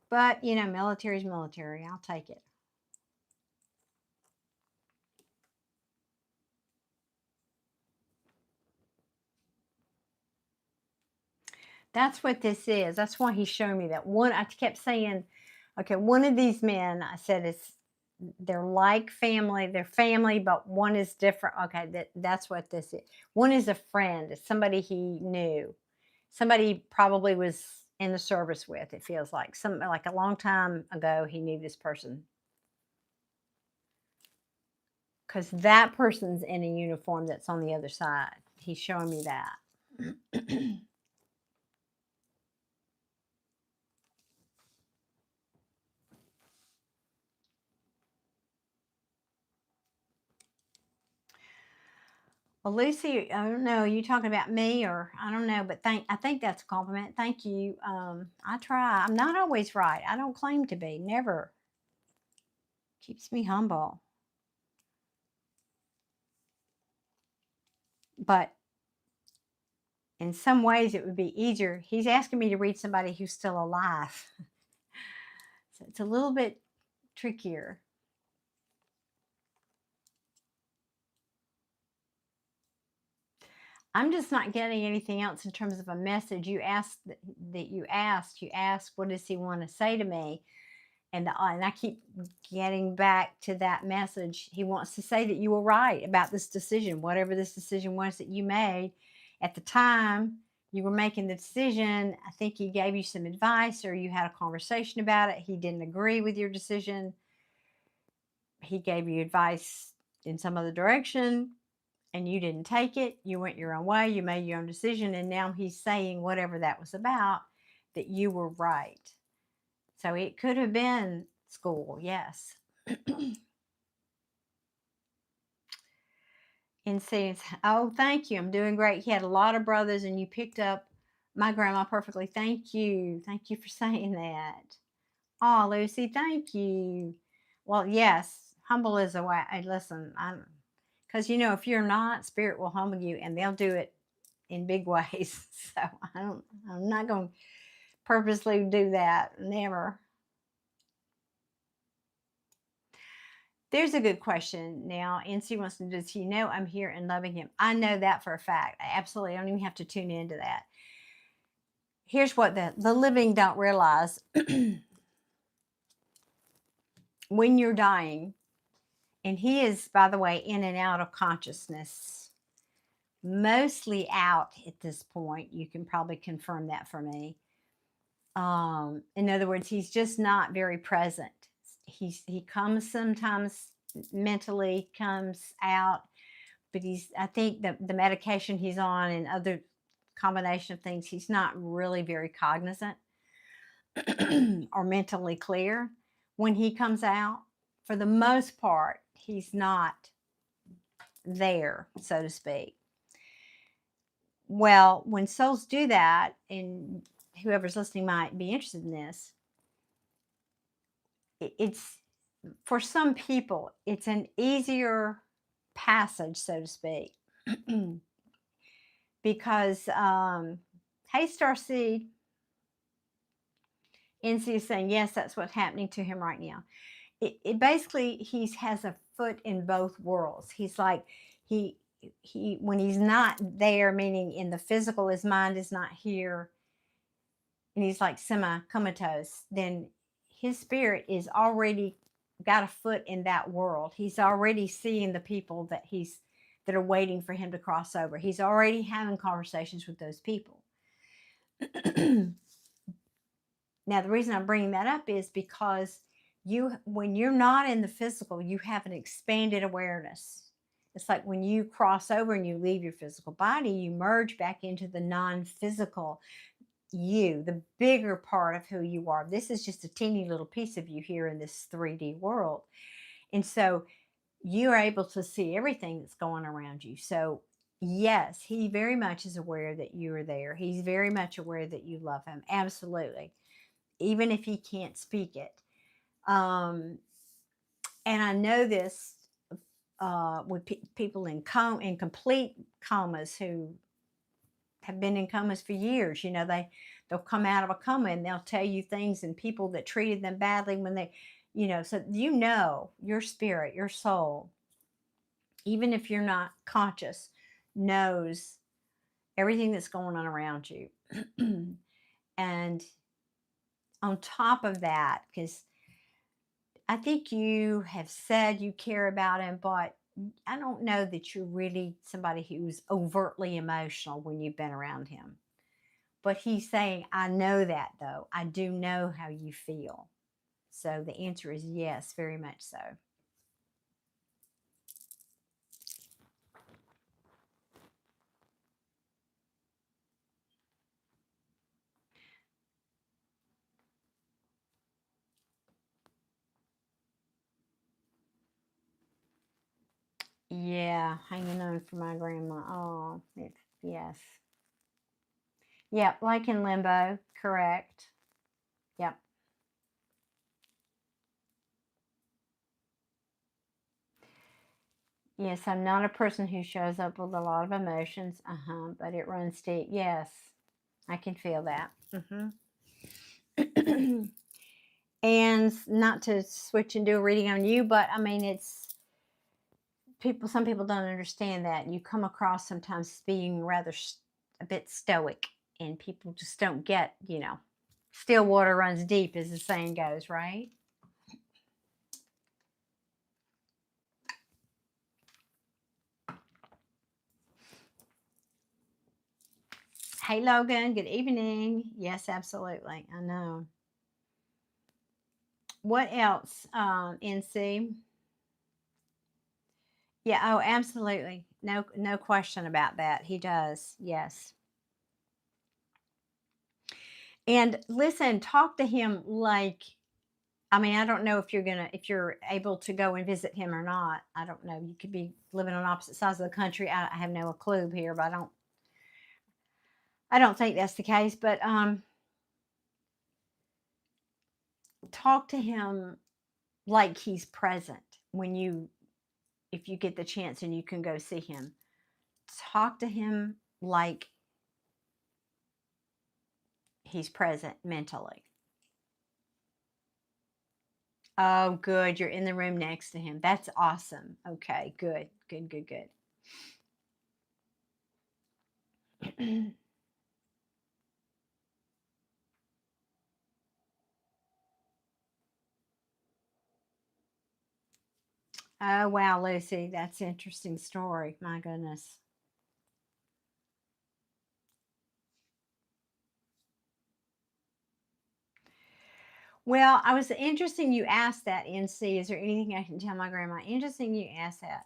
But, military's military. I'll take it. That's what this is. That's why he's showing me that one. I kept saying, okay, one of these men, I said, they're like family. They're family, but one is different. Okay, that's what this is. One is a friend. It's somebody he knew. Somebody probably was in the service with, it feels like. Like a long time ago, he knew this person. Because that person's in a uniform that's on the other side. He's showing me that. Well, Lucy, I don't know, are you talking about me or I don't know, but I think that's a compliment. Thank you. I try. I'm not always right. I don't claim to be. Never. Keeps me humble. But in some ways, it would be easier. He's asking me to read somebody who's still alive. So it's a little bit trickier. I'm just not getting anything else in terms of a message. You asked, what does he want to say to me? And I keep getting back to that message. He wants to say that you were right about this decision, whatever this decision was that you made at the time. you were making the decision. I think he gave you some advice or you had a conversation about it. He didn't agree with your decision. He gave you advice in some other direction and you didn't take it. You went your own way. You made your own decision. And now he's saying whatever that was about, that you were right. So it could have been school. Yes. And says, oh, thank you. I'm doing great. He had a lot of brothers and you picked up my grandma perfectly. Thank you. Thank you for saying that. Oh, Lucy, thank you. Well, yes, humble is a way. Listen, because you know, if you're not, Spirit will humble you, and they'll do it in big ways. So I'm not going to purposely do that. Never. There's a good question. Now, NC wants to know, does he know I'm here and loving him? I know that for a fact. I absolutely don't even have to tune into that. Here's what the living don't realize. When you're dying, and he is, by the way, in and out of consciousness, mostly out at this point. You can probably confirm that for me. In other words, he's just not very present. He comes sometimes mentally, comes out, but I think the medication he's on and other combination of things, he's not really very cognizant or mentally clear when he comes out. For the most part, he's not there, so to speak. Well, when souls do that, and whoever's listening might be interested in this, it's, for some people, it's an easier passage, so to speak. Because, hey, Starseed, NC is saying, yes, that's what's happening to him right now. It basically, he has a foot in both worlds. He's like, he when he's not there, meaning in the physical, his mind is not here, and he's like semi-comatose, then his spirit is already got a foot in that world. He's already seeing the people that are waiting for him to cross over. He's already having conversations with those people. Now, the reason I'm bringing that up is because when you're not in the physical, you have an expanded awareness. It's like when you cross over and you leave your physical body, you merge back into the non-physical you, the bigger part of who you are. This is just a teeny little piece of you here in this 3D world. And so you're able to see everything that's going around you. So yes, he very much is aware that you are there. He's very much aware that you love him. Absolutely. Even if he can't speak it. And I know this with people in complete comas who have been in comas for years. You know, they'll come out of a coma and they'll tell you things, and people that treated them badly when they, you know, so you know, your spirit, your soul, even if you're not conscious, knows everything that's going on around you. And on top of that, because I think you have said you care about him, but I don't know that you're really somebody who's overtly emotional when you've been around him. But he's saying, I know that though. I do know how you feel. So the answer is yes, very much so. Yeah, hanging on for my grandma. Oh, yes. Yep, like in limbo, correct. Yep. Yes, I'm not a person who shows up with a lot of emotions, but it runs deep. Yes, I can feel that. And not to switch and do a reading on you, but I mean, it's some people don't understand that. You come across sometimes being rather a bit stoic, and people just don't get, you know, still water runs deep, as the saying goes, right? Hey, Logan. Good evening. Yes, absolutely. I know. What else, NC? Yeah. Oh, absolutely. No question about that. He does. Yes. And listen, talk to him like, I mean, I don't know if you're able to go and visit him or not. I don't know. You could be living on opposite sides of the country. I have no clue here, but I don't think that's the case. But talk to him like he's present when if you get the chance and you can go see him. Talk to him like he's present mentally. Oh, good. You're in the room next to him. That's awesome. Okay, good. Good, good, good. Oh, wow, Lucy. That's an interesting story. My goodness. Well, I was interesting you asked that, NC. Is there anything I can tell my grandma? Interesting you asked that.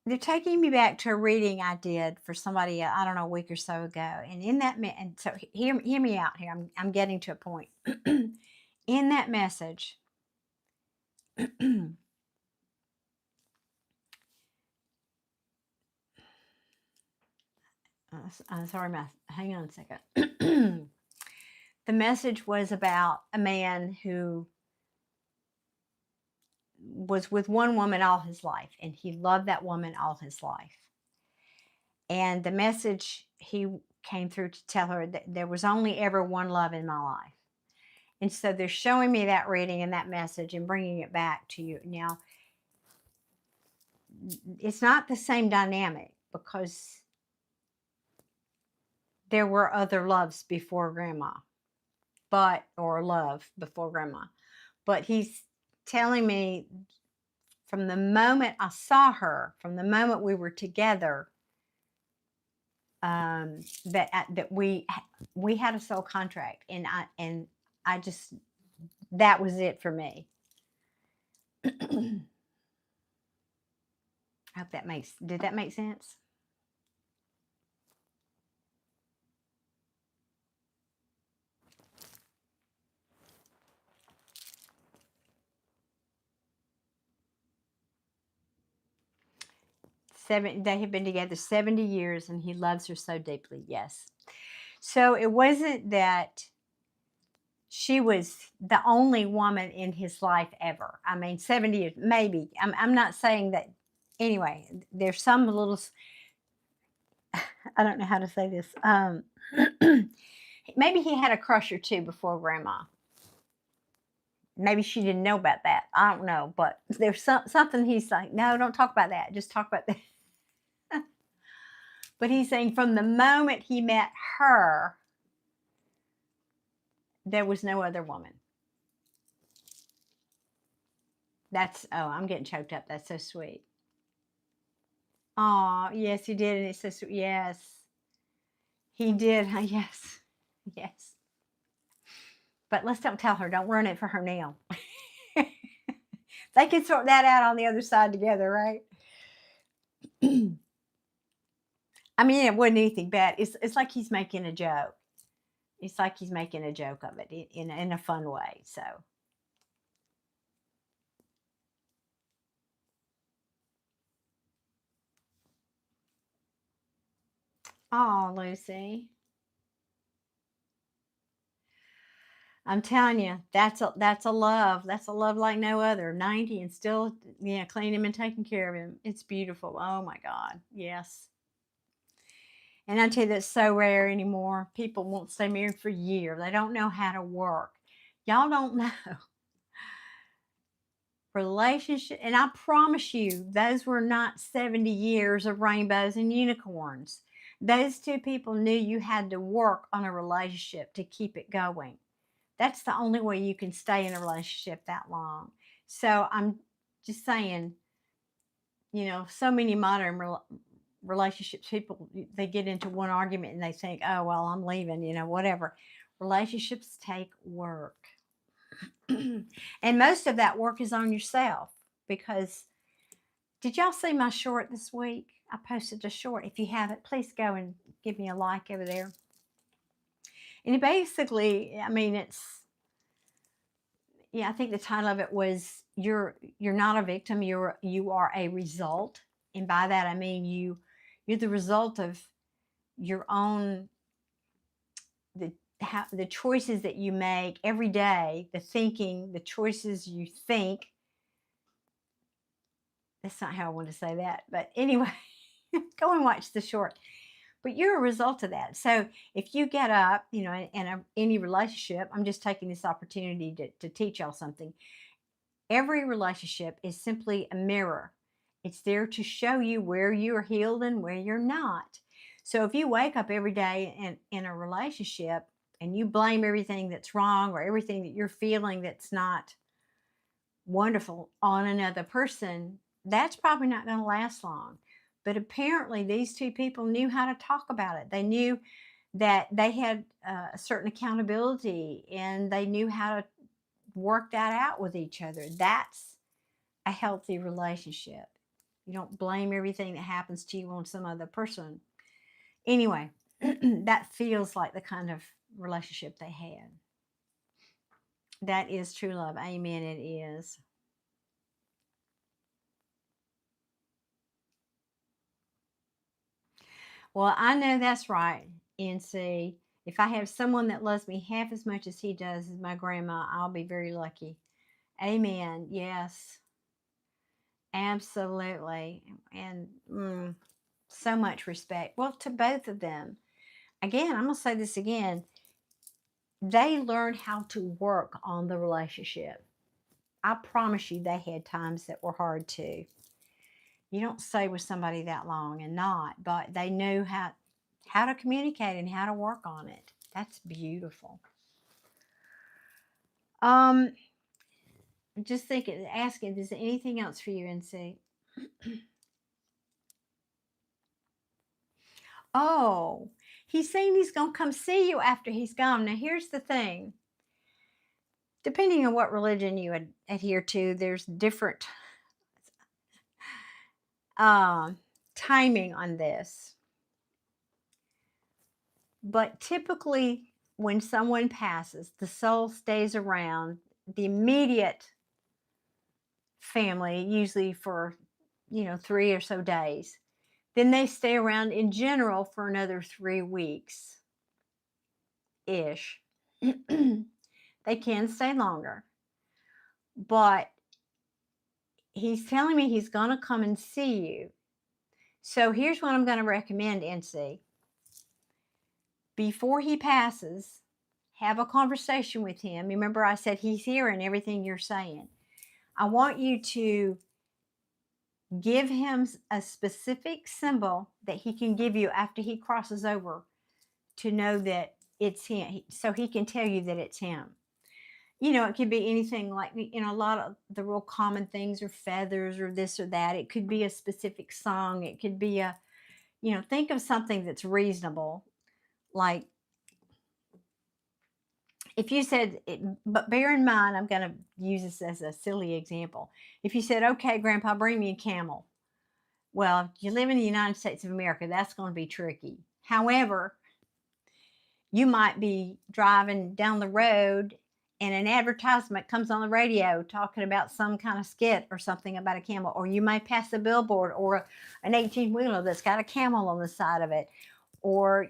They're taking me back to a reading I did for somebody, I don't know, a week or so ago. And in that, and so hear me out here. I'm getting to a point. In that message, I'm sorry, hang on a second. The message was about a man who was with one woman all his life, and he loved that woman all his life. And the message he came through to tell her that there was only ever one love in my life. And so they're showing me that reading and that message and bringing it back to you. Now, it's not the same dynamic because there were other loves before grandma, or love before grandma. But he's telling me from the moment I saw her, from the moment we were together, that we had a soul contract, and I just, that was it for me. I hope did that make sense? They have been together 70 years and he loves her so deeply. Yes. So it wasn't that she was the only woman in his life ever. I mean, 70 years, maybe. I'm not saying that. Anyway, there's some little, I don't know how to say this. Maybe he had a crush or two before grandma. Maybe she didn't know about that. I don't know. But there's something he's like, no, don't talk about that. Just talk about that. But he's saying from the moment he met her, there was no other woman. I'm getting choked up. That's so sweet. Oh, yes, he did. And it's so sweet. Yes, he did. Yes, yes. But let's don't tell her. Don't ruin it for her now. They can sort that out on the other side together, right? I mean, it wasn't anything bad. It's like he's making a joke. It's like he's making a joke of it in a fun way. So, oh, Lucy, I'm telling you, that's a love. That's a love like no other. 90 and still, cleaning him and taking care of him. It's beautiful. Oh my God, yes. And I tell you, that's so rare anymore. People won't stay married for years. They don't know how to work. Y'all don't know. Relationship, and I promise you, those were not 70 years of rainbows and unicorns. Those two people knew you had to work on a relationship to keep it going. That's the only way you can stay in a relationship that long. So I'm just saying, so many modern relationships, people, they get into one argument and they think, oh, well, I'm leaving, whatever. Relationships take work. And most of that work is on yourself, because did y'all see my short this week? I posted a short. If you haven't, please go and give me a like over there. And basically, I mean, I think the title of it was you're not a victim, you are a result. And by that I mean you're the result of your own, the choices that you make every day, the thinking, the choices you think. That's not how I want to say that, but anyway, go and watch the short. But you're a result of that. So if you get up, in any relationship, I'm just taking this opportunity to teach y'all something. Every relationship is simply a mirror. It's there to show you where you're healed and where you're not. So if you wake up every day in a relationship and you blame everything that's wrong or everything that you're feeling that's not wonderful on another person, that's probably not going to last long. But apparently these two people knew how to talk about it. They knew that they had a certain accountability, and they knew how to work that out with each other. That's a healthy relationship. You don't blame everything that happens to you on some other person. Anyway, that feels like the kind of relationship they had. That is true love. Amen, it is. Well, I know that's right, NC. If I have someone that loves me half as much as he does as my grandma, I'll be very lucky. Amen. Yes. Absolutely. And so much respect. Well, to both of them. Again, I'm going to say this again. They learned how to work on the relationship. I promise you, they had times that were hard too. You don't stay with somebody that long and not, but they knew how to communicate and how to work on it. That's beautiful. Just thinking, asking, is there anything else for you, NC? Oh, he's saying he's going to come see you after he's gone. Now, here's the thing. Depending on what religion you adhere to, there's different timing on this. But typically, when someone passes, the soul stays around the immediate family, usually for 3 or so days. Then they stay around in general for another 3 weeks ish. They can stay longer, but he's telling me he's going to come and see you. So here's what I'm going to recommend, NC. Before he passes, have a conversation with him. Remember, I said he's hearing everything you're saying. I want you to give him a specific symbol that he can give you after he crosses over, to know that it's him, so he can tell you that it's him. It could be anything, like, a lot of the real common things are feathers or this or that. It could be a specific song. It could be think of something that's reasonable. Like, if you said, but bear in mind, I'm going to use this as a silly example. If you said, okay, Grandpa, bring me a camel. Well, if you live in the United States of America, that's going to be tricky. However, you might be driving down the road and an advertisement comes on the radio talking about some kind of skit or something about a camel, or you may pass a billboard or an 18-wheeler that's got a camel on the side of it, or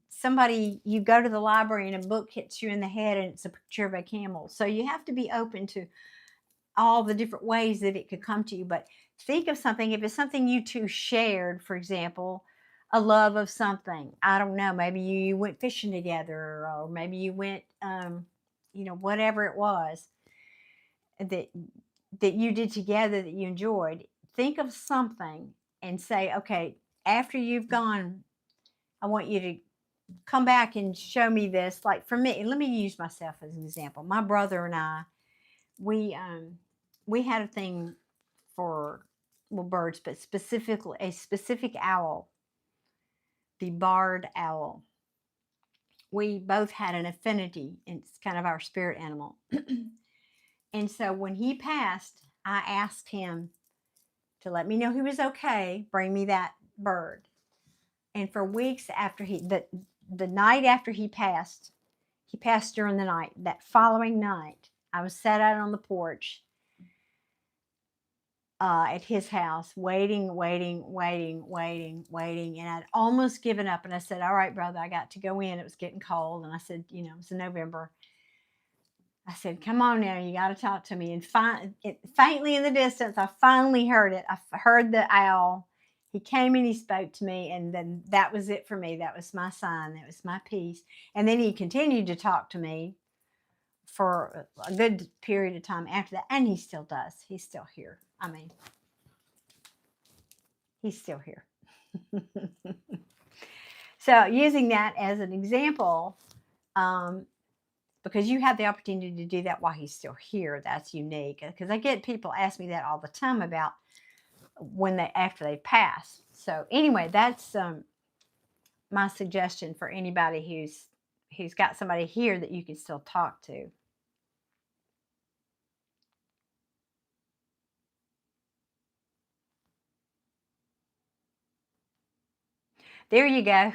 somebody, you go to the library and a book hits you in the head and it's a picture of a camel. So you have to be open to all the different ways that it could come to you. But think of something, if it's something you two shared, for example, a love of something. I don't know, maybe you went fishing together, or maybe you went, whatever it was that you did together that you enjoyed. Think of something and say, okay, after you've gone, I want you to come back and show me this. Like for me, let me use myself as an example. My brother and I, we had a thing for, well, birds, but specifically a specific owl, the barred owl. We both had an affinity, and it's kind of our spirit animal. And so when he passed, I asked him to let me know he was okay, bring me that bird. And for weeks after the night after he passed during the night. That following night, I was sat out on the porch at his house, waiting, and I'd almost given up. And I said, "All right, brother, I got to go in." It was getting cold, and I said, it was in November. I said, "Come on now, you got to talk to me." And faintly in the distance, I finally heard it. I heard the owl. He came and he spoke to me, and then that was it for me. That was my sign. That was my peace. And then he continued to talk to me for a good period of time after that, and he still does. He's still here. I mean, he's still here. So using that as an example, because you have the opportunity to do that while he's still here, that's unique. Because I get people ask me that all the time about after they pass. So anyway, that's my suggestion for anybody who's got somebody here that you can still talk to. There you go.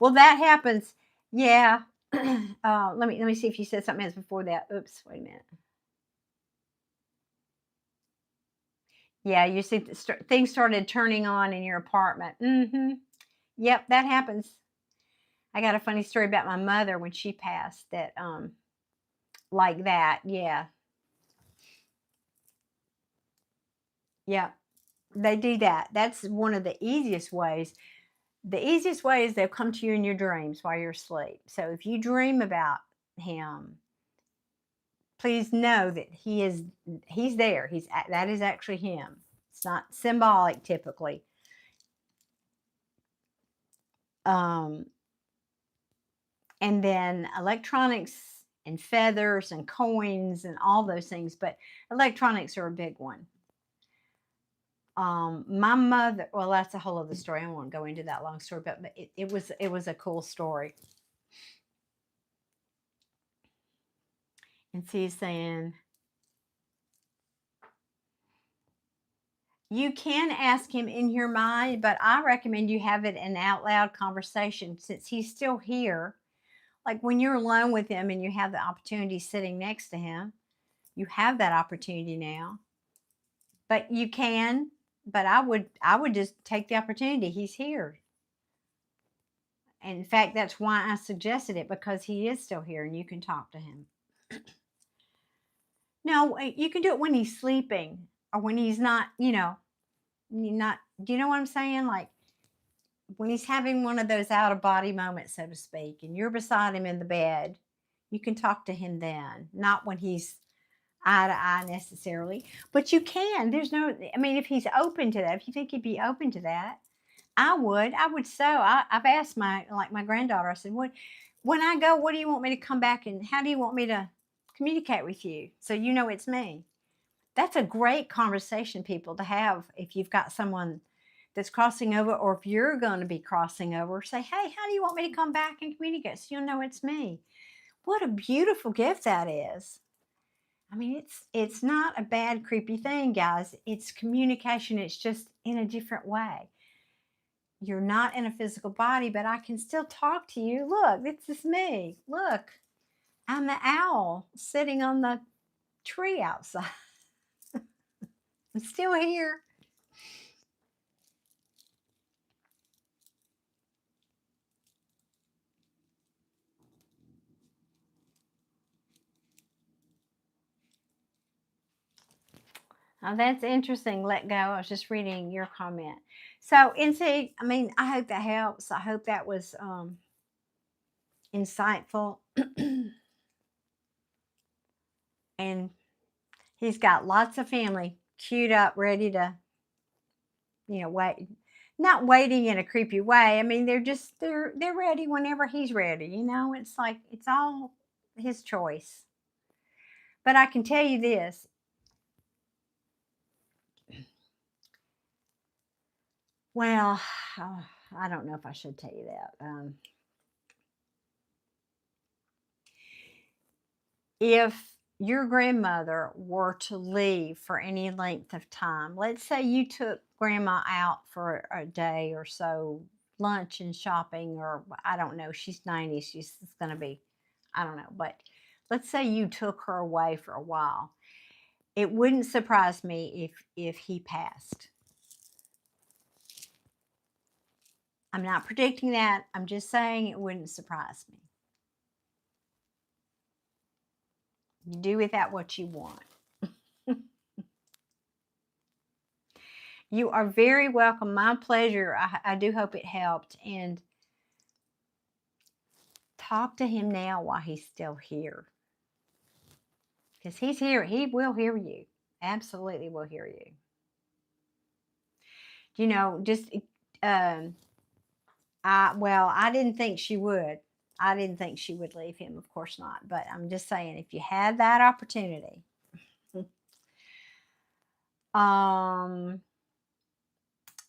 Well, that happens. Yeah. Let me see if you said something else before that. Oops, wait a minute. Yeah, you see things started turning on in your apartment. Yep, that happens. I got a funny story about my mother when she passed that like that. Yeah. Yeah. They do that. That's one of the easiest ways. The easiest way is they'll come to you in your dreams while you're asleep. So if you dream about him, please know that he's there. That is actually him. It's not symbolic typically. And then electronics and feathers and coins and all those things, but electronics are a big one. My mother, well, that's a whole other story. I won't go into that long story, but it was a cool story. And she's saying, you can ask him in your mind, but I recommend you have it in out loud conversation since he's still here. Like when you're alone with him and you have the opportunity sitting next to him, you have that opportunity now. But you can, but I would just take the opportunity. He's here. And in fact, that's why I suggested it, because he is still here and you can talk to him. No, you can do it when he's sleeping or when he's not, do you know what I'm saying? Like when he's having one of those out of body moments, so to speak, and you're beside him in the bed, you can talk to him then, not when he's eye to eye necessarily, but you can. If he's open to that, if you think he'd be open to that, I would. I've asked my granddaughter, I said, when I go, what do you want me to come back and how do you want me to communicate with you so you know it's me? That's a great conversation, people, to have if you've got someone that's crossing over, or if you're going to be crossing over, say, hey, how do you want me to come back and communicate so you'll know it's me? What a beautiful gift that is. I mean, it's not a bad, creepy thing, guys. It's communication. It's just in a different way. You're not in a physical body, but I can still talk to you. Look, this is me. Look, I'm the owl sitting on the tree outside. I'm still here. Oh, that's interesting. Let go. I was just reading your comment. So, NC, I hope that helps. I hope that was insightful. And he's got lots of family queued up, ready to, wait. not waiting in a creepy way. I mean, they're ready whenever he's ready. It's like it's all his choice. But I can tell you this. Well, I don't know if I should tell you that. If your grandmother were to leave for any length of time, let's say you took grandma out for a day or so, lunch and shopping, or I don't know, she's 90, she's going to be, I don't know, but let's say you took her away for a while. It wouldn't surprise me if he passed. I'm not predicting that. I'm just saying it wouldn't surprise me. You do with that what you want. You are very welcome. My pleasure. I do hope it helped. And talk to him now while he's still here. Because he's here. He will hear you. Absolutely will hear you. Just, I didn't think she would. I didn't think she would leave him. Of course not. But I'm just saying, if you had that opportunity.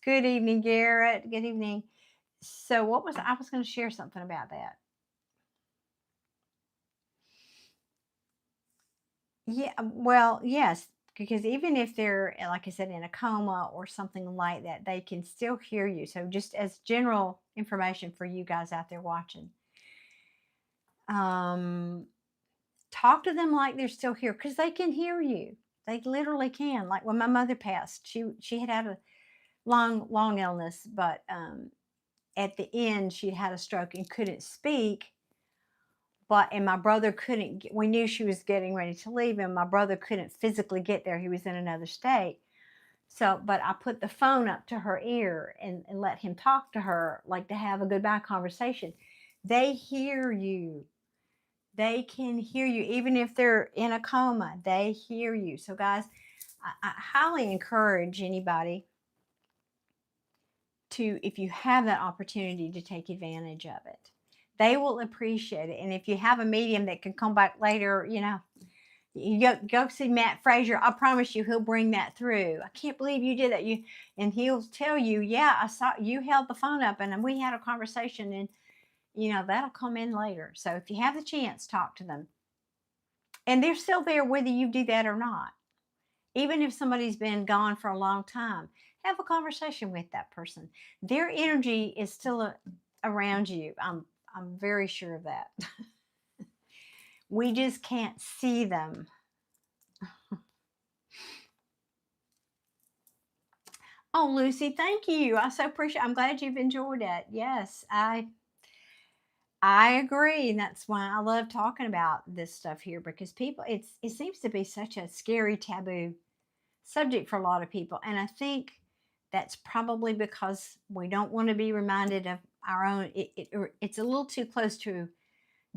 Good evening, Garrett. Good evening. So I was going to share something about that. Yeah, well, yes, because even if they're, like I said, in a coma or something like that, they can still hear you. So just as general information for you guys out there watching, talk to them like they're still here because they can hear you. They literally can. Like when my mother passed, she had a long illness, but at the end she'd had a stroke and couldn't speak. And my brother couldn't, we knew she was getting ready to leave, and my brother couldn't physically get there. He was in another state. So, but I put the phone up to her ear and let him talk to her, like to have a goodbye conversation. They hear you. They can hear you. Even if they're in a coma, they hear you. So guys, I highly encourage anybody to, if you have that opportunity, to take advantage of it. They will appreciate it. And if you have a medium that can come back later, you go see Matt Frazier. I promise you, he'll bring that through. I can't believe you did that. And he'll tell you, yeah, I saw you held the phone up and we had a conversation, and that'll come in later. So if you have the chance, talk to them. And they're still there whether you do that or not. Even if somebody's been gone for a long time, have a conversation with that person. Their energy is still around you. I'm very sure of that. We just can't see them. Oh, Lucy, thank you. I so appreciate. I'm glad you've enjoyed it. Yes, I agree. And that's why I love talking about this stuff here, because people, it seems to be such a scary, taboo subject for a lot of people. And I think that's probably because we don't want to be reminded of our own. It's a little too close to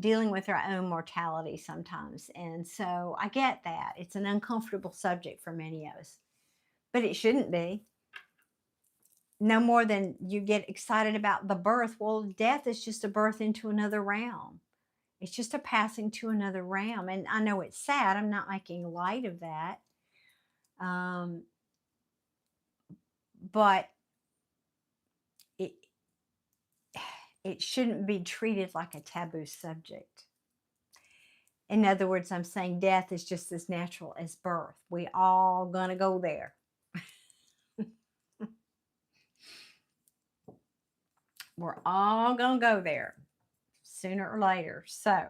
dealing with our own mortality sometimes. And so I get that. It's an uncomfortable subject for many of us, but it shouldn't be. No more than you get excited about the birth. Well, death is just a birth into another realm. It's just a passing to another realm. And I know it's sad. I'm not making light of that. But it shouldn't be treated like a taboo subject. In other words, I'm saying death is just as natural as birth. We all gonna go there. We're all gonna go there sooner or later. So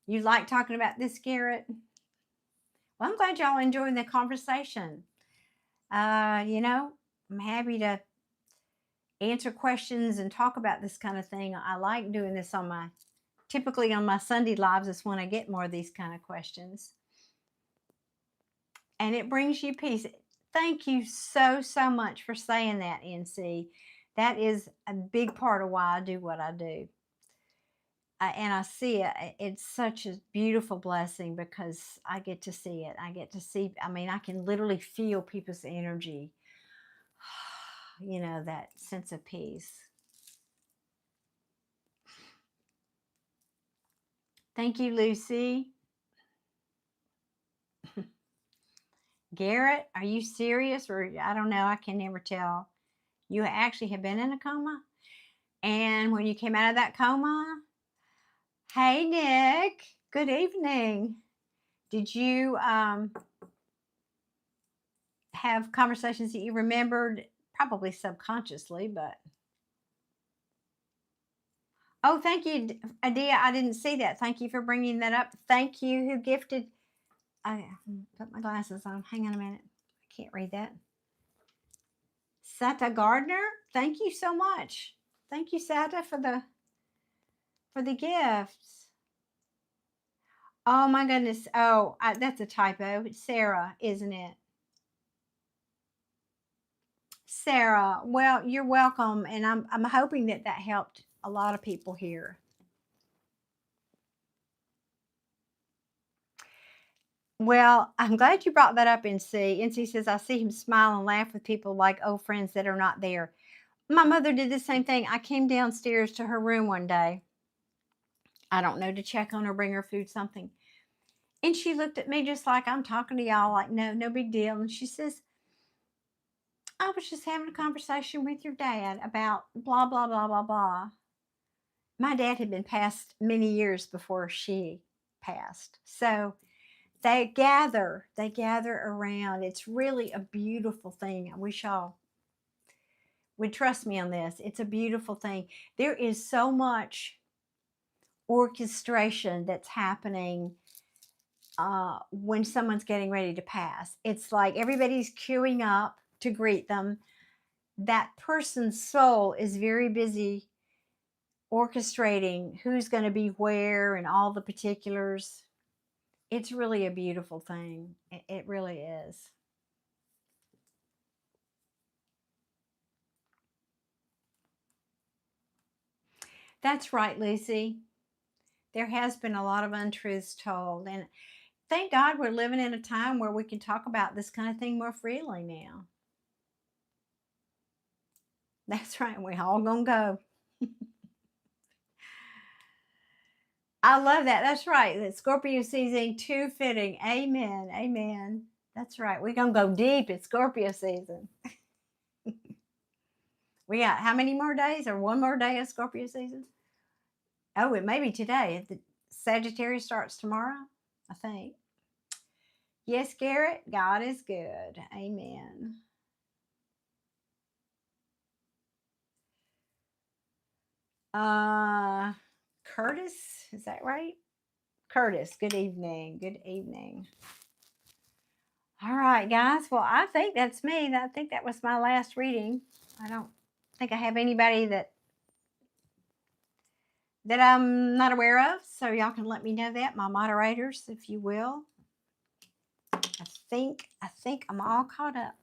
you like talking about this, Garrett? Well, I'm glad y'all enjoying the conversation. I'm happy to answer questions and talk about this kind of thing. I like doing this typically on my Sunday lives is when I get more of these kind of questions. And it brings you peace. Thank you so much for saying that, NC. That is a big part of why I do what I do. And I see it. It's such a beautiful blessing because I get to see it. I get to see, I can literally feel people's energy. you know, that sense of peace. Thank you, Lucy. Garrett, are you serious? Or I don't know, I can never tell. You actually have been in a coma? And when you came out of that coma, hey, Nick, good evening. Did you have conversations that you remembered? Probably subconsciously, but. Oh, thank you, Adia. I didn't see that. Thank you for bringing that up. Thank you who gifted. I put my glasses on. Hang on a minute. I can't read that. Sata Gardner, thank you so much. Thank you, Sata, for the gifts. Oh my goodness. Oh, that's a typo. It's Sarah, isn't it? Sarah. Well, you're welcome, and I'm hoping that helped a lot of people here. Well, I'm glad you brought that up, NC. NC says, I see him smile and laugh with people like old friends that are not there. My mother did the same thing. I came downstairs to her room one day. I don't know, to check on her, bring her food, something. And she looked at me just like I'm talking to y'all, like, no big deal. And she says, I was just having a conversation with your dad about blah, blah, blah, blah, blah. My dad had been passed many years before she passed. So they gather around. It's really a beautiful thing. I wish y'all would trust me on this. It's a beautiful thing. There is so much orchestration that's happening when someone's getting ready to pass. It's like everybody's queuing up to greet them. That person's soul is very busy orchestrating who's going to be where and all the particulars. It's really a beautiful thing. It really is. That's right, Lucy. There has been a lot of untruths told. And thank God we're living in a time where we can talk about this kind of thing more freely now. That's right. We all gonna go. I love that. That's right. That Scorpio season too fitting. Amen. Amen. That's right. We're gonna go deep in Scorpio season. We got how many more days, or one more day of Scorpio season? Oh, it may be today. The Sagittarius starts tomorrow, I think. Yes, Garrett, God is good. Amen. Curtis, is that right? Curtis, good evening. Good evening. All right, guys. Well, I think that's me. I think that was my last reading. I don't think I have anybody that I'm not aware of. So y'all can let me know that, my moderators, if you will. I think I'm all caught up.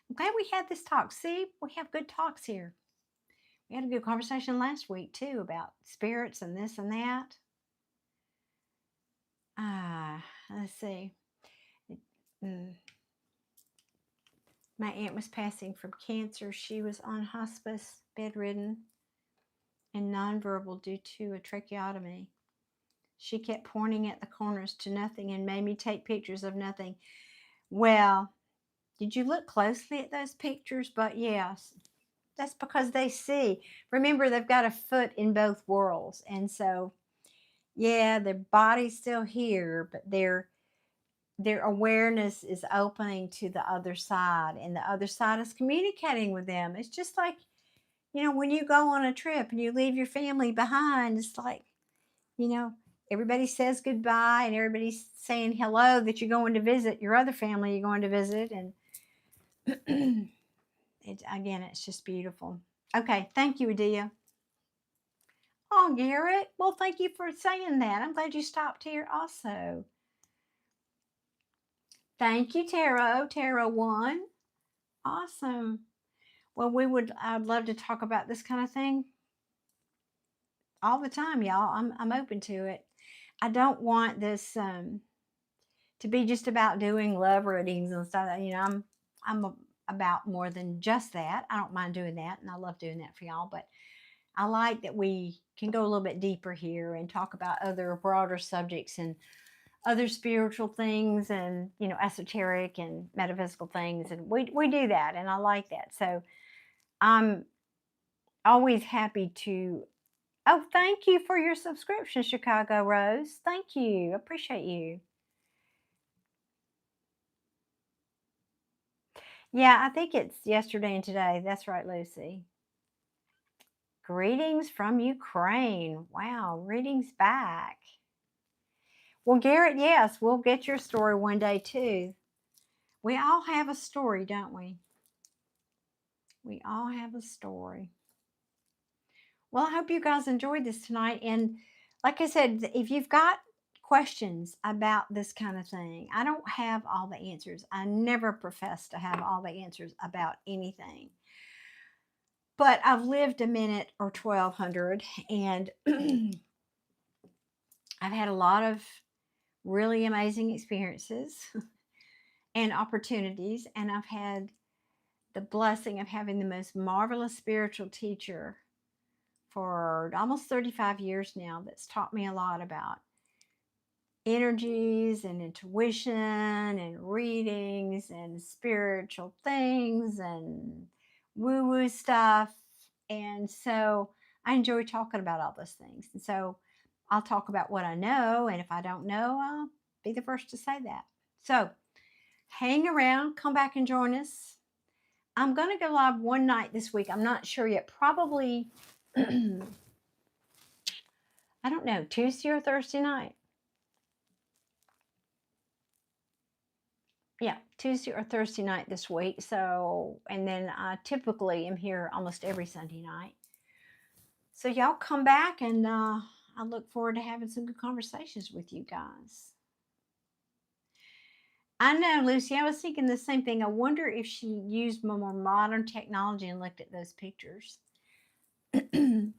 I'm glad we had this talk. See, we have good talks here. We had a good conversation last week too about spirits and this and that. Let's see. My aunt was passing from cancer. She was on hospice, bedridden, and nonverbal due to a tracheotomy. She kept pointing at the corners to nothing and made me take pictures of nothing. Well, did you look closely at those pictures? But yes, that's because they see. Remember, they've got a foot in both worlds. And so, yeah, their body's still here, but their awareness is opening to the other side, and the other side is communicating with them. It's just like, you know, when you go on a trip and you leave your family behind, it's like, you know, everybody says goodbye and everybody's saying hello that you're going to visit your other family you're going to visit. And it's just beautiful. Okay, thank you, Adia. Oh, Garrett. Well, thank you for saying that. I'm glad you stopped here also. Thank you, Tarot. Tarot 1. Awesome. Well, I'd love to talk about this kind of thing all the time, y'all. I'm open to it. I don't want this to be just about doing love readings and stuff. You know, about more than just that. I don't mind doing that, and I love doing that for y'all, but I like that we can go a little bit deeper here and talk about other broader subjects and other spiritual things and, esoteric and metaphysical things. And we do that, and I like that. So I'm always happy to. Oh, thank you for your subscription, Chicago Rose. Thank you. Appreciate you. Yeah, I think it's yesterday and today. That's right, Lucy. Greetings from Ukraine. Wow, greetings back. Well, Garrett, yes, we'll get your story one day too. We all have a story, don't we? We all have a story. Well, I hope you guys enjoyed this tonight. And like I said, if you've got questions about this kind of thing, I don't have all the answers. I never profess to have all the answers about anything. But I've lived a minute or 1200, and I've had a lot of really amazing experiences and opportunities, and I've had the blessing of having the most marvelous spiritual teacher for almost 35 years now that's taught me a lot about energies and intuition and readings and spiritual things and woo-woo stuff. And so I enjoy talking about all those things. And so I'll talk about what I know, and if I don't know, I'll be the first to say that. So hang around, come back and join us. I'm going to go live one night this week. I'm not sure yet. Probably, I don't know, Tuesday or Thursday night. Yeah, Tuesday or Thursday night this week. So, and then I typically am here almost every Sunday night. So y'all come back, and I look forward to having some good conversations with you guys. I know, Lucy, I was thinking the same thing. I wonder if she used more modern technology and looked at those pictures. I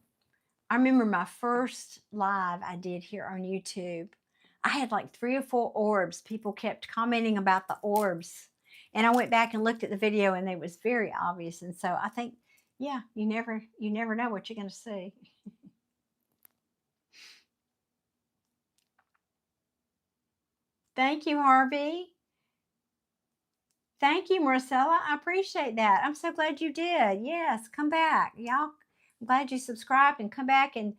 remember my first live I did here on YouTube. I had like 3 or 4 orbs. People kept commenting about the orbs. And I went back and looked at the video, and it was very obvious. And so I think, yeah, you never know what you're going to see. Thank you, Harvey. Thank you, Marcella. I appreciate that. I'm so glad you did. Yes, come back. Y'all, I'm glad you subscribed and come back and,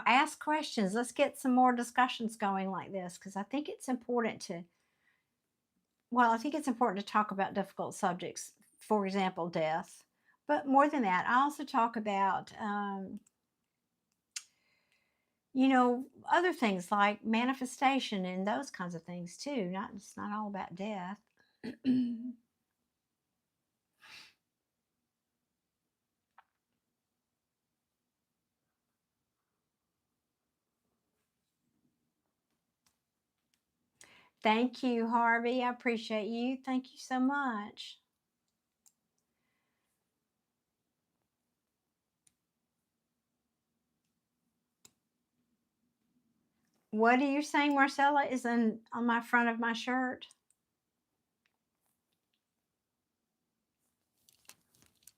ask questions. Let's get some more discussions going like this, because I think it's important to, I think it's important to talk about difficult subjects, for example, death. But more than that, I also talk about, other things like manifestation and those kinds of things too. It's not all about death. Thank you, Harvey. I appreciate you. Thank you so much. What are you saying, Marcella, is on my front of my shirt?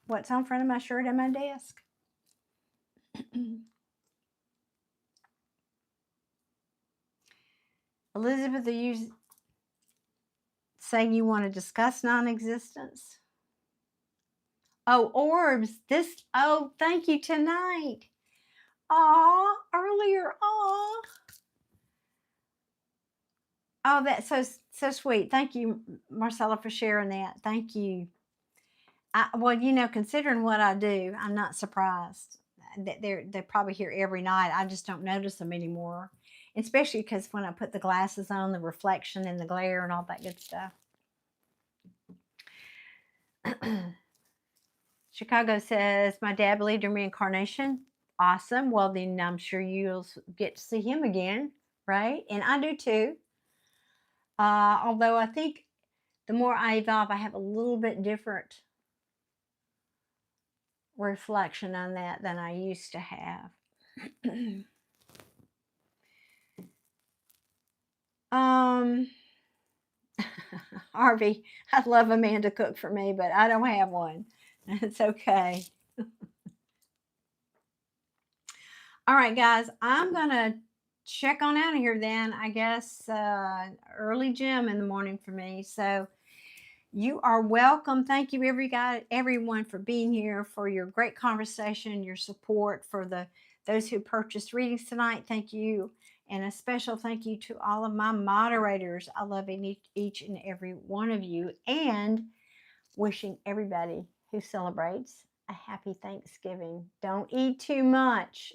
What's on front of my shirt at my desk? Elizabeth, are you saying you want to discuss non-existence? Oh, orbs. Thank you tonight. Aw, earlier. Aw. Oh, that's so sweet. Thank you, Marcella, for sharing that. Thank you. Considering what I do, I'm not surprised that they're probably here every night. I just don't notice them anymore, especially because when I put the glasses on, the reflection and the glare and all that good stuff. Chicago says, my dad believed in reincarnation. Awesome. Well, then I'm sure you'll get to see him again, right? And I do too. Although I think the more I evolve, I have a little bit different reflection on that than I used to have. Harvey, I'd love a man to cook for me, but I don't have one. It's okay. All right, guys, I'm going to check on out of here then. I guess early gym in the morning for me. So you are welcome. Thank you, everyone, for being here, for your great conversation, your support, for those who purchased readings tonight. Thank you. And a special thank you to all of my moderators. I love each and every one of you. And wishing everybody who celebrates a happy Thanksgiving. Don't eat too much.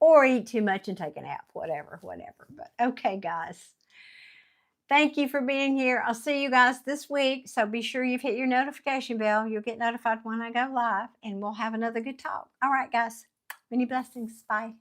Or eat too much and take a nap, whatever. But okay, guys. Thank you for being here. I'll see you guys this week. So be sure you've hit your notification bell. You'll get notified when I go live, and we'll have another good talk. All right, guys. Many blessings. Bye.